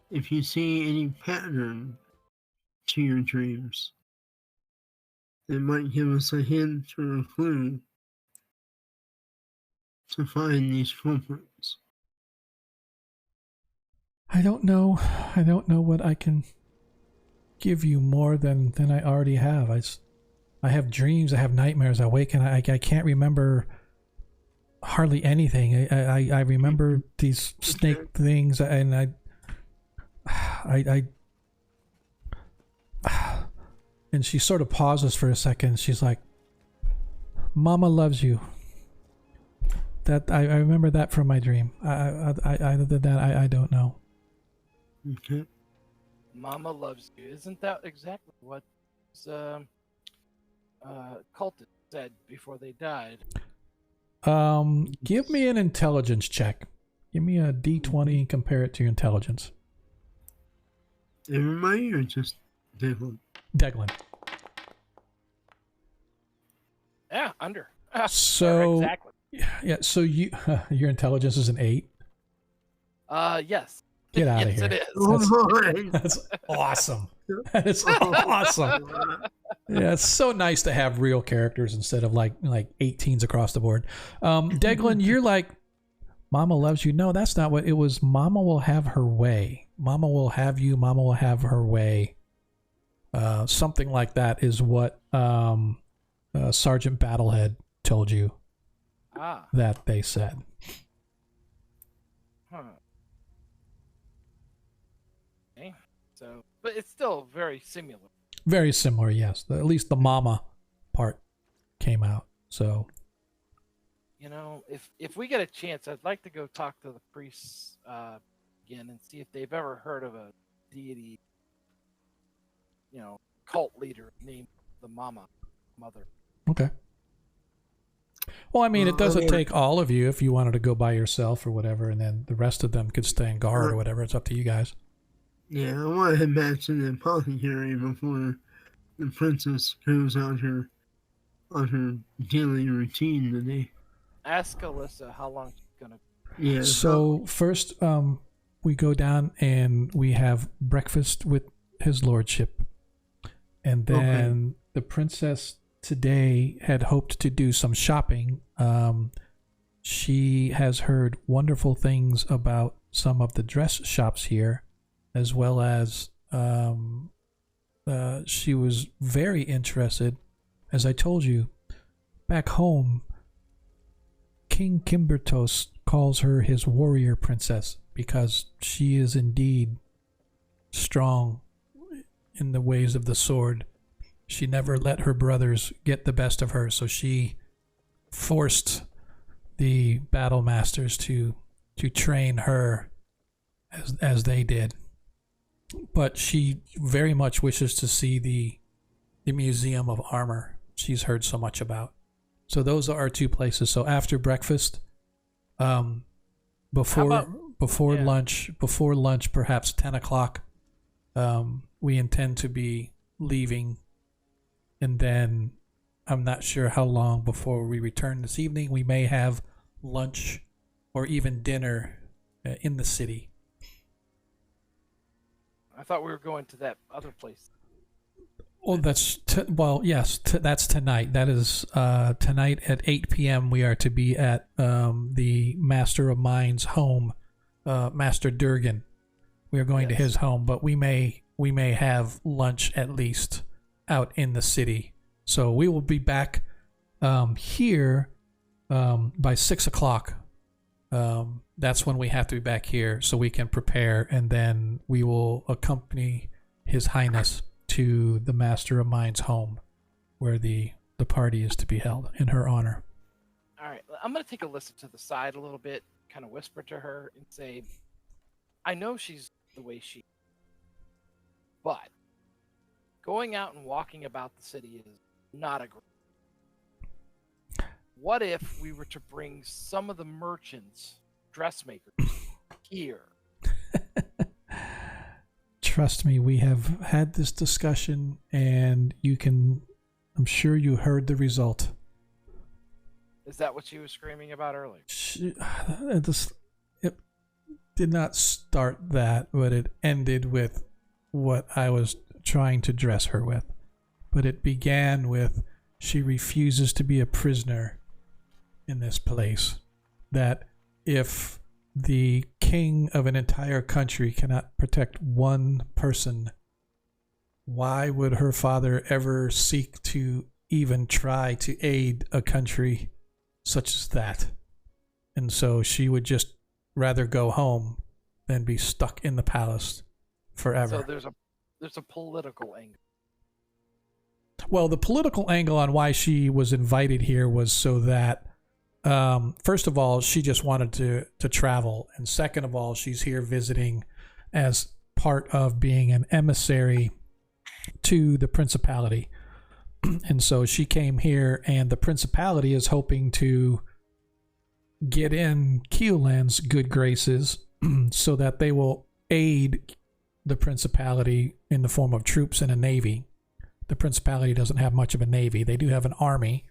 if you see any pattern to your dreams. It might give us a hint or a clue to find these culprits. I don't know what I can give you more than I already have. I have dreams, I have nightmares, I wake and I can't remember hardly anything. I remember these snake things, and I and she sort of pauses for a second. She's like, Mama loves you. That I remember that from my dream. Other than that, I don't know. Okay. Mama loves you. Isn't that exactly what cultists said before they died? Give me an intelligence check. Give me a D20 and compare it to your intelligence. Everybody or just Declan? Declan. Yeah, under. So exactly. Yeah, so your intelligence is an 8. Yes. Get out of yes, here. It is. That's awesome. That is awesome. Yeah, it's so nice to have real characters instead of like 18s across the board. Deglin, you're like, Mama loves you. No, that's not what it was. Mama will have her way. Mama will have you. Mama will have her way. Something like that is what Sergeant Battlehead told you that they said. Huh. Okay. So, but it's still very similar. Very similar, yes. At least the mama part came out. So, You know, if we get a chance, I'd like to go talk to the priests again and see if they've ever heard of a deity, cult leader named the Mother. okay. Well, I mean, it doesn't take all of you if you wanted to go by yourself or whatever, and then the rest of them could stay in guard or whatever. It's up to you guys. Yeah, I want to head back to the apothecary before the princess goes on her daily routine today. Ask Alyssa how long she's gonna. Yeah. So first, we go down and we have breakfast with his lordship, and then the princess today had hoped to do some shopping. She has heard wonderful things about some of the dress shops here, as well as she was very interested, as I told you, back home. King Kimbertos calls her his warrior princess because she is indeed strong in the ways of the sword. She never let her brothers get the best of her, so she forced the battle masters to train her as they did. But she very much wishes to see the Museum of Armor she's heard so much about. So those are our two places. So after breakfast, before lunch, perhaps 10 o'clock, we intend to be leaving. And then I'm not sure how long before we return this evening. We may have lunch or even dinner in the city. I thought we were going to that other place. Oh, that's that's tonight. That is tonight at 8 p.m. We are to be at the Master of Mind's home, Master Durgan. We are going to his home, but we may have lunch at least out in the city. So we will be back here by 6 o'clock. That's when we have to be back here so we can prepare, and then we will accompany His Highness to the Master of Mind's home, where the party is to be held in her honor. All right, I'm going to take Alyssa to the side a little bit, kind of whisper to her and say, I know she's the way she is, but going out and walking about the city is not a great. What if we were to bring some of the merchants, dressmakers, here? Trust me, we have had this discussion, and I'm sure you heard the result. Is that what she was screaming about earlier? It did not start that, but it ended with what I was trying to dress her with. But it began with, she refuses to be a prisoner in this place. That if the king of an entire country cannot protect one person, why would her father ever seek to even try to aid a country such as that? And so she would just rather go home than be stuck in the palace forever. So there's a political angle. Well, the political angle on why she was invited here was so that first of all, she just wanted to travel, and second of all, she's here visiting as part of being an emissary to the principality. And so she came here, and the principality is hoping to get in Keoland's good graces so that they will aid the principality in the form of troops and a navy. The principality doesn't have much of a navy. They do have an army.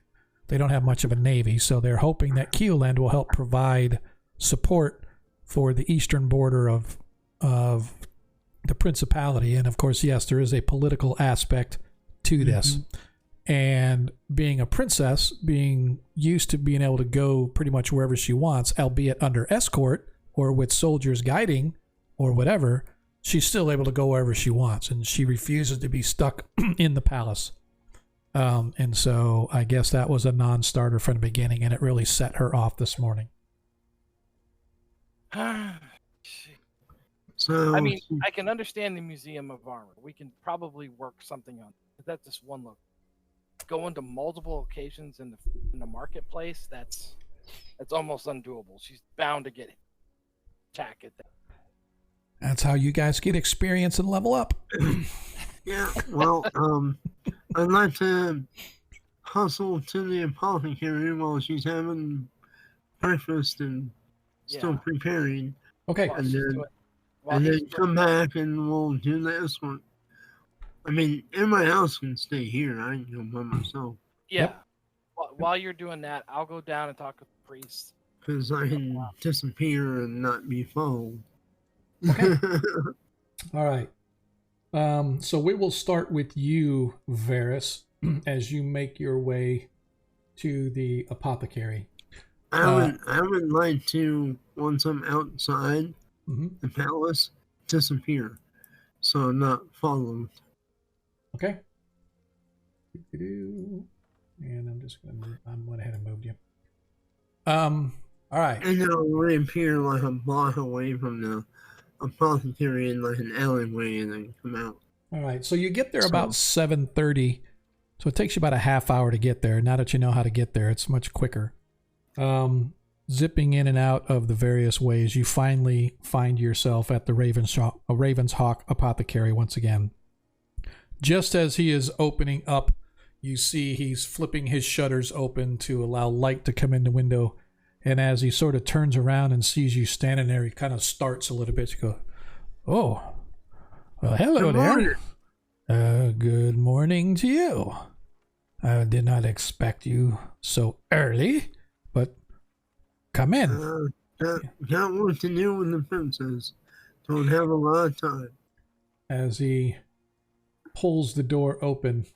They don't have much of a navy, so they're hoping that Keoland will help provide support for the eastern border of the principality. And of course, yes, there is a political aspect to this. And being a princess, being used to being able to go pretty much wherever she wants, albeit under escort or with soldiers guiding or whatever, she's still able to go wherever she wants. And she refuses to be stuck in the palace. And so I guess that was a non-starter from the beginning, and it really set her off this morning. So I mean, I can understand the Museum of Armor. We can probably work something on it. That's just one look. Going to multiple locations in the marketplace, that's almost undoable. She's bound to get attacked at that. That's how you guys get experience and level up. yeah, well, I'd like to hustle to the apothecary while she's having breakfast and still preparing. Okay. And then come back and we'll do the escort. I mean, everybody else can stay here. I can go by myself. Yeah. Yep. While you're doing that, I'll go down and talk to the priest. Because I can disappear and not be followed. Okay. All right. So we will start with you, Varys, as you make your way to the apothecary. I would like to, once I'm outside the palace, disappear, so I'm not followed. Okay. And I'm just going to move. I went ahead and moved you. All right. And then I'll reappear like a block away from the apothecary in like an alleyway and then come out. All right. So you get there about 7:30. So it takes you about a half hour to get there. Now that you know how to get there, it's much quicker. Zipping in and out of the various ways, you finally find yourself at the Ravenshawk apothecary once again. Just as he is opening up, you see he's flipping his shutters open to allow light to come in the window. And as he sort of turns around and sees you standing there, he kind of starts a little bit to go, "Oh, well, hello there. Good morning to you. I did not expect you so early, but come in." Got work to do with the princess. Don't have a lot of time. As he pulls the door open,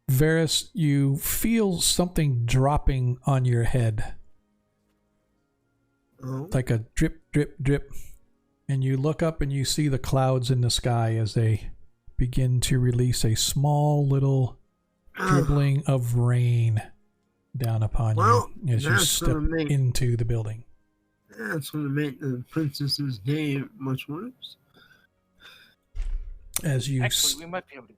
Varys, you feel something dropping on your head. Oh. Like a drip, drip, drip. And you look up and you see the clouds in the sky as they begin to release a small little dribbling of rain down upon you as you step into the building. That's going to make the princess's day much worse. As you Actually, we might be able to.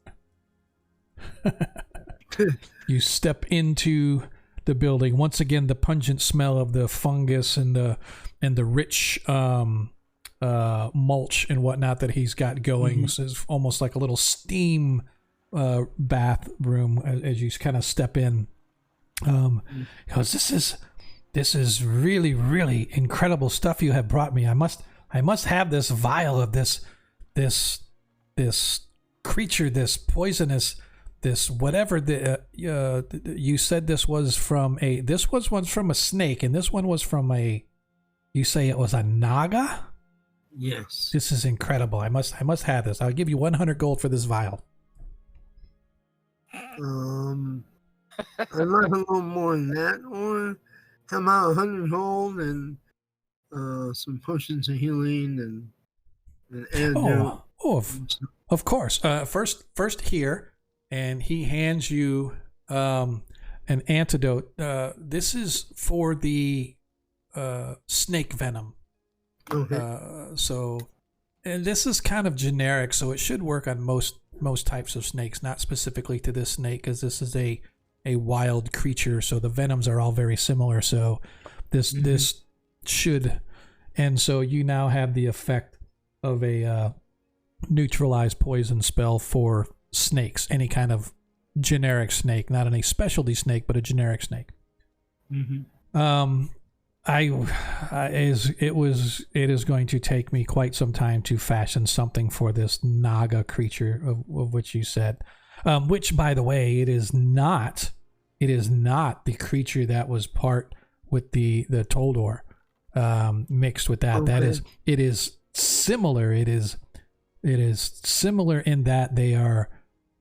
You step into the building. Once again, the pungent smell of the fungus and the rich mulch and whatnot that he's got going. So it's almost like a little steam bathroom as you kind of step in. Because this is really, really incredible stuff you have brought me. I must have this vial of this creature, this poisonous, this whatever you said this was from a. This was one from a snake, and this one was from a. You say it was a naga? Yes. This is incredible. I must have this. I'll give you 100 gold for this vial. I'd like a little more than that, or how about 100 gold and some potions of healing and an antidote. Of course. First here, and he hands you an antidote. This is for the snake venom. Okay. And this is kind of generic, so it should work on most types of snakes, not specifically to this snake, because this is a wild creature, so the venoms are all very similar. So this should, and so you now have the effect of a neutralized poison spell for snakes, any kind of generic snake, not any specialty snake, but a generic snake. It is going to take me quite some time to fashion something for this naga creature of which you said, which, by the way, it is not the creature that was part with the Toldor mixed with that. Okay. It is similar. It is similar in that they are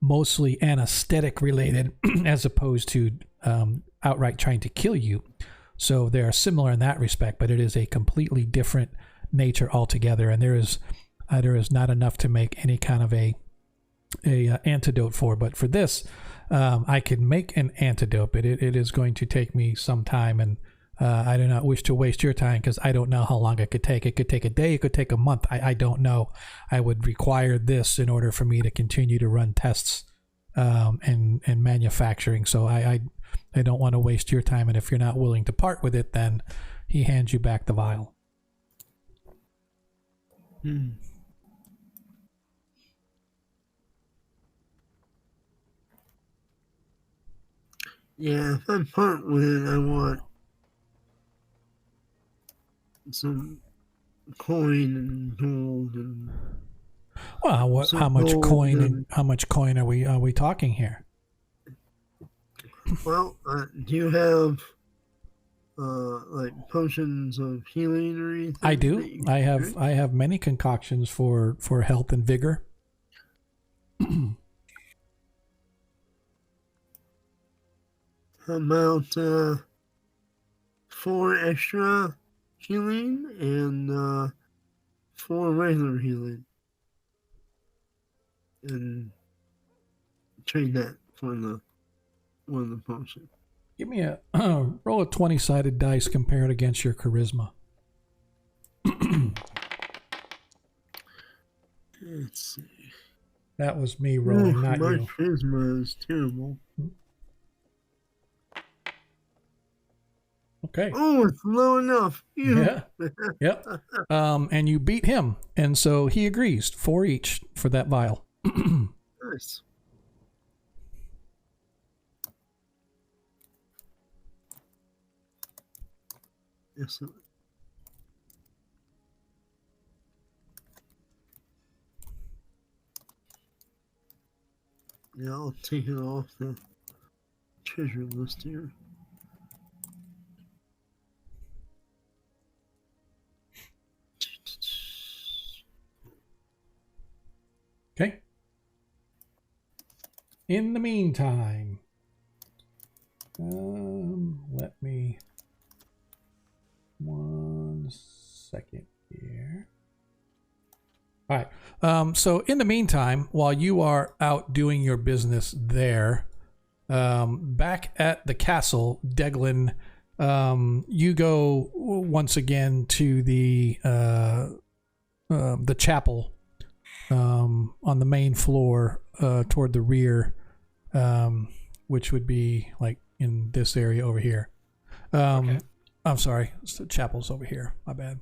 mostly anesthetic related as opposed to outright trying to kill you. So they are similar in that respect, but it is a completely different nature altogether, and there is not enough to make any kind of a antidote for. But for this, I can make an antidote, but it is going to take me some time, and I do not wish to waste your time because I don't know how long it could take. It could take a day, it could take a month. I don't know. I would require this in order for me to continue to run tests and manufacturing. So I don't want to waste your time, and if you're not willing to part with it, then he hands you back the vial. Yeah, if I part with it, I want some coin and gold and. Well, how much coin are we talking here? Well, do you have like potions of healing or anything? I do. I have many concoctions for health and vigor. How about 4 extra healing and 4 regular healing? And trade that for one of the potions. Give me a roll a 20-sided dice compared against your charisma. Let's see. That was me rolling, not my you. charisma is terrible. Okay. Oh, it's low enough. Yeah. Yep. And you beat him, and so he agrees 4 each for that vial. Nice. Yes. Yeah, I'll take it off the treasure list here. Okay. In the meantime, let me 1 second here. All right. So in the meantime, while you are out doing your business there, back at the castle, Deglin, you go once again to the chapel on the main floor toward the rear, which would be like in this area over here. Okay. I'm sorry, the chapel's over here. My bad.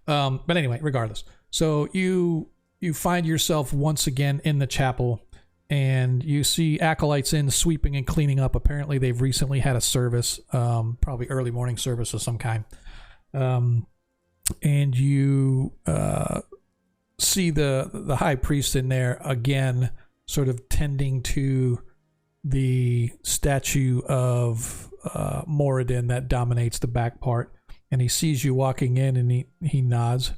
But anyway, regardless. So you find yourself once again in the chapel, and you see acolytes in sweeping and cleaning up. Apparently, they've recently had a service, probably early morning service of some kind. And you see the high priest in there again, sort of tending to the statue of Moradin that dominates the back part, and he sees you walking in, and he nods.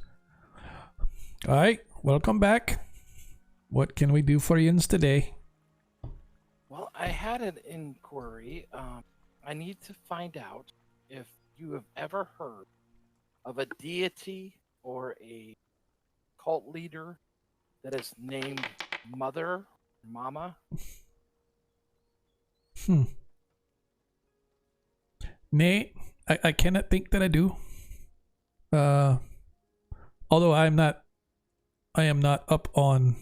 All right, welcome back. What can we do for you today? Well, I had an inquiry. I need to find out if you have ever heard of a deity or a cult leader that is named Mother, Mama. Nay, I cannot think that I do. Although I am not up on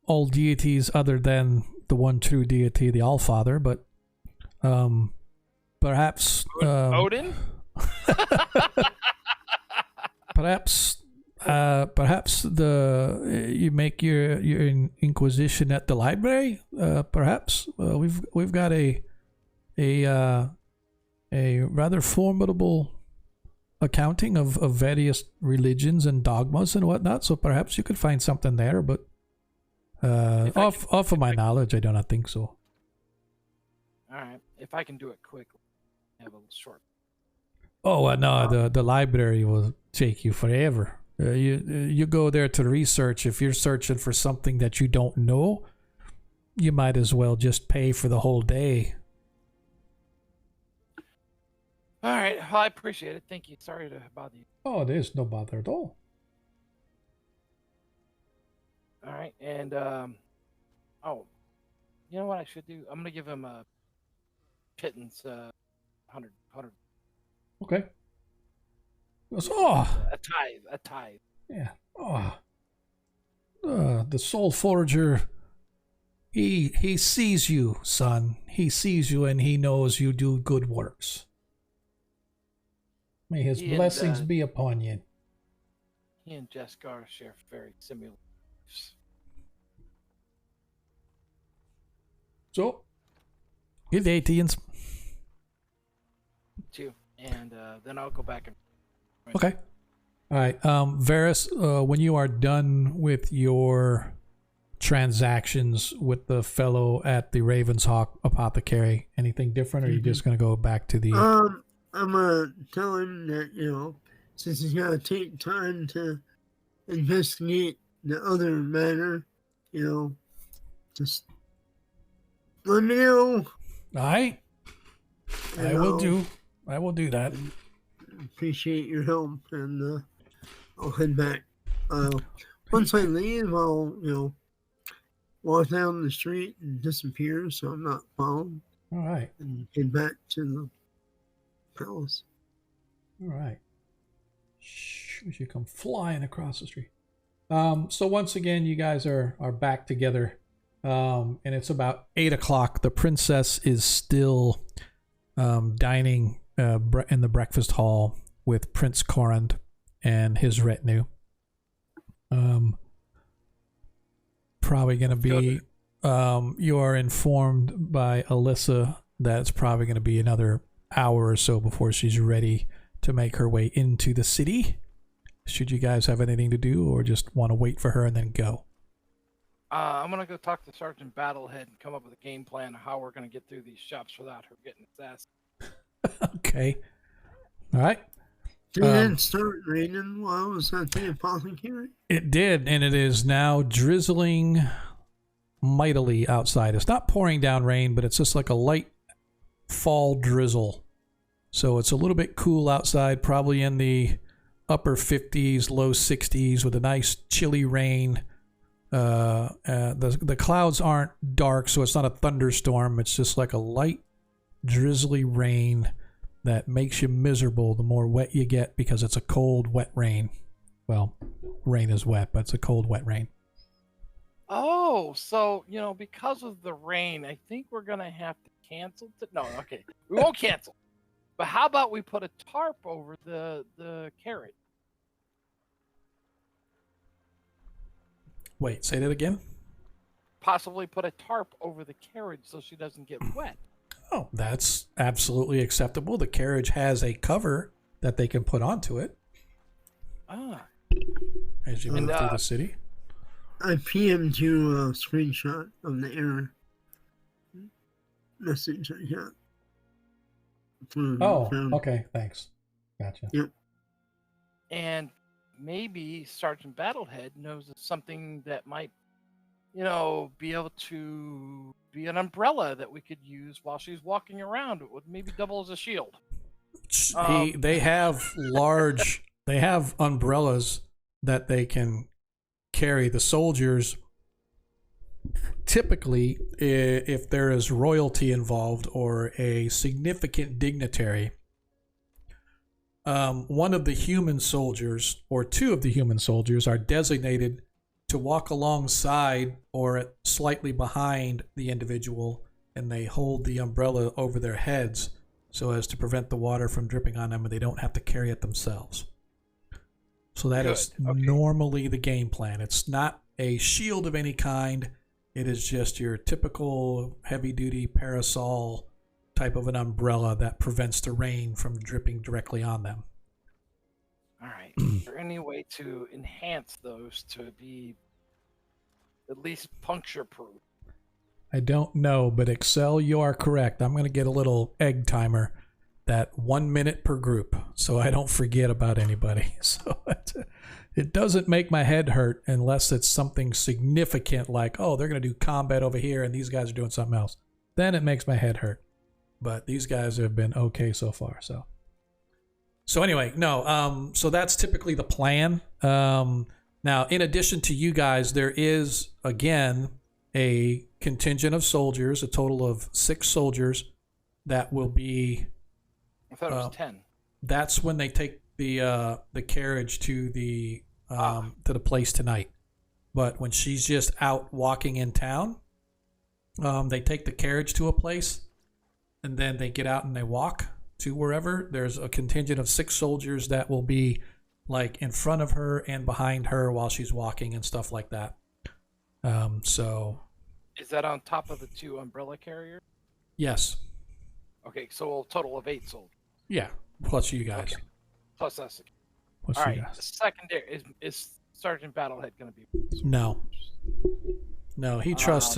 all deities other than the one true deity, the Allfather, but perhaps Odin? perhaps you make your inquisition at the library. Perhaps we've got a rather formidable accounting of various religions and dogmas and whatnot. So perhaps you could find something there. But off of my knowledge, I do not think so. All right, if I can do it quickly, I have a little short. Oh no, the library will take you forever. You go there to research. If you're searching for something that you don't know, you might as well just pay for the whole day. All right. Well, I appreciate it. Thank you. Sorry to bother you. Oh, there's no bother at all. All right. And, oh, you know what I should do? I'm going to give him a pittance, 100. Okay. Oh, A tithe. yeah. Oh. The soul forager, he sees you, son. He sees you and he knows you do good works. May his blessings be upon you. He and Jeskar share very similar lives. So, good day, Tians. Too. And then I'll go back and... Okay. All right. Varys, when you are done with your transactions with the fellow at the Ravenshawk Apothecary, anything different, or are you just going to go back to the... I'm gonna tell him that, since he's gotta take time to investigate the other matter, just let me know. All right. I will do. I will do that. Appreciate your help, and I'll head back. Once I leave, I'll, walk down the street and disappear so I'm not followed, All right. and head back to the palace. All right. Shh, as you come flying across the street. So once again, you guys are back together, and it's about 8 o'clock. The princess is still dining in the breakfast hall with Prince Corand and his retinue. Probably going to be, you are informed by Alyssa that it's probably going to be another hour or so before she's ready to make her way into the city. Should you guys have anything to do or just want to wait for her and then go? I'm going to go talk to Sergeant Battlehead and come up with a game plan of how we're going to get through these shops without her getting assassinated. Okay. All right. Did it start raining while I was at the apothecary? It did, and it is now drizzling mightily outside. It's not pouring down rain, but it's just like a light fall drizzle. So it's a little bit cool outside, probably in the upper 50s, low 60s with a nice chilly rain. The clouds aren't dark, so it's not a thunderstorm. It's just like a light, drizzly rain that makes you miserable the more wet you get because it's a cold, wet rain. Well, rain is wet, but it's a cold, wet rain. Oh, so, because of the rain, I think we're going to have to cancel. No, okay. We won't cancel. But how about we put a tarp over the carrot? Wait, say that again? Possibly put a tarp over the carriage so she doesn't get wet. Oh, that's absolutely acceptable. The carriage has a cover that they can put onto it. Ah. As you move through the city. I PM'd you a screenshot of the error message I got. Oh, okay. Thanks. Gotcha. Yep. And maybe Sergeant Battlehead knows of something that might, be able to be an umbrella that we could use while she's walking around. It would maybe double as a shield. They have they have umbrellas that they can carry. The soldiers, typically, if there is royalty involved or a significant dignitary, one of the human soldiers or two of the human soldiers are designated to walk alongside or slightly behind the individual, and they hold the umbrella over their heads so as to prevent the water from dripping on them, and they don't have to carry it themselves. So that is normally the game plan. It's not a shield of any kind. It is just your typical heavy-duty parasol type of an umbrella that prevents the rain from dripping directly on them. All right. Is there any way to enhance those to be at least puncture-proof? I don't know, but Excel, you are correct. I'm going to get a little egg timer that 1 minute per group, so I don't forget about anybody. So It doesn't make my head hurt unless it's something significant like, oh, they're going to do combat over here and these guys are doing something else. Then it makes my head hurt. But these guys have been okay so far. So anyway, no. So that's typically the plan. Now, in addition to you guys, there is, again, a contingent of soldiers, a total of 6 soldiers that will be... I thought it was 10. That's when they take the carriage to the place tonight. But when she's just out walking in town, they take the carriage to a place, and then they get out and they walk to wherever. There's a contingent of 6 soldiers that will be like in front of her and behind her while she's walking and stuff like that. So is that on top of the 2 umbrella carriers? Yes. Okay, so a total of 8 soldiers. Yeah, plus you guys. Okay. Plus us. Plus All you right. guys. The secondary is Sergeant Battlehead going to be? No. No, he trusts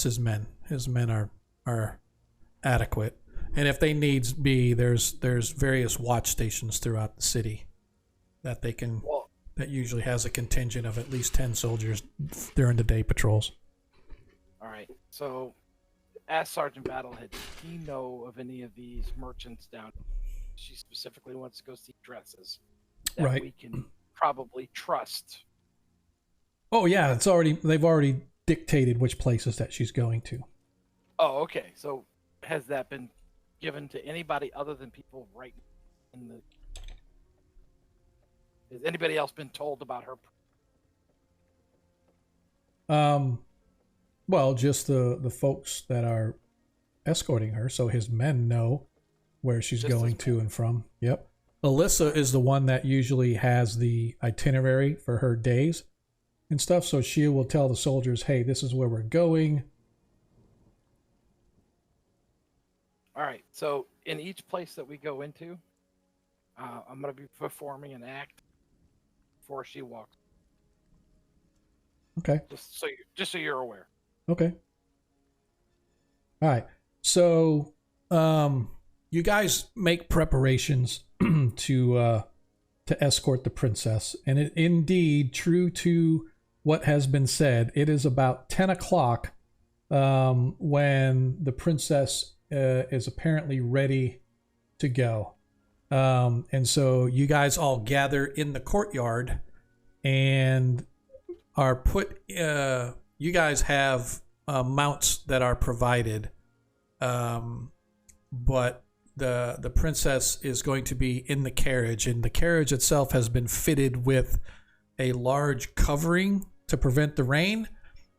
his men. His men are adequate. And if they needs be, there's various watch stations throughout the city that they can. Well, that usually has a contingent of at least 10 soldiers during the day patrols. All right. So, ask Sergeant Battlehead, does he know of any of these merchants down? She specifically wants to go see dresses that Right. we can probably trust. Oh yeah, they've already dictated which places that she's going to. Oh, okay. So, has that been given to anybody other than people right in the? Has anybody else been told about her? Well, just the folks that are escorting her, so his men know where she's Just going his to and from. Yep. Alyssa is the one that usually has the itinerary for her days and stuff, so she will tell the soldiers, hey, this is where we're going. All right. So, in each place that we go into, I'm going to be performing an act before she walks. Okay. Just so you're aware. Okay. All right. So, you guys make preparations to escort the princess, and indeed, true to what has been said, it is about 10 o'clock when the princess is apparently ready to go. And so you guys all gather in the courtyard and are put. You guys have mounts that are provided, but the princess is going to be in the carriage, and the carriage itself has been fitted with a large covering to prevent the rain,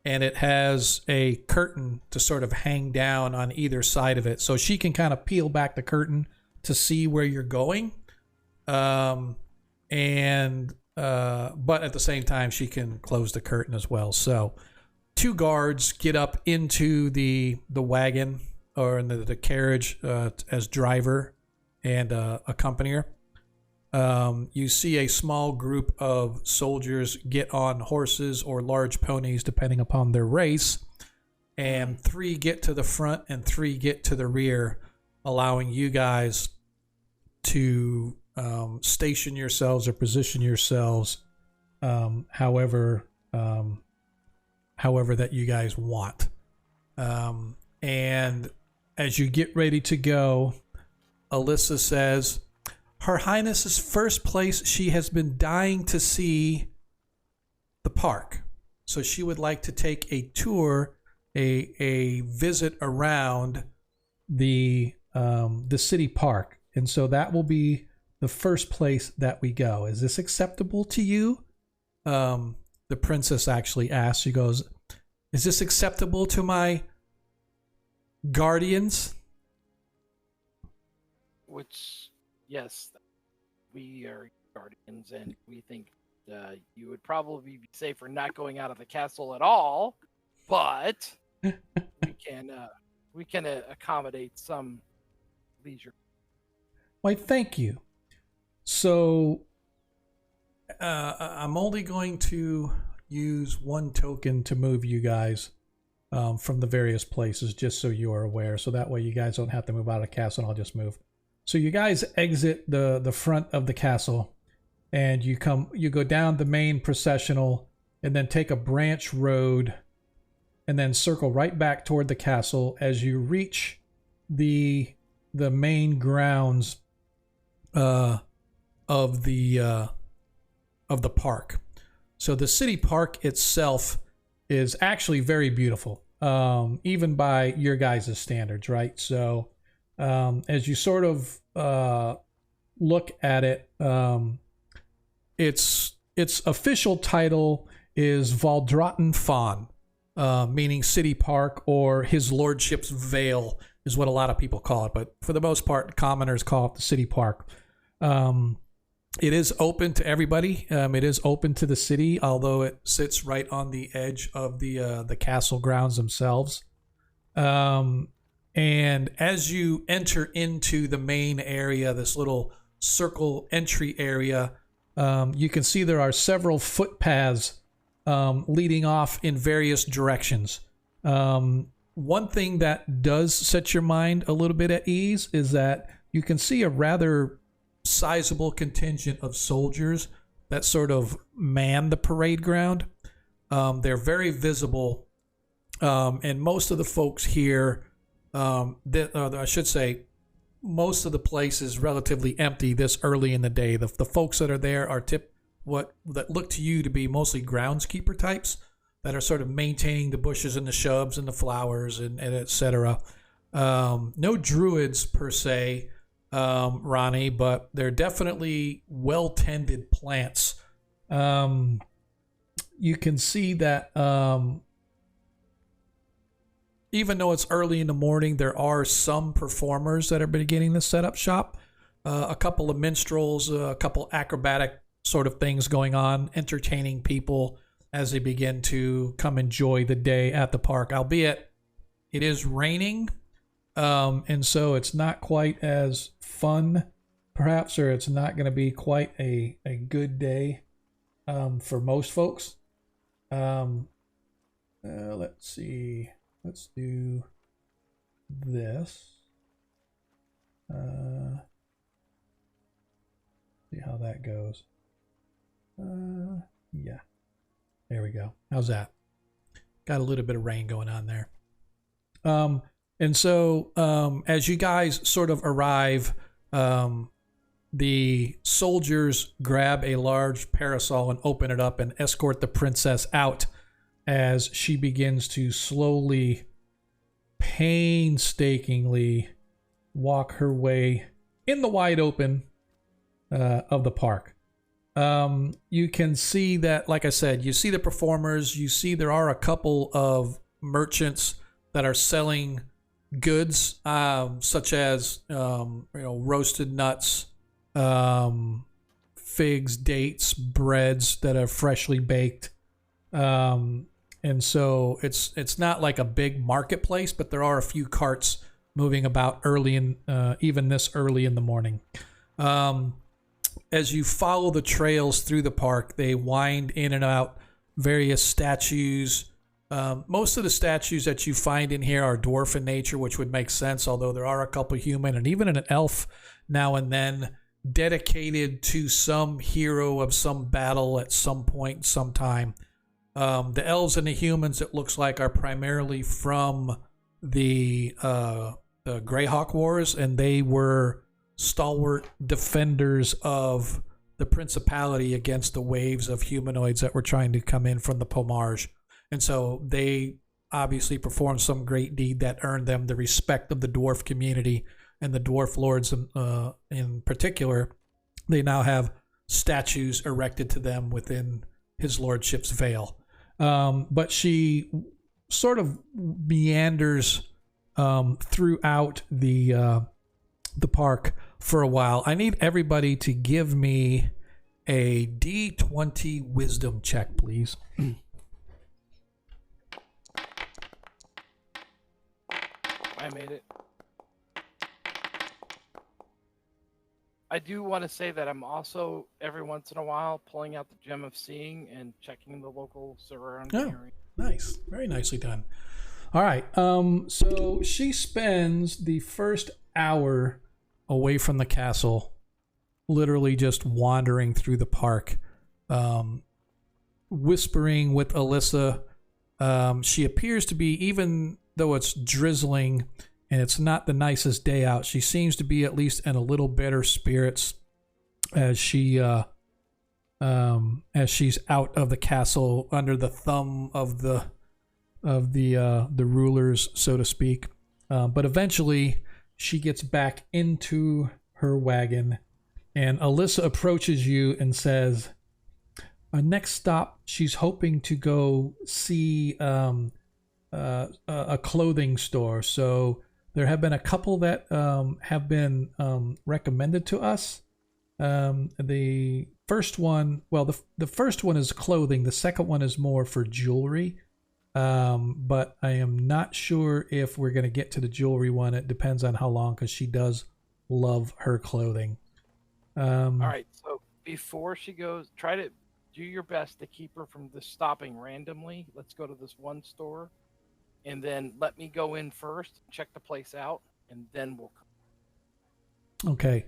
and it has a curtain to sort of hang down on either side of it, so she can kind of peel back the curtain to see where you're going, but at the same time she can close the curtain as well. So 2 guards get up into the wagon or in the carriage as driver and accompanier. You see a small group of soldiers get on horses or large ponies depending upon their race, and 3 get to the front and 3 get to the rear, allowing you guys to station yourselves or position yourselves however that you guys want. And as you get ready to go, Alyssa says, Her Highness's first place she has been dying to see the park. So she would like to take a tour, a visit around the city park. And so that will be the first place that we go. Is this acceptable to you? The princess actually asks. She goes, is this acceptable to my guardians? Which, yes, we are guardians, and we think you would probably be safer not going out of the castle at all. But we can accommodate some leisure. Why, thank you. So I'm only going to use 1 token to move you guys from the various places, just so you are aware. So that way you guys don't have to move out of the castle and I'll just move. So you guys exit the front of the castle and you go down the main processional, and then take a branch road, and then circle right back toward the castle as you reach the main grounds of the park. So the city park itself is actually very beautiful, even by your guys' standards, right? So as you sort of look at it, its official title is Valdraten Fawn, meaning city park, or His Lordship's Vale is what a lot of people call it. But for the most part, commoners call it the city park. It is open to everybody. It is open to the city, although it sits right on the edge of the castle grounds themselves. And as you enter into the main area, this little circle entry area, you can see there are several footpaths leading off in various directions. One thing that does set your mind a little bit at ease is that you can see a rather sizable contingent of soldiers that sort of man the parade ground. They're very visible, and most of the folks here, I should say, most of the place is relatively empty this early in the day. The folks that are there are that look to you to be mostly groundskeeper types that are sort of maintaining the bushes and the shrubs and the flowers and etc. No druids per se, Ronnie, but they're definitely well-tended plants. You can see that even though it's early in the morning, there are some performers that are beginning to set up shop. A couple of minstrels, a couple acrobatic sort of things going on, entertaining people as they begin to come enjoy the day at the park, albeit it is raining. And so it's not quite as fun, perhaps, or it's not going to be quite a good day for most folks. Let's see. Let's do this. See how that goes. Yeah. There we go. How's that? Got a little bit of rain going on there. And so as you guys sort of arrive, the soldiers grab a large parasol and open it up and escort the princess out as she begins to slowly, painstakingly walk her way in the wide open of the park. You can see that, like I said, you see the performers, you see there are a couple of merchants that are selling goods, such as roasted nuts, figs, dates, breads that are freshly baked. And so it's not like a big marketplace, but there are a few carts moving about early in even this early in the morning. As you follow the trails through the park, they wind in and out various statues. Most of the statues that you find in here are dwarf in nature, which would make sense, although there are a couple human and even an elf now and then dedicated to some hero of some battle at some point, sometime. The elves and the humans, it looks like, are primarily from the Greyhawk Wars, and they were stalwart defenders of the Principality against the waves of humanoids that were trying to come in from the Pomage. And so they obviously performed some great deed that earned them the respect of the dwarf community and the dwarf lords in particular. They now have statues erected to them within His Lordship's Vale. But she sort of meanders throughout the park for a while. I need everybody to give me a D20 wisdom check, please. I made it. I do want to say that I'm also, every once in a while, pulling out the Gem of Seeing and checking the local surrounding area. Nice. Very nicely done. All right. So she spends the first hour away from the castle literally just wandering through the park, whispering with Alyssa. She appears to be, even though it's drizzling and it's not the nicest day out, she seems to be at least in a little better spirits as she's out of the castle under the thumb of the rulers, so to speak. But eventually she gets back into her wagon, and Alyssa approaches you and says, next stop, she's hoping to go see a clothing store. So there have been a couple that have been recommended to us. The first one, well, the first one is clothing. The second one is more for jewelry. But I am not sure if we're going to get to the jewelry one. It depends on how long, because she does love her clothing. All right. So before she goes, try to do your best to keep her from just stopping randomly. Let's go to this one store, and then let me go in first, check the place out, and then we'll come. Okay.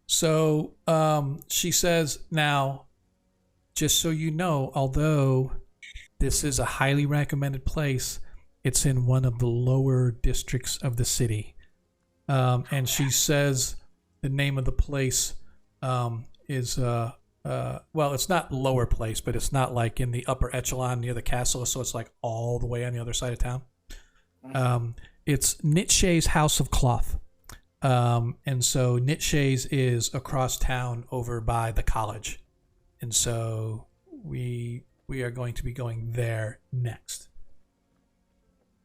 So she says, now, just so you know, although this is a highly recommended place, it's in one of the lower districts of the city. And she says the name of the place is, well, it's not lower place, but it's not like in the upper echelon near the castle, so it's like all the way on the other side of town. It's Nietzsche's House of Cloth. And so Nietzsche's is across town over by the college. And so we are going to be going there next.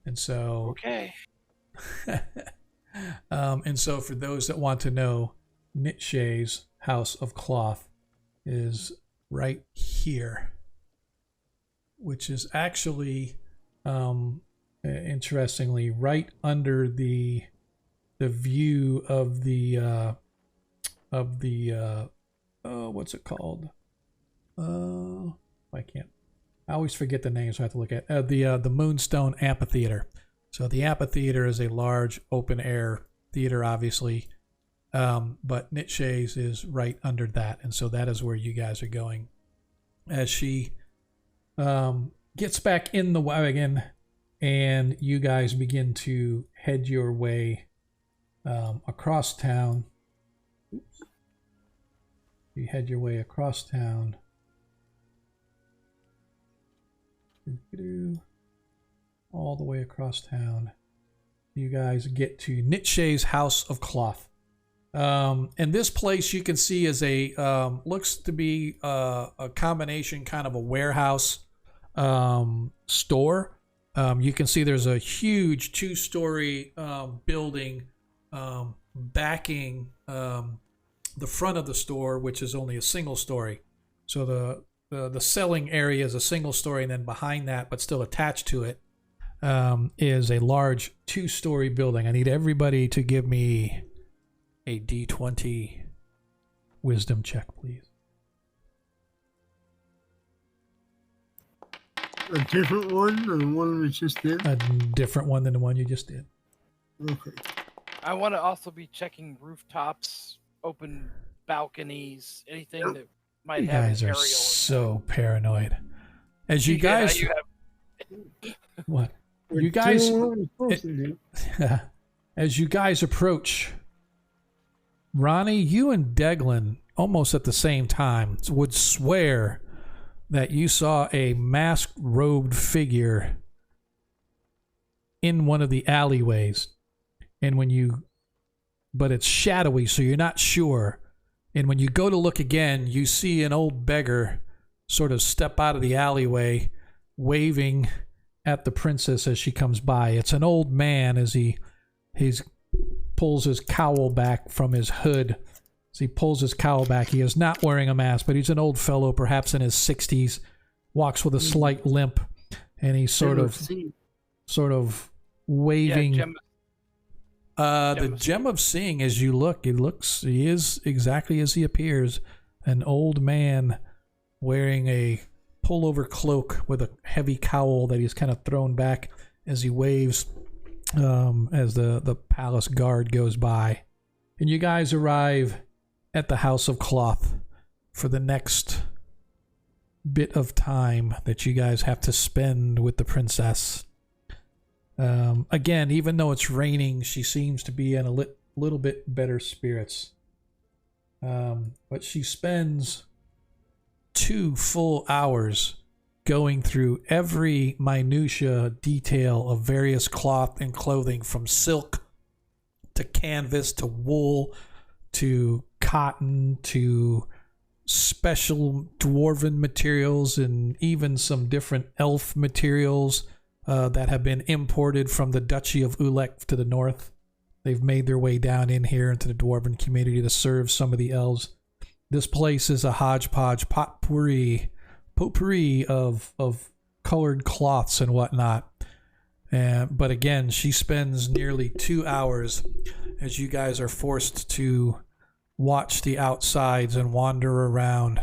And so... Okay. And so for those that want to know, Nietzsche's House of Cloth is right here, which is actually, interestingly, right under the view of the what's it called? I always forget the names, so I have to look at the Moonstone Amphitheater. So the amphitheater is a large open air theater, obviously, but Nietzsche's is right under that, and so that is where you guys are going. As she gets back in the wagon, and you guys begin to head your way across town. Oops. You head your way across town. All the way across town. You guys get to Nietzsche's House of Cloth. And this place you can see is a looks to be a combination, kind of a warehouse store. You can see there's a huge 2-story building backing the front of the store, which is only a single story. So the selling area is a single story, and then behind that, but still attached to it, is a large 2-story building. I need everybody to give me a D20 wisdom check, please. A different one than the one we just did? A different one than the one you just did. Okay. I want to also be checking rooftops, open balconies, anything that might You have guys an are aerial. so paranoid. As you Yeah, guys... you have... What? We're You guys... doing what we're supposed to do. As you guys approach, Ronnie, you and Deglin, almost at the same time, would swear that you saw a masked, robed figure in one of the alleyways. And but it's shadowy, so you're not sure. And when you go to look again, you see an old beggar sort of step out of the alleyway, waving at the princess as she comes by. It's an old man as he pulls his cowl back from his hood. As he pulls his cowl back, he is not wearing a mask, but he's an old fellow, perhaps in his 60s, walks with a slight limp, and he's sort of waving. Yeah, The gem of seeing, as you look, he is exactly as he appears, an old man wearing a pullover cloak with a heavy cowl that he's kind of thrown back as he waves as the palace guard goes by. And you guys arrive at the House of Cloth for the next bit of time that you guys have to spend with the princess. Again, even though it's raining, she seems to be in a little bit better spirits. But she spends 2 full hours going through every minutia detail of various cloth and clothing, from silk to canvas to wool to cotton to special dwarven materials, and even some different elf materials that have been imported from the Duchy of Ulek to the north. They've made their way down in here into the dwarven community to serve some of the elves. This place is a hodgepodge potpourri of colored cloths and whatnot. But again, she spends nearly 2 hours as you guys are forced to watch the outsides and wander around.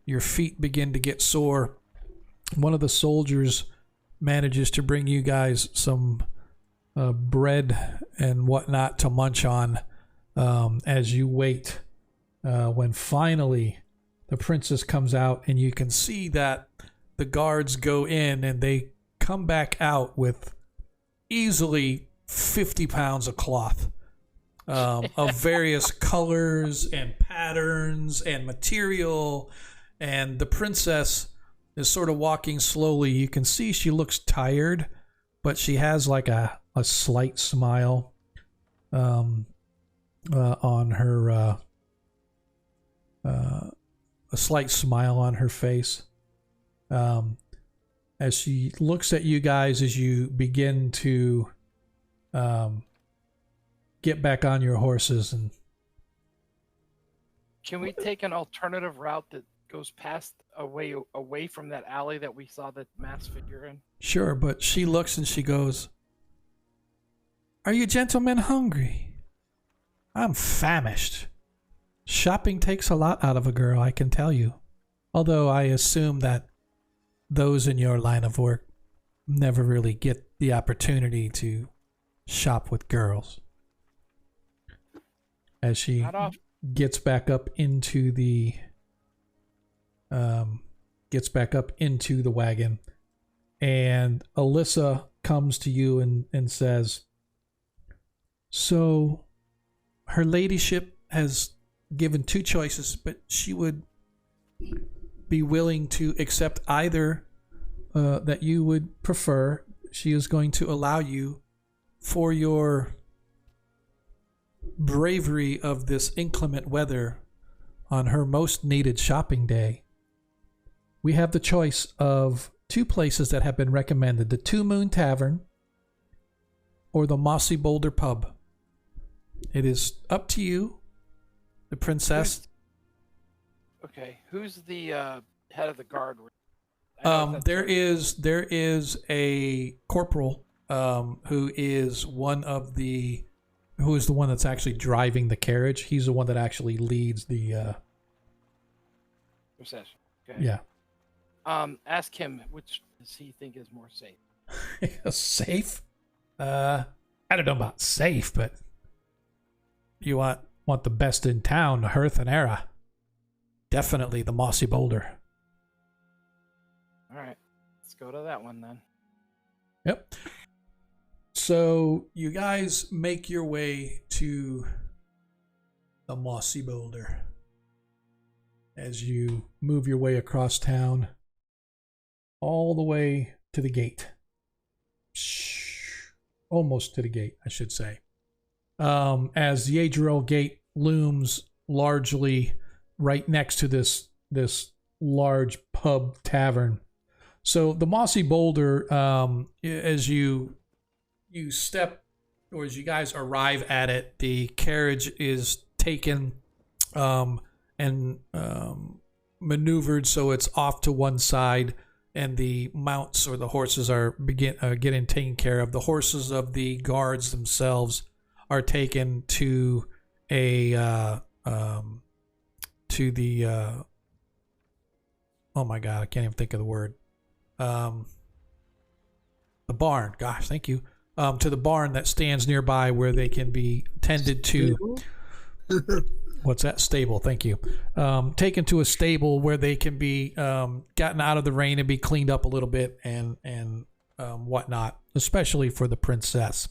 Your feet begin to get sore. One of the soldiers manages to bring you guys some bread and whatnot to munch on as you wait. When finally the princess comes out, and you can see that the guards go in and they come back out with easily 50 pounds of cloth of various colors and patterns and material. And the princess is sort of walking slowly. You can see she looks tired, but she has like a slight smile on her a slight smile on her face as she looks at you guys as you begin to get back on your horses. And can we take an alternative route that goes past away from that alley that we saw the masked figure in? Sure, but she looks and she goes, "Are you gentlemen hungry? I'm famished. Shopping takes a lot out of a girl, I can tell you. Although I assume that those in your line of work never really get the opportunity to shop with girls." As she gets back up into the wagon, and Alyssa comes to you and says, "So her ladyship has given 2 choices, but she would be willing to accept either that you would prefer. She is going to allow you, for your bravery of this inclement weather on her most needed shopping day. We have the choice of 2 places that have been recommended: the 2 Moon Tavern or the Mossy Boulder Pub. It is up to you, the princess." Who's the head of the guard? There is a corporal who is the one that's actually driving the carriage. He's the one that actually leads the procession. Okay. Yeah. Ask him which does he think is more safe. Safe? I don't know about safe, but you want the best in town, Hearth and Era. Definitely the Mossy Boulder. All right, let's go to that one then. Yep. So you guys make your way to the Mossy Boulder as you move your way across town all the way to the gate. Almost to the gate, I should say. As the Adriel Gate looms largely right next to this large pub tavern. So the Mossy Boulder, as you step, or as you guys arrive at it, the carriage is taken and maneuvered so it's off to one side, and the mounts or the horses are getting taken care of. The horses of the guards themselves are taken to oh my god, I can't even think of the word. The barn. Gosh, thank you. To the barn that stands nearby where they can be tended to. what's that? Stable. Thank you. Taken to a stable where they can be gotten out of the rain and be cleaned up a little bit and whatnot, especially for the princess.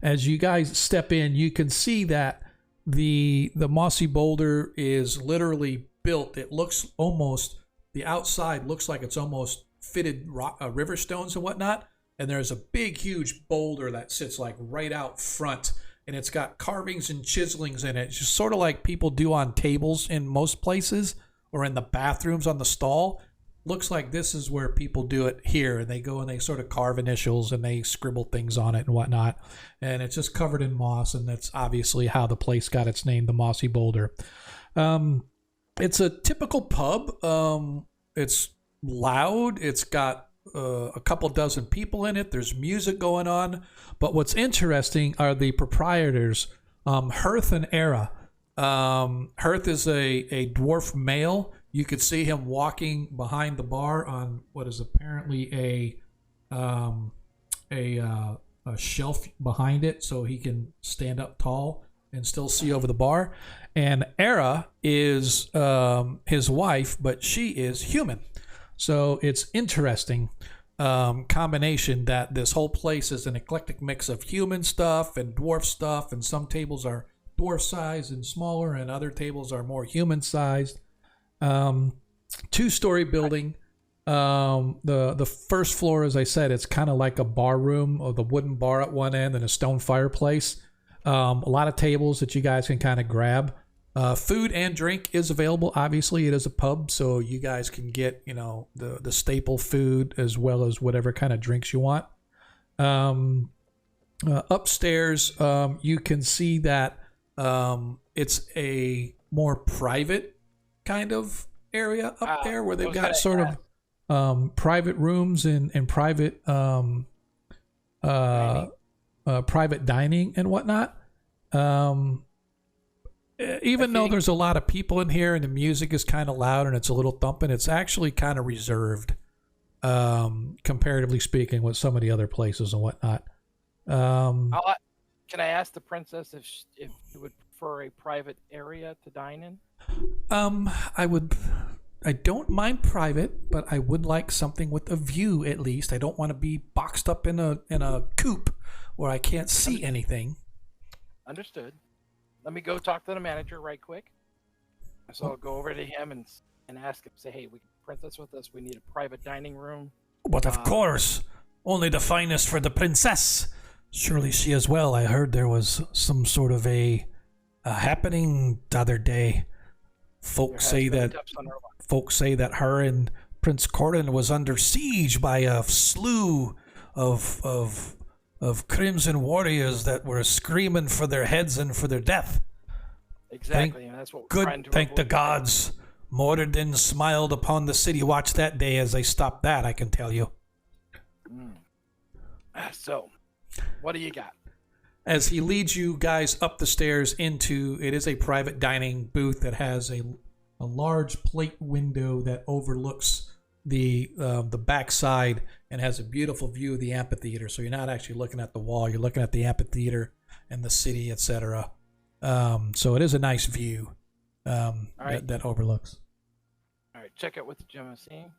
As you guys step in, you can see that the mossy boulder is literally built. It looks almost, the outside looks like it's almost fitted river stones and whatnot. And there's a big, huge boulder that sits like right out front. And it's got carvings and chiselings in it. It's just sort of like people do on tables in most places or in the bathrooms on the stall. Looks like this is where people do it here. And they go and they sort of carve initials and they scribble things on it and whatnot. And it's just covered in moss. And that's obviously how the place got its name, the Mossy Boulder. It's a typical pub. It's loud. It's got a couple dozen people in it. There's music going on. But what's interesting are the proprietors, Hearth and Era. Hearth is a dwarf male. You could see him walking behind the bar on what is apparently a shelf behind it, so he can stand up tall and still see over the bar. And Era is his wife, but she is human. So it's interesting combination that this whole place is an eclectic mix of human stuff and dwarf stuff, and some tables are dwarf sized and smaller, and other tables are more human sized. Two-story building. The first floor, as I said, it's kind of like a bar room, or the wooden bar at one end and a stone fireplace. A lot of tables that you guys can kind of grab. Food and drink is available. Obviously, it is a pub, so you guys can get, the staple food as well as whatever kind of drinks you want. Upstairs, you can see that it's a more private kind of area up there where they've got sort of private rooms and private private dining and whatnot. Even though there's a lot of people in here and the music is kind of loud and it's a little thumping, it's actually kind of reserved, comparatively speaking, with some of the other places and whatnot. Can I ask the princess if you would prefer a private area to dine in? I don't mind private, but I would like something with a view at least. I don't want to be boxed up in a coop where I can't see anything. Understood. Let me go talk to the manager right quick. So I'll go over to him and ask him, say, hey, we can princess with us. We need a private dining room. But of course, only the finest for the princess. Surely she as well. I heard there was some sort of a happening the other day. Folks say that her and Prince Corden was under siege by a slew of crimson warriors that were screaming for their heads and for their death. Exactly, and that's what we're trying to thank avoid. the gods. Morden smiled upon the city watch that day as they stopped that, I can tell you. So, what do you got? As he leads you guys up the stairs into, it is a private dining booth that has a large plate window that overlooks the backside and has a beautiful view of the amphitheater. So you're not actually looking at the wall; you're looking at the amphitheater and the city, etc. So it is a nice view that overlooks. All right, check out what the gym is seeing.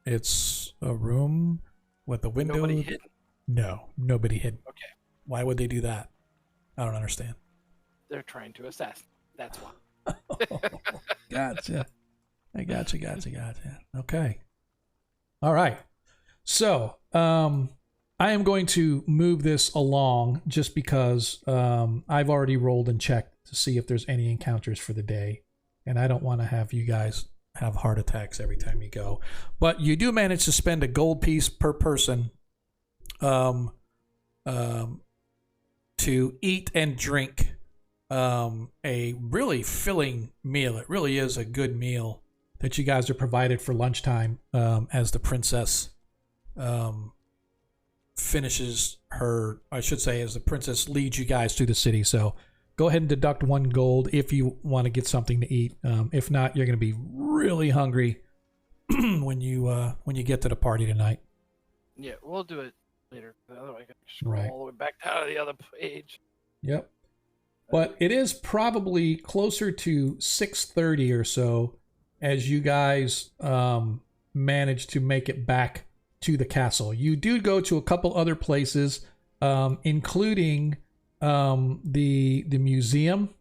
It's a room with a window. Nobody hidden? No, nobody hidden. Okay. Why would they do that? I don't understand. They're trying to assess. That's why. Gotcha. I gotcha. Okay. All right. So, I am going to move this along just because I've already rolled and checked to see if there's any encounters for the day. And I don't want to have you guys have heart attacks every time you go. But you do manage to spend a gold piece per person to eat and drink a really filling meal. It really is a good meal that you guys are provided for lunchtime as the princess finishes her, I should say, as the princess leads you guys through the city. So go ahead and deduct 1 gold if you want to get something to eat. If not, you're going to be really hungry when you get to the party tonight. Yeah, we'll do it later. Otherwise, I got to scroll Right. all the way back down to the other page. Yep. But it is probably closer to 6:30 or so as you guys manage to make it back to the castle. You do go to a couple other places, including the museum.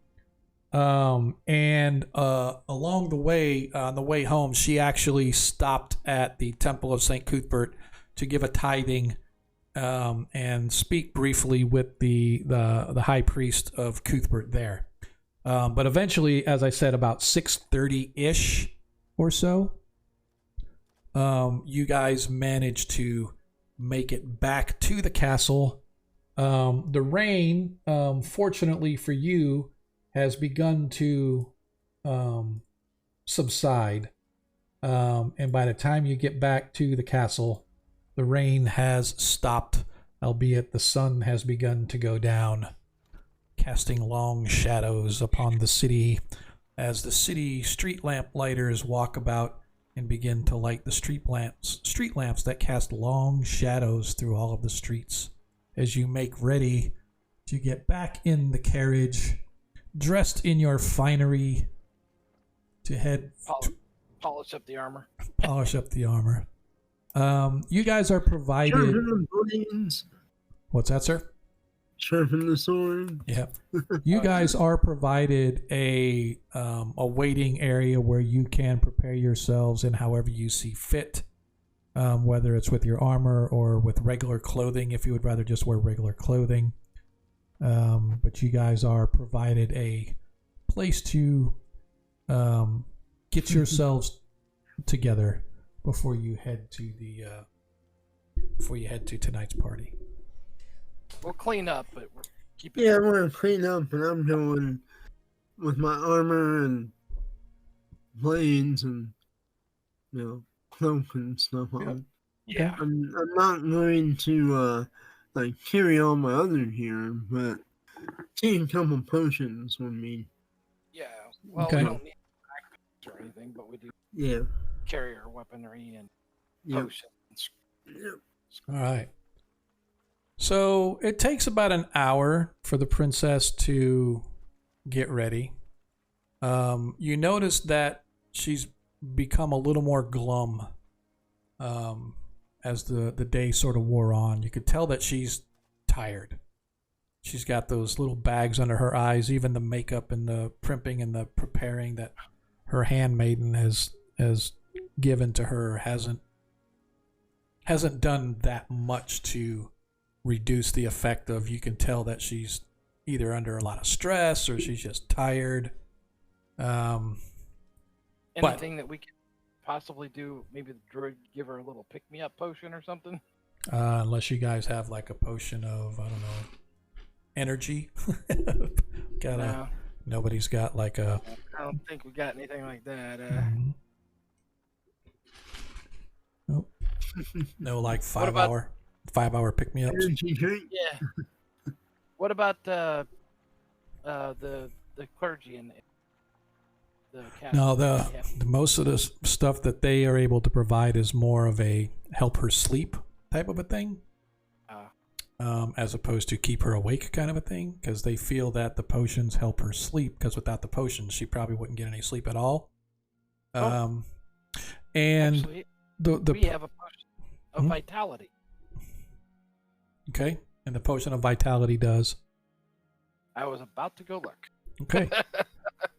And along the way, on the way home, she actually stopped at the Temple of St. Cuthbert to give a tithing and speak briefly with the high priest of Cuthbert there. But eventually, as I said, about 6:30-ish or so, you guys managed to make it back to the castle. The rain, fortunately for you, has begun to subside. And by the time you get back to the castle, the rain has stopped, albeit the sun has begun to go down, casting long shadows upon the city as the city street lamp lighters walk about and begin to light the street lamps that cast long shadows through all of the streets as you make ready to get back in the carriage, dressed in your finery, to head Polish up the armor. Polish up the armor. You guys are provided. Sharpen the blades. What's that, sir? Sharpen the sword. Yeah. You guys are provided a waiting area where you can prepare yourselves in however you see fit, whether it's with your armor or with regular clothing, if you would rather just wear regular clothing. But you guys are provided a place to get yourselves together before you head to tonight's party. We'll clean up, but we're keeping. Yeah, I'm gonna clean up, and I'm going with my armor and blades and cloak and stuff on. Yeah. I'm not going to like carry all my other gear, but take a couple potions with me. Yeah. Well, Okay. we don't need backpacks or anything, but we do Yeah. carry our weaponry and Yep. potions. Yep. All right. So it takes about an hour for the princess to get ready. You notice that she's become a little more glum as the day sort of wore on. You could tell that she's tired. She's got those little bags under her eyes, even the makeup and the primping and the preparing that her handmaiden has given to her hasn't done that much to reduce the effect of. You can tell that she's either under a lot of stress or she's just tired. Anything that we could possibly do? Maybe the druid give her a little pick-me-up potion or something. Unless you guys have like a potion of, I don't know, energy. No. Nobody's got like a. I don't think we got anything like that. Nope. No, like 5 about- hour pick me ups. Energy drink. Yeah. What about the clergy and the Catholic? No, the most of the stuff that they are able to provide is more of a help her sleep type of a thing, as opposed to keep her awake kind of a thing, because they feel that the potions help her sleep, because without the potions she probably wouldn't get any sleep at all. And Actually, the we have a potion of vitality. Okay, and the potion of vitality does. I was about to go look. Okay.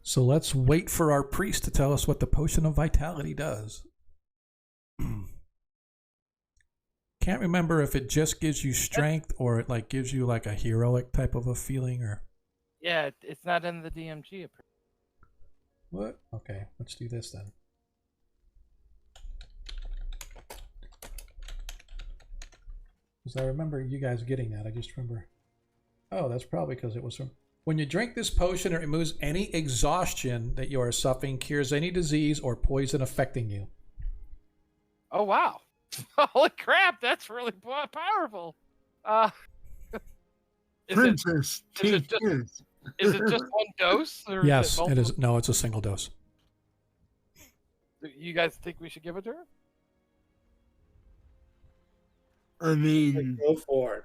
So let's wait for our priest to tell us what the potion of vitality does. Can't remember if it just gives you strength or it like gives you like a heroic type of a feeling or Yeah, it's not in the DMG. what? Okay, let's do this then. Because I remember you guys getting that. I just remember. Oh, that's probably because it was from. When you drink this potion, it removes any exhaustion that you are suffering, cures any disease or poison affecting you. Oh wow! Holy crap, that's really powerful. Princess, take this. Is it just one dose? Or Yes, is it it is. No, it's a single dose. You guys think we should give it to her? I mean, Go for it.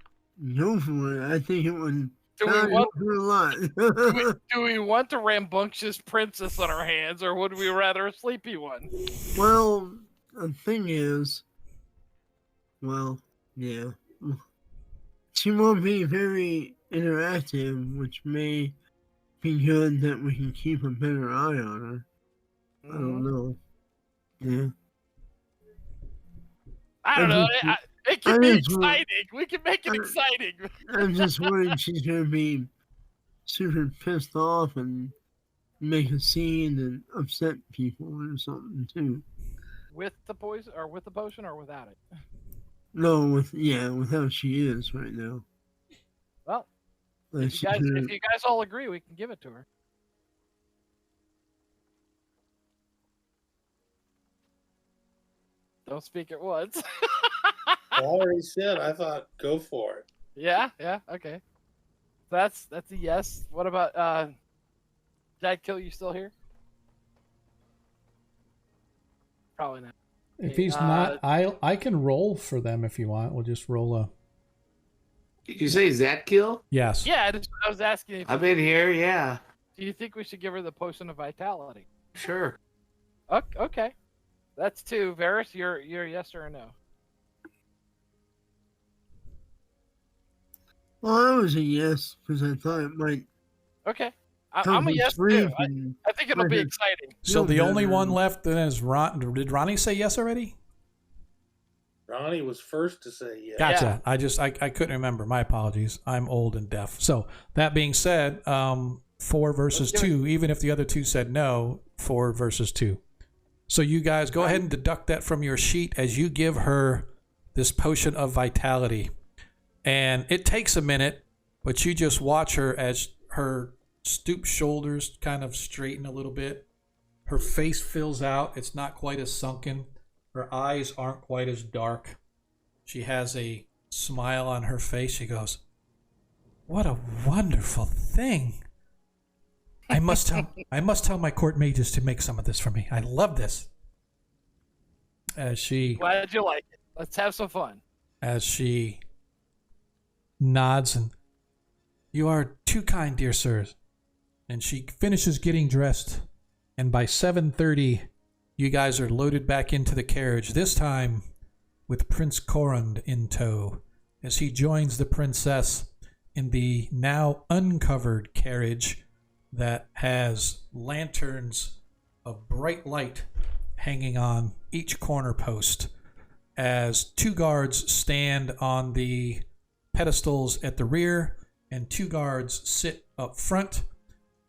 go for it. I think it would Do we I want go through a lot. do we want a rambunctious princess on our hands, or would we rather a sleepy one? Well, the thing is, well, yeah. She won't be very interactive, which may be good that we can keep a better eye on her. I don't know. Yeah. I don't know. It I can be just want- exciting. We can make it exciting. I'm just worried she's gonna be super pissed off and make a scene and upset people or something too. With the poison, or with the potion, or without it? No, with how she is right now. Well, Like if you guys all agree, we can give it to her. Don't speak at once. I already said I thought go for it. Yeah, okay. That's a yes. What about Dad Kill, you still here? Probably not. If he's not, I can roll for them if you want. We'll just roll a. Did you say Zatkill? Yes. Yeah, I was asking if I'm in here, yeah. do you think we should give her the potion of vitality? Sure. Okay. That's 2. Varys, you're yes or no? Well, I was a yes because I thought it might. Okay. I'm a yes too. I think it'll be exciting. So the only one left then is Ron. Did Ronnie say yes already? Ronnie was first to say yes. Gotcha. Yeah. I couldn't remember. My apologies. I'm old and deaf. So that being said, 4 versus 2. Even if the other 2 said no, 4 versus 2. So you guys go ahead and deduct that from your sheet as you give her this potion of vitality. And it takes a minute, but you just watch her as her stooped shoulders kind of straighten a little bit. Her face fills out. It's not quite as sunken. Her eyes aren't quite as dark. She has a smile on her face. She goes, "What a wonderful thing. I must tell my court mages to make some of this for me. I love this." As she Glad you like it. Let's have some fun. As she nods and, "You are too kind, dear sirs." And she finishes getting dressed, and by 7:30, you guys are loaded back into the carriage, this time with Prince Corund in tow, as he joins the princess in the now uncovered carriage that has lanterns of bright light hanging on each corner post, as 2 guards stand on the pedestals at the rear and 2 guards sit up front.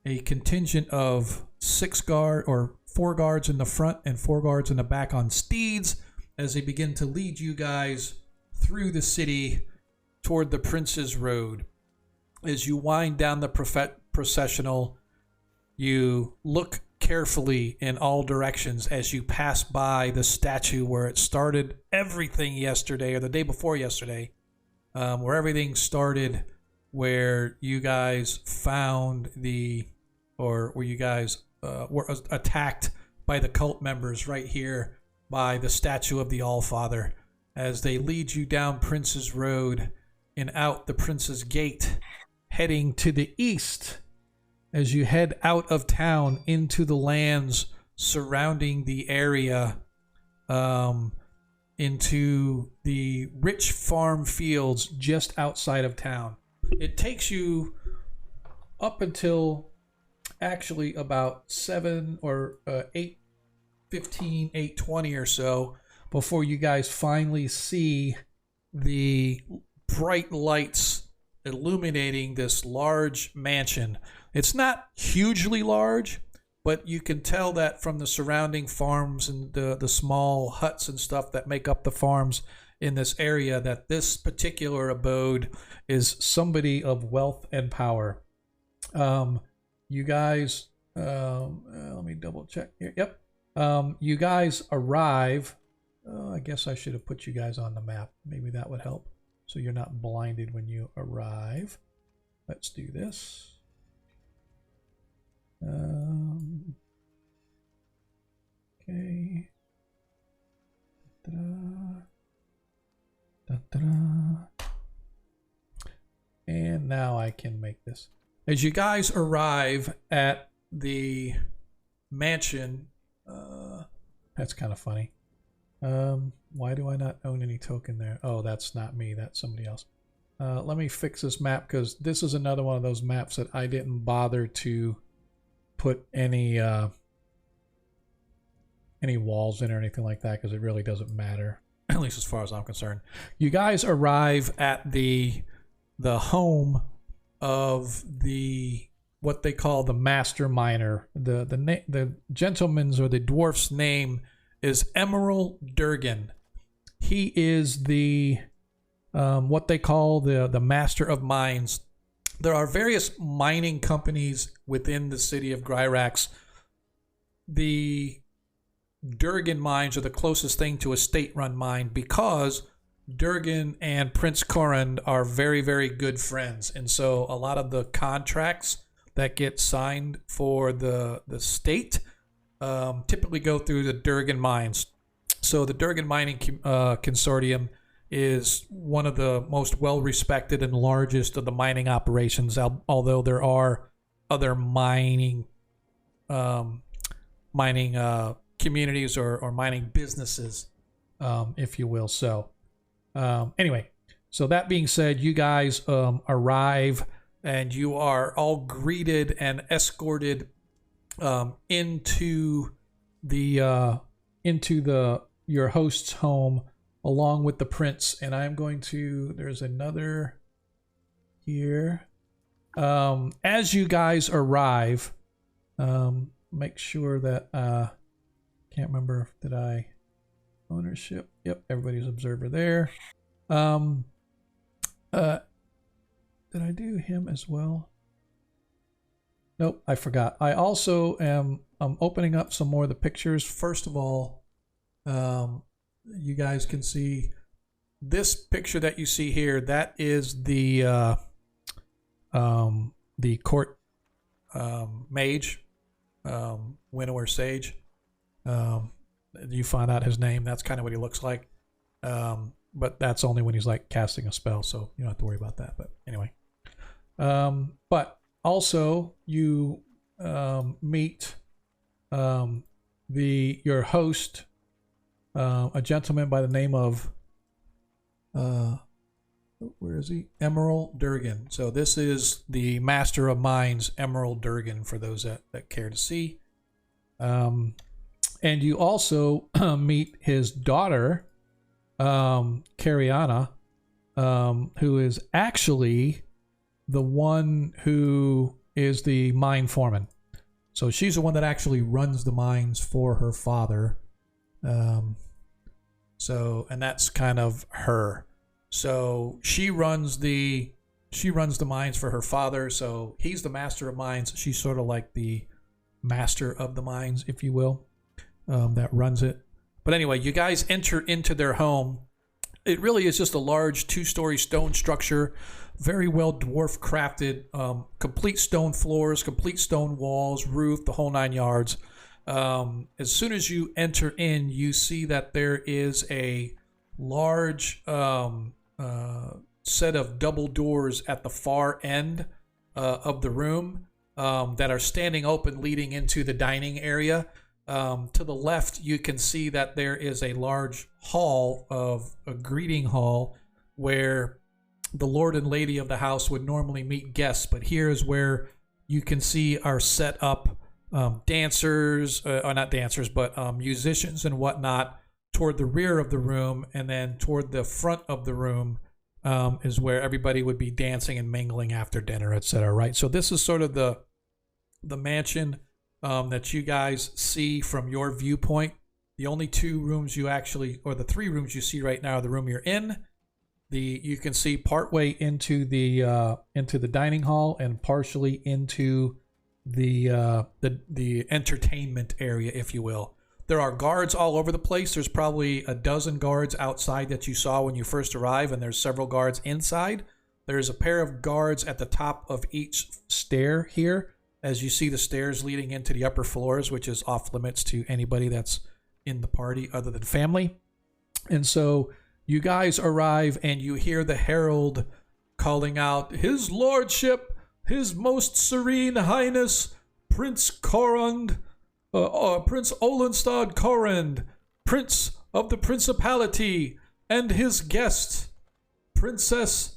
A contingent of 4 guards in the front and 4 guards in the back on steeds as they begin to lead you guys through the city toward the Prince's Road. As you wind down the processional, you look carefully in all directions as you pass by the statue where it started everything yesterday, or the day before yesterday, where everything started, where you guys found where you guys were attacked by the cult members right here by the statue of the Allfather, as they lead you down Prince's Road and out the Prince's Gate, heading to the east. As you head out of town into the lands surrounding the area, into the rich farm fields just outside of town. It takes you up until actually about 7 or 8:15, 8:20 or so before you guys finally see the bright lights illuminating this large mansion. It's not hugely large, but you can tell that from the surrounding farms and the small huts and stuff that make up the farms in this area, that this particular abode is somebody of wealth and power. You guys, let me double check here. Yep. You guys arrive. I guess I should have put you guys on the map. Maybe that would help, so you're not blinded when you arrive. Let's do this. Okay. Da-da. Da-da. And now I can make this. As you guys arrive at the mansion, that's kind of funny. Why do I not own any token there? Oh, that's not me. That's somebody else. Let me fix this map because this is another one of those maps that I didn't bother to put any walls in or anything like that because it really doesn't matter, at least as far as I'm concerned. You guys arrive at the home of what they call the master miner. The gentleman's or the dwarf's name is Emerald Durgan. He is the what they call the master of mines. There are various mining companies within the city of Gryrax. The Durgan mines are the closest thing to a state-run mine because Durgan and Prince Corrin are very, very good friends. And so a lot of the contracts that get signed for the state typically go through the Durgan mines. So the Durgan Mining Consortium is one of the most well-respected and largest of the mining operations, although there are other mining communities or mining businesses, if you will. So anyway, so that being said, you guys arrive and you are all greeted and escorted into your host's home along with the prince. And I'm going to, there's another here. As you guys arrive, make sure that can't remember, did I ownership? Yep, everybody's observer there. Did I do him as well? Nope, I forgot. I also am opening up some more of the pictures. First of all, you guys can see this picture that you see here. That is the court mage, winnower sage. You find out his name. That's kind of what he looks like. But that's only when he's like casting a spell, so you don't have to worry about that. But anyway, but also you meet your host, a gentleman by the name of where is he? Emerald Durgan. So this is the Master of Mines, Emerald Durgan, for those that care to see. And you also meet his daughter, Cariana, who is actually the one who is the mine foreman. So she's the one that actually runs the mines for her father. And that's kind of her. So she runs the mines for her father. So he's the master of mines. She's sort of like the master of the mines, if you will, that runs it. But anyway, you guys enter into their home. It really is just a large 2-story stone structure, very well dwarf crafted, complete stone floors, complete stone walls, roof, the whole 9 yards. As soon as you enter in, you see that there is a large set of double doors at the far end of the room that are standing open, leading into the dining area. To the left, you can see that there is a large hall, a greeting hall, where the lord and lady of the house would normally meet guests. But here is where you can see are set up dancers, or not dancers, but musicians and whatnot toward the rear of the room. And then toward the front of the room is where everybody would be dancing and mingling after dinner, etc. Right? So this is sort of the mansion that you guys see from your viewpoint. The only 2 rooms you actually, or the 3 rooms you see right now, are the room you're in. You can see partway into the dining hall and partially into the entertainment area, if you will. There are guards all over the place. There's probably a dozen guards outside that you saw when you first arrived, and there's several guards inside. There's a pair of guards at the top of each stair here, as you see the stairs leading into the upper floors, which is off limits to anybody that's in the party other than family. And so you guys arrive and you hear the herald calling out, "His Lordship, His Most Serene Highness, Prince Prince Olenstad Korend, Prince of the Principality, and his guest, Princess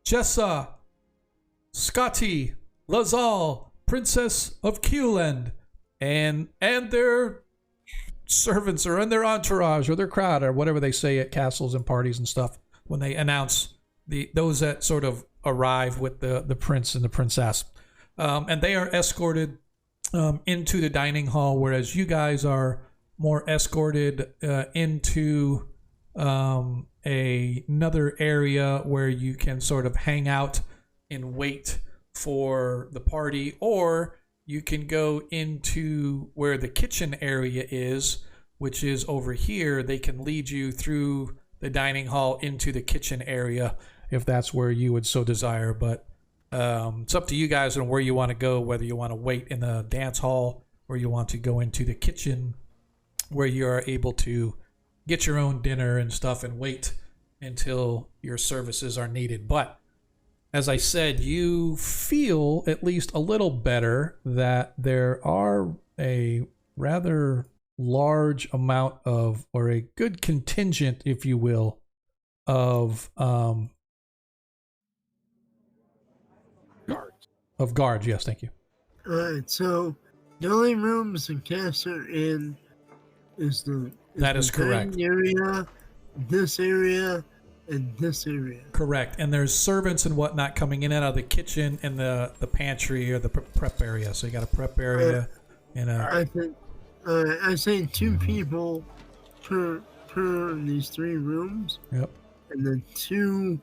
Jessa Scotty Lazal, Princess of Kewland, and their servants or in their entourage or their crowd or whatever they say at castles and parties and stuff when they announce those that sort of arrive with the prince and the princess, and they are escorted into the dining hall, whereas you guys are more escorted into another area where you can sort of hang out and wait for the party, or you can go into where the kitchen area is, which is over here. They can lead you through the dining hall into the kitchen area if that's where you would so desire. But it's up to you guys on where you want to go, whether you want to wait in the dance hall or you want to go into the kitchen where you are able to get your own dinner and stuff and wait until your services are needed. But as I said, you feel at least a little better that there are a rather large amount of, or a good contingent, if you will, of guards. Yes, thank you. Alright, so the only rooms the guests are in is that is correct. Area, this area, and this area. Correct. And there's servants and whatnot coming in and out of the kitchen and the pantry or the prep area. So you got a prep area and a... I say 2 people per these 3 rooms. Yep. And the two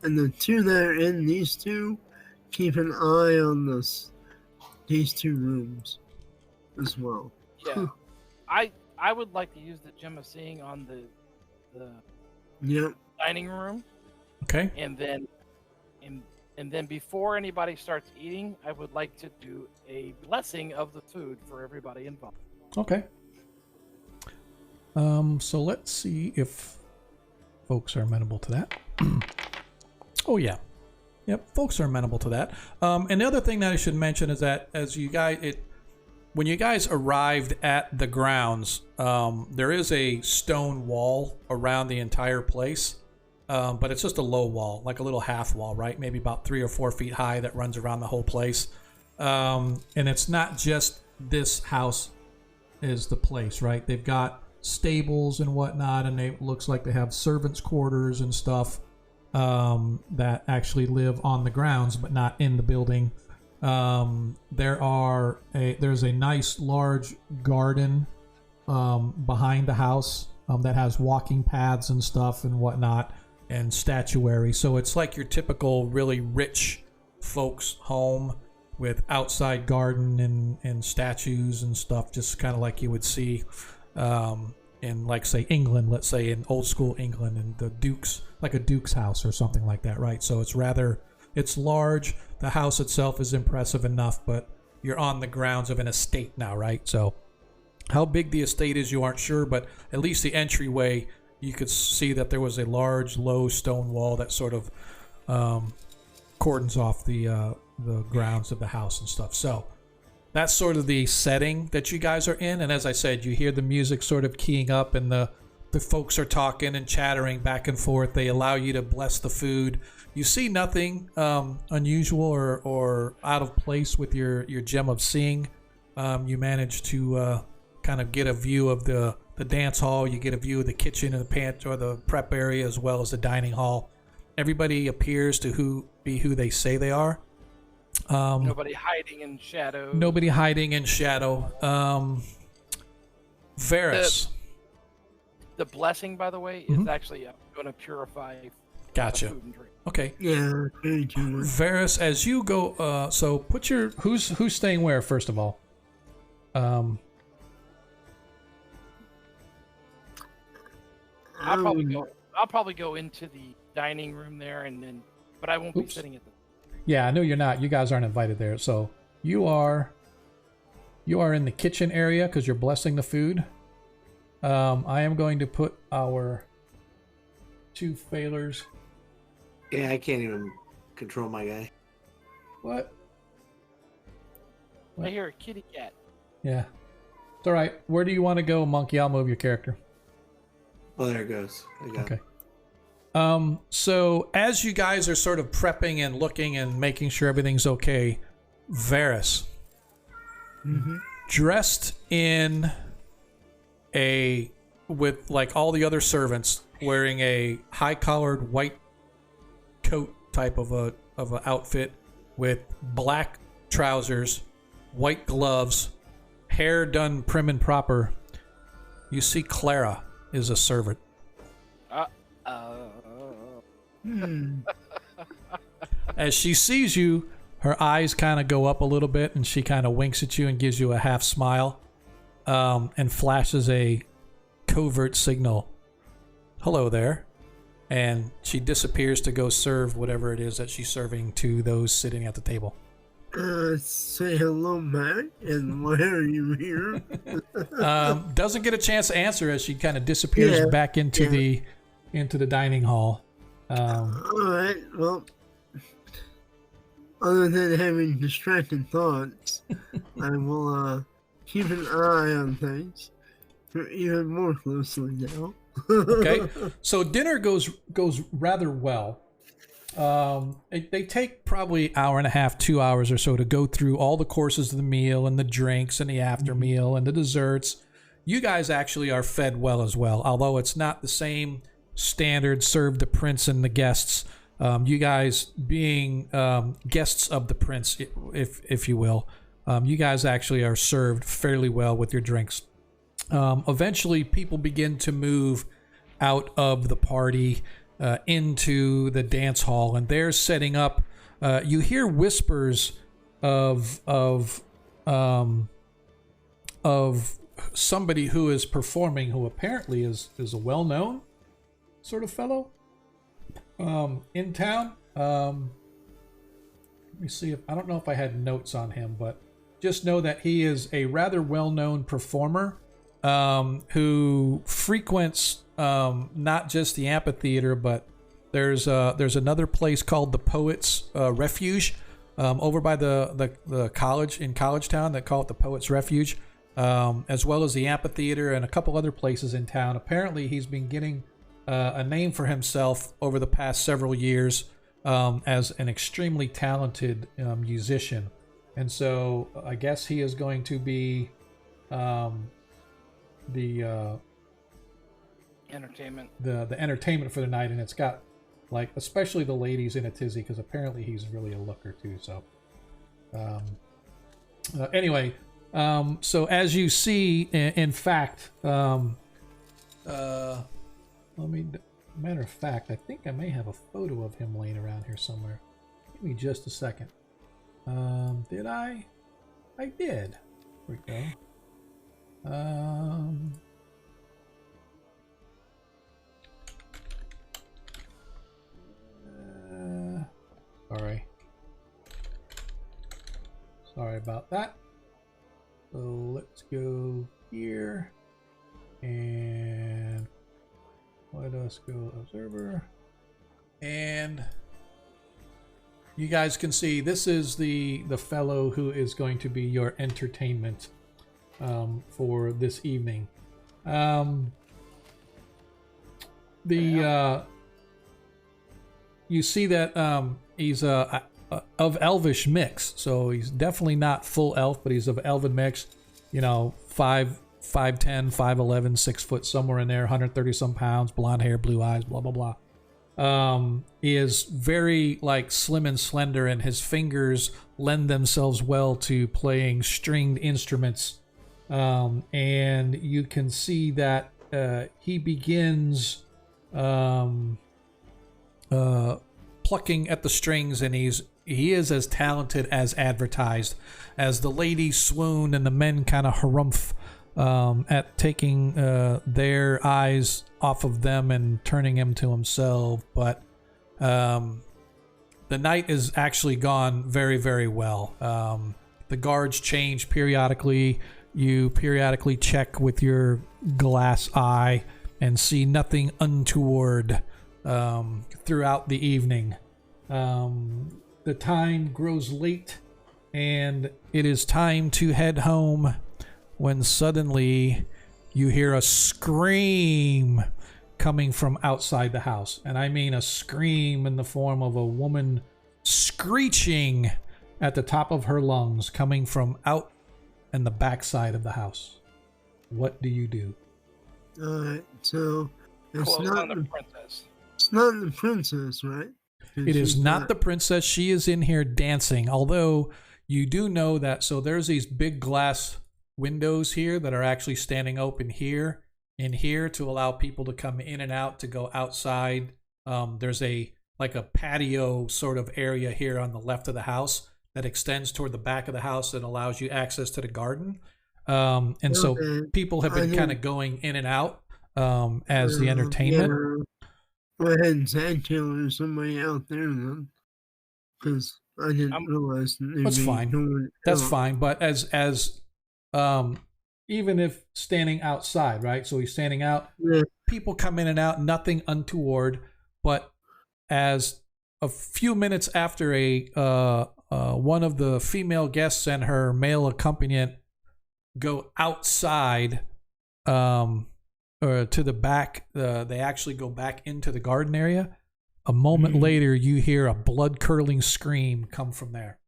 that are in these 2, keep an eye on these 2 rooms as well. Yeah. I would like to use the gem of seeing on the Yep. dining room. Okay. And then before anybody starts eating, I would like to do a blessing of the food for everybody involved. Okay. So let's see if folks are amenable to that. Oh yeah. Yep, folks are amenable to that. And the other thing that I should mention is that when you guys arrived at the grounds, there is a stone wall around the entire place, but it's just a low wall, like a little half wall, right? Maybe about 3 or 4 feet high that runs around the whole place. And it's not just this house is the place, right? They've got stables and whatnot, and it looks like they have servants' quarters and stuff that actually live on the grounds, but not in the building. There's a nice large garden behind the house that has walking paths and stuff and whatnot and statuary. So it's like your typical really rich folks' home with outside garden and statues and stuff, just kind of like you would see in, like, say, England, let's say in old school England, and the Duke's, like a Duke's house or something like that, right? So it's large. The house itself is impressive enough, but you're on the grounds of an estate now, right? So how big the estate is, you aren't sure, but at least the entryway, you could see that there was a large, low stone wall that sort of cordons off the grounds of the house and stuff. So that's sort of the setting that you guys are in. And as I said, you hear the music sort of keying up, and the folks are talking and chattering back and forth. They allow you to bless the food. You see nothing unusual or out of place with your gem of seeing. You manage to kind of get a view of the dance hall. You get a view of the kitchen and the pantry or the prep area, as well as the dining hall. Everybody appears to be who they say they are. Nobody hiding in shadow. Nobody hiding in shadow. Varys. The blessing, by the way, is actually going to purify. Gotcha. Food and drink. Okay. Yeah. Varys, as you go, so put your who's staying where first of all. I'll probably go into the dining room there, but I won't be sitting at the. Yeah, I know you're not. You guys aren't invited there. So you are in the kitchen area because you're blessing the food. I am going to put our 2 failers. Yeah, I can't even control my guy. What? I hear a kitty cat. Yeah. It's all right. Where do you want to go, Monkey? I'll move your character. Oh, there it goes. I got Okay. So as you guys are sort of prepping and looking and making sure everything's okay, Varys, dressed in with like all the other servants, wearing a high-collared white coat type of a outfit with black trousers, white gloves, hair done prim and proper. You see Clara is a servant. As she sees you, her eyes kind of go up a little bit, and she kind of winks at you and gives you a half smile, and flashes a covert signal. Hello there. And she disappears to go serve whatever it is that she's serving to those sitting at the table. Say hello, Matt, and why are you here? Doesn't get a chance to answer as she kind of disappears back into the dining hall. All right. Well, other than having distracted thoughts, I will keep an eye on things even more closely now. Okay, so dinner goes rather well. They take probably an hour and a half, 2 hours or so to go through all the courses of the meal and the drinks and the after meal and the desserts. You guys actually are fed well as well, although it's not the same standard served the prince and the guests. You guys being guests of the prince, if you will, you guys actually are served fairly well with your drinks. Eventually, people begin to move out of the party into the dance hall, and they're setting up. You hear whispers of somebody who is performing, who apparently is a well-known sort of fellow in town. Let me see if I don't know if I had notes on him, but just know that he is a rather well-known performer. Who frequents not just the amphitheater, but there's another place called the Poets Refuge over by the college in College Town. They call it the Poets Refuge, as well as the amphitheater and a couple other places in town. Apparently, he's been getting a name for himself over the past several years as an extremely talented musician, and so I guess he is going to be the entertainment for the night, and it's got like especially the ladies in a tizzy because apparently he's really a looker too. So anyway, so as you see, in fact, matter of fact, I think I may have a photo of him laying around here somewhere. Give me just a second. Did I did. Here we go. Sorry about that. So let's go here and let us go observer, and you guys can see this is the fellow who is going to be your entertainment for this evening. You see that he's of elvish mix, so he's definitely not full elf, but he's of elven mix. 5'10", 5'11", 6 foot, somewhere in there, 130 some pounds, blonde hair, blue eyes, blah blah blah. He is very like slim and slender, and his fingers lend themselves well to playing stringed instruments. And you can see that he begins plucking at the strings, and he is as talented as advertised. As the ladies swoon and the men kind of harumph at taking their eyes off of them and turning him to himself. But the night is actually gone very, very well. The guards change periodically. You periodically check with your glass eye and see nothing untoward throughout the evening. The time grows late, and it is time to head home when suddenly you hear a scream coming from outside the house. And I mean a scream in the form of a woman screeching at the top of her lungs coming from out in the backside of the house. What do you do? Alright, so it's Close not on the the, princess. it's not the princess, right? 'Cause It is she's not the princess. She is in here dancing. Although you do know that, so there's these big glass windows here that are actually standing open here and here to allow people to come in and out to go outside. There's a patio sort of area here on the left of the house that extends toward the back of the house that allows you access to the garden. And so Okay. people have been I kind didn't- of going in and out as the entertainment. Yeah. Go ahead and say there's somebody out there then, because I didn't realize that That's there'd be fine. no one That's else. fine. But as even if standing outside, right? So he's standing out. Yeah. People come in and out, nothing untoward. But as a few minutes after one of the female guests and her male accompaniment go outside, or to the back, they actually go back into the garden area. A moment later, you hear a blood-curdling scream come from there.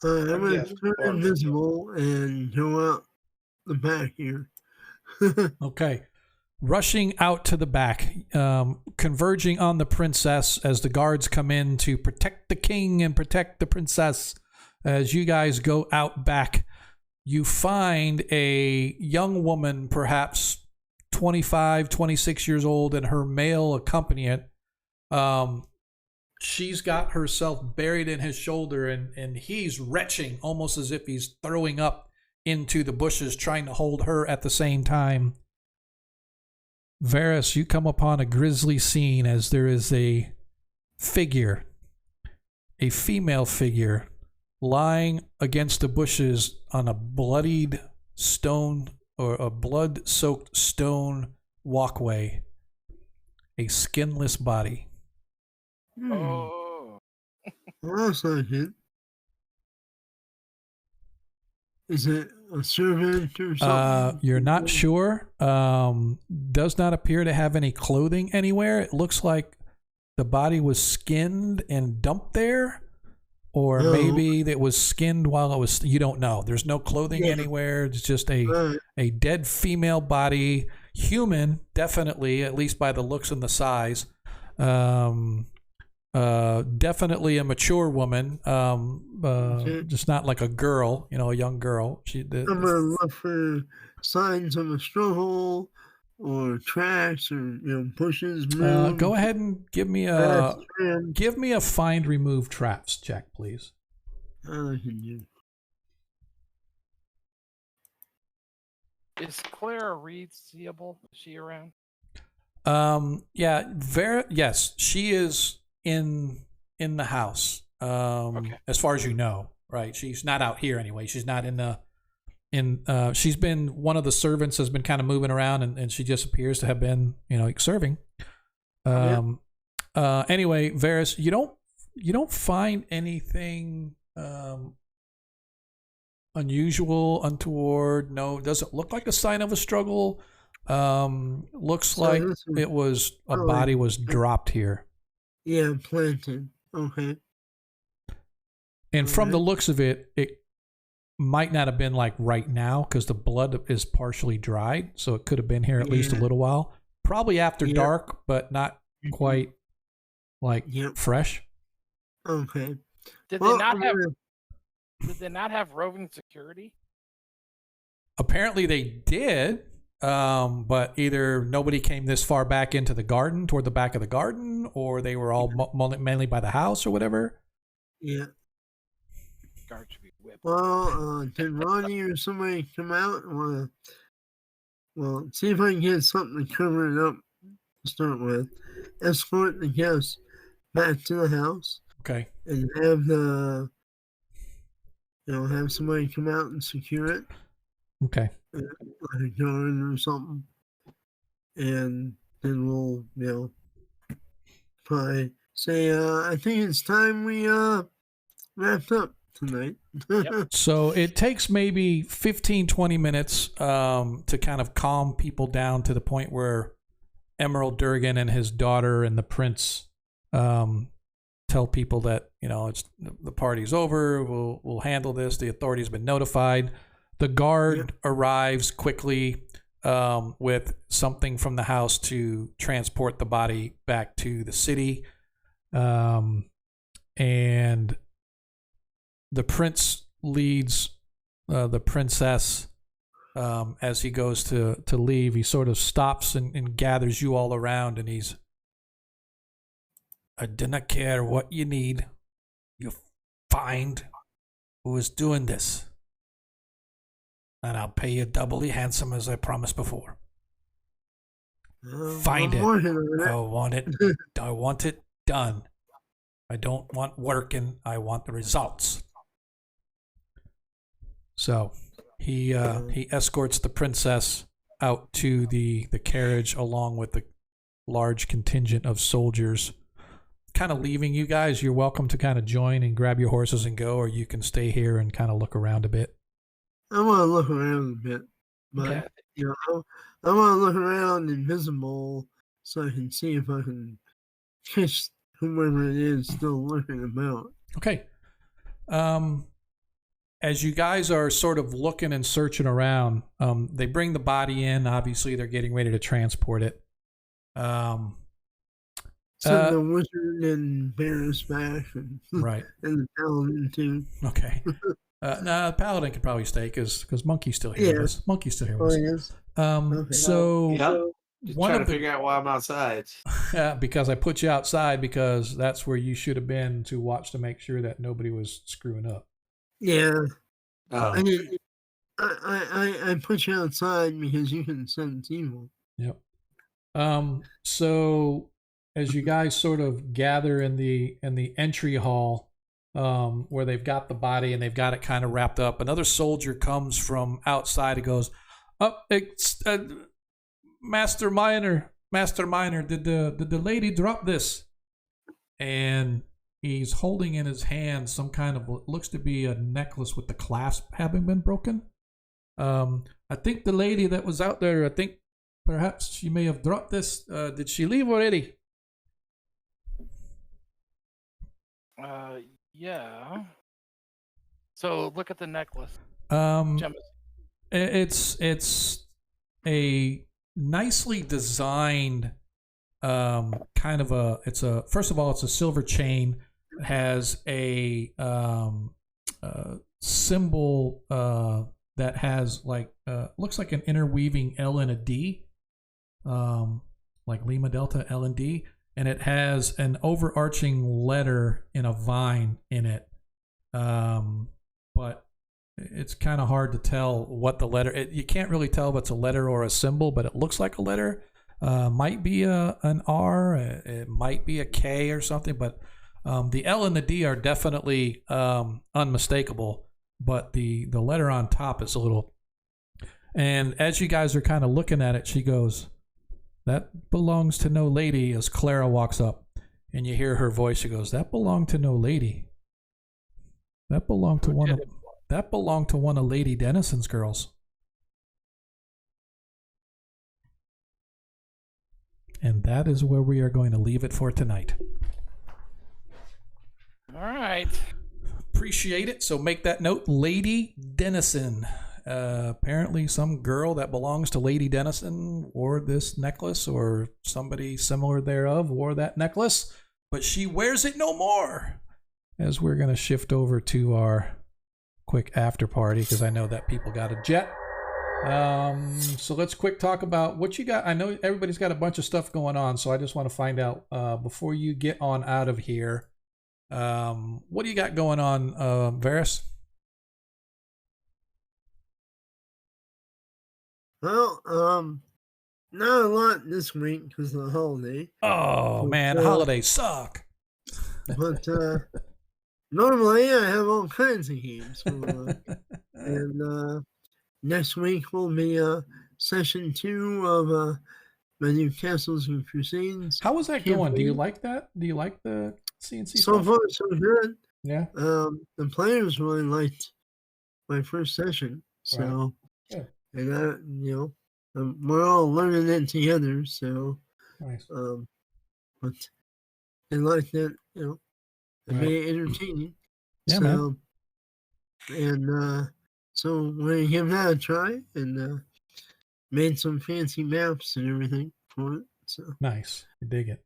I'm gonna Yes, turn Barbara. invisible and go out the back here. Okay. Rushing out to the back, converging on the princess as the guards come in to protect the king and protect the princess. As you guys go out back, you find a young woman, perhaps 25, 26 years old, and her male accompaniment. She's got herself buried in his shoulder, and he's retching almost as if he's throwing up into the bushes, trying to hold her at the same time. Varys, you come upon a grisly scene as there is a figure, a female figure, lying against the bushes on a bloodied stone or a blood-soaked stone walkway. A skinless body. Oh. Looks like it. Is it a servant or something? You're not sure. Does not appear to have any clothing anywhere. It looks like the body was skinned and dumped there, or Oh. maybe it was skinned while it was. You don't know. There's no clothing Yeah. anywhere. It's just Right. a dead female body, human, definitely, at least by the looks and the size. Definitely a mature woman. Okay. Just not like a girl, a young girl. I'm gonna look for signs of a struggle or tracks or bushes moved. Go ahead and give me grass a trimmed. find remove traps check, please. I can do. Is Clara Reed seeable? Is she around? Yeah, yes, she is in the house. Okay. As far as you know, right? She's not out here anyway. She's not she's been, one of the servants has been kind of moving around, and she just appears to have been, serving. Anyway, Varys, you don't find anything unusual, untoward. No, doesn't look like a sign of a struggle. Looks So like this is it was a probably- body was dropped here. Yeah, planted. Okay. And from the Alright. looks of it, it might not have been like right now because the blood is partially dried. So it could have been here at least a Yeah. little while. Probably after Yeah. dark, but not Mhm. quite like Yep. fresh. Okay. Did Well, they not I'm have? gonna- Did they not have roving security? Apparently they did, but either nobody came this far back into the garden, toward the back of the garden, or they were all mainly by the house or whatever. Yeah. Guard should be whipped. Well, did Ronnie or somebody come out? Well, see if I can get something to cover it up to start with. Escort the guests back to the house Okay. and have have somebody come out and secure it, Okay. like a guard or something. And then we'll, probably say I think it's time we wrapped up tonight. Yep. So it takes maybe 15, 20 minutes to kind of calm people down to the point where Emerald Durgan and his daughter and the prince tell people that, it's the party's over. We'll handle this. The authority's been notified. The guard arrives quickly with something from the house to transport the body back to the city. And the prince leads the princess as he goes to leave. He sort of stops and gathers you all around, and I do not care what you need. You find who is doing this, and I'll pay you doubly handsome as I promised before. Find it. I want it. I want it done. I don't want working. I want the results. So he escorts the princess out to the carriage along with the large contingent of soldiers, kind of leaving you guys. You're welcome to kind of join and grab your horses and go, or you can stay here and kind of look around a bit. I want to look around a bit, but Okay. I want to look around invisible so I can see if I can catch whoever it is still lurking about. Okay. As you guys are sort of looking and searching around, they bring the body in. Obviously, they're getting ready to transport it. So the wizard and Bear's back, and Right. and the paladin too. Okay. No, the paladin could probably stay because Monkey's still here with us. Monkey's still here with us. yes. Okay. So Just one trying of to the figure out why I'm outside. because I put you outside because that's where you should have been to watch to make sure that nobody was screwing up. Yeah. Oh. I mean, I put you outside because you can sense evil. Yep. So as you guys sort of gather in the entry hall, where they've got the body and they've got it kind of wrapped up, another soldier comes from outside and goes, "Oh, it's Master Miner, did the lady drop this?" And he's holding in his hand some kind of what looks to be a necklace with the clasp having been broken. I think the lady that was out there, I think perhaps she may have dropped this. Did she leave already? Yeah. So look at the necklace. It's a nicely designed kind of first of all, it's a silver chain. It has a symbol that has looks like an interweaving L and a D, like Lima Delta L and D, and it has an overarching letter in a vine in it, but it's kind of hard to tell what the letter. You can't really tell if it's a letter or a symbol, but it looks like a letter. Might be an R, it might be a K or something, but the L and the D are definitely unmistakable, but the letter on top is a little. And as you guys are kind of looking at it, she goes, "That belongs to no lady," as Clara walks up, and you hear her voice. She goes, "That belonged to no lady. That belonged to one of Lady Dennison's girls." And that is where we are going to leave it for tonight. All right. Appreciate it. So make that note, Lady Dennison. Apparently some girl that belongs to Lady Dennison wore this necklace, or somebody similar thereof wore that necklace, but she wears it no more. As we're going to shift over to our quick after party, because I know that people got a jet. So let's quick talk about what you got. I know everybody's got a bunch of stuff going on, so I just want to find out before you get on out of here, what do you got going on, Varys? Well, not a lot this week because of the holiday. Oh man, holidays suck. But normally I have all kinds of games. And next week will be session 2 of my new Castles and Crusades. How was that Can't going? Do you believe- like that? Do you like the CNC So stuff? far, so good. Yeah. The players really liked my first session, so Good. and we're all learning it together. So, Nice. but they liked it. It Right. made it entertaining. Yeah, so, man. And so we're gonna give that a try, and made some fancy maps and everything for it. So Nice. I dig it.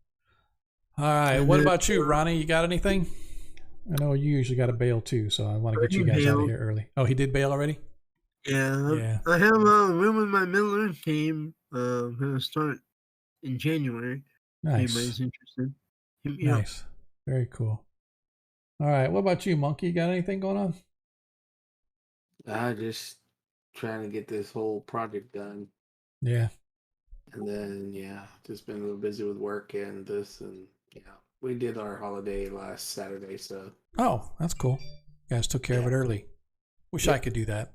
All right. And What then, about you, Ronnie? You got anything? I know you usually got to bail too, so I want to get you He guys out of bailed. here early. Oh, he did bail already? yeah, Yeah. I have a room in my Middle Earth game. Gonna start in January. If Nice. anybody's interested, hit me up. Nice. Very cool. All right. What about you, Monkey? Got anything going on? Just trying to get this whole project done. Yeah. And then, just been a little busy with work and this. And, we did our holiday last Saturday. So, Oh, that's cool. You guys took care of it early. Wish I could do that.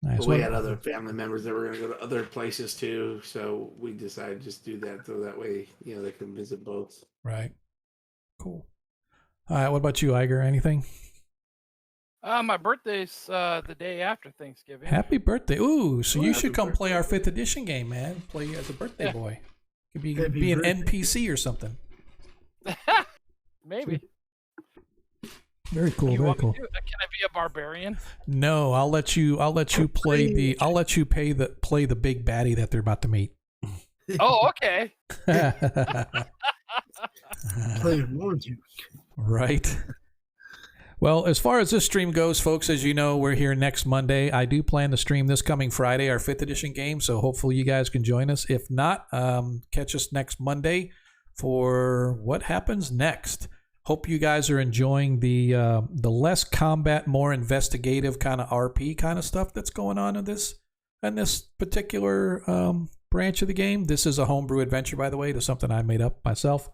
Nice. but we What- had other family members that were going to go to other places too. So we decided to just do that. So that way, they can visit both. Right. Cool. All right. What about you, Iger? Anything? My birthday's the day after Thanksgiving. Happy birthday. Ooh, so you Happy should come play birthday. our 5th edition game, man. Play as a birthday Yeah. boy. Could Happy be an birthday. NPC or something. Maybe. Very cool. You Very want me cool. to? Can I be a barbarian? No, I'll let you play the play the big baddie that they're about to meet. Oh, okay. Playing more too. Right. Well, as far as this stream goes, folks, as you know, we're here next Monday. I do plan to stream this coming Friday, our 5th edition game, so hopefully you guys can join us. If not, catch us next Monday for what happens next. Hope you guys are enjoying the less combat, more investigative kind of RP kind of stuff that's going on in this particular branch of the game. This is a homebrew adventure, by the way. It's something I made up myself.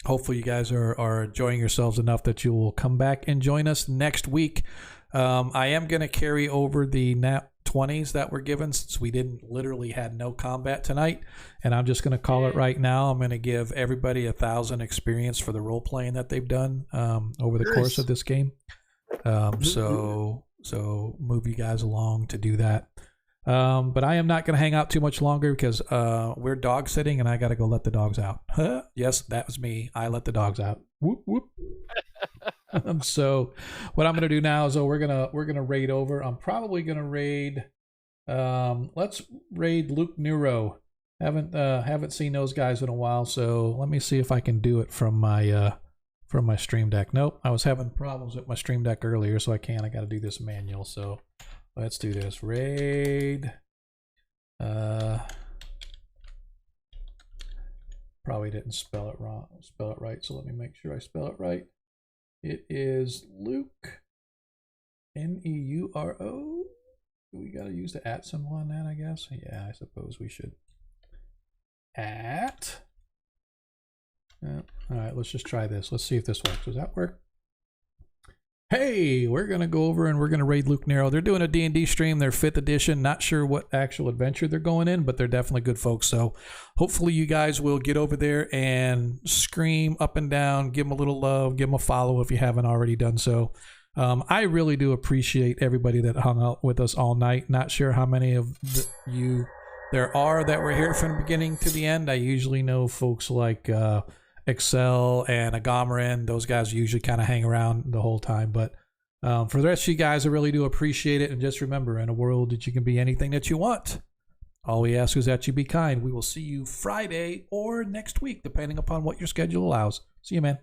Hopefully you guys are enjoying yourselves enough that you will come back and join us next week. I am going to carry over the nat 20s that were given since we literally had no combat tonight. And I'm just going to call it right now. I'm going to give everybody 1,000 experience for the role playing that they've done over the course of this game. So move you guys along to do that. But I am not going to hang out too much longer because we're dog sitting and I got to go let the dogs out. Yes, that was me. I let the dogs out. Whoop whoop. So what I'm going to do now is we're gonna raid over. I'm probably going to raid. Let's raid Luke Nero. Haven't seen those guys in a while, so let me see if I can do it from my Stream Deck. Nope, I was having problems with my Stream Deck earlier, so I can't. I got to do this manual. So let's do this. Raid. Probably didn't spell it right, so let me make sure I spell it right. It is Luke, Neuro. We got to use the @ symbol on that, I guess. Yeah, I suppose we should. @ all right, let's just try this. Let's see if this works. Does that work? Hey, we're going to go over and we're going to raid Luke Nero. They're doing a D&D stream, their 5th edition. Not sure what actual adventure they're going in, but they're definitely good folks. So hopefully you guys will get over there and scream up and down, give them a little love, give them a follow if you haven't already done so. I really do appreciate everybody that hung out with us all night. Not sure how many of you there are that were here from the beginning to the end. I usually know folks like Excel and Agamarin. Those guys usually kind of hang around the whole time. But for the rest of you guys, I really do appreciate it. And just remember, in a world that you can be anything that you want, all we ask is that you be kind. We will see you Friday or next week, depending upon what your schedule allows. See you, man.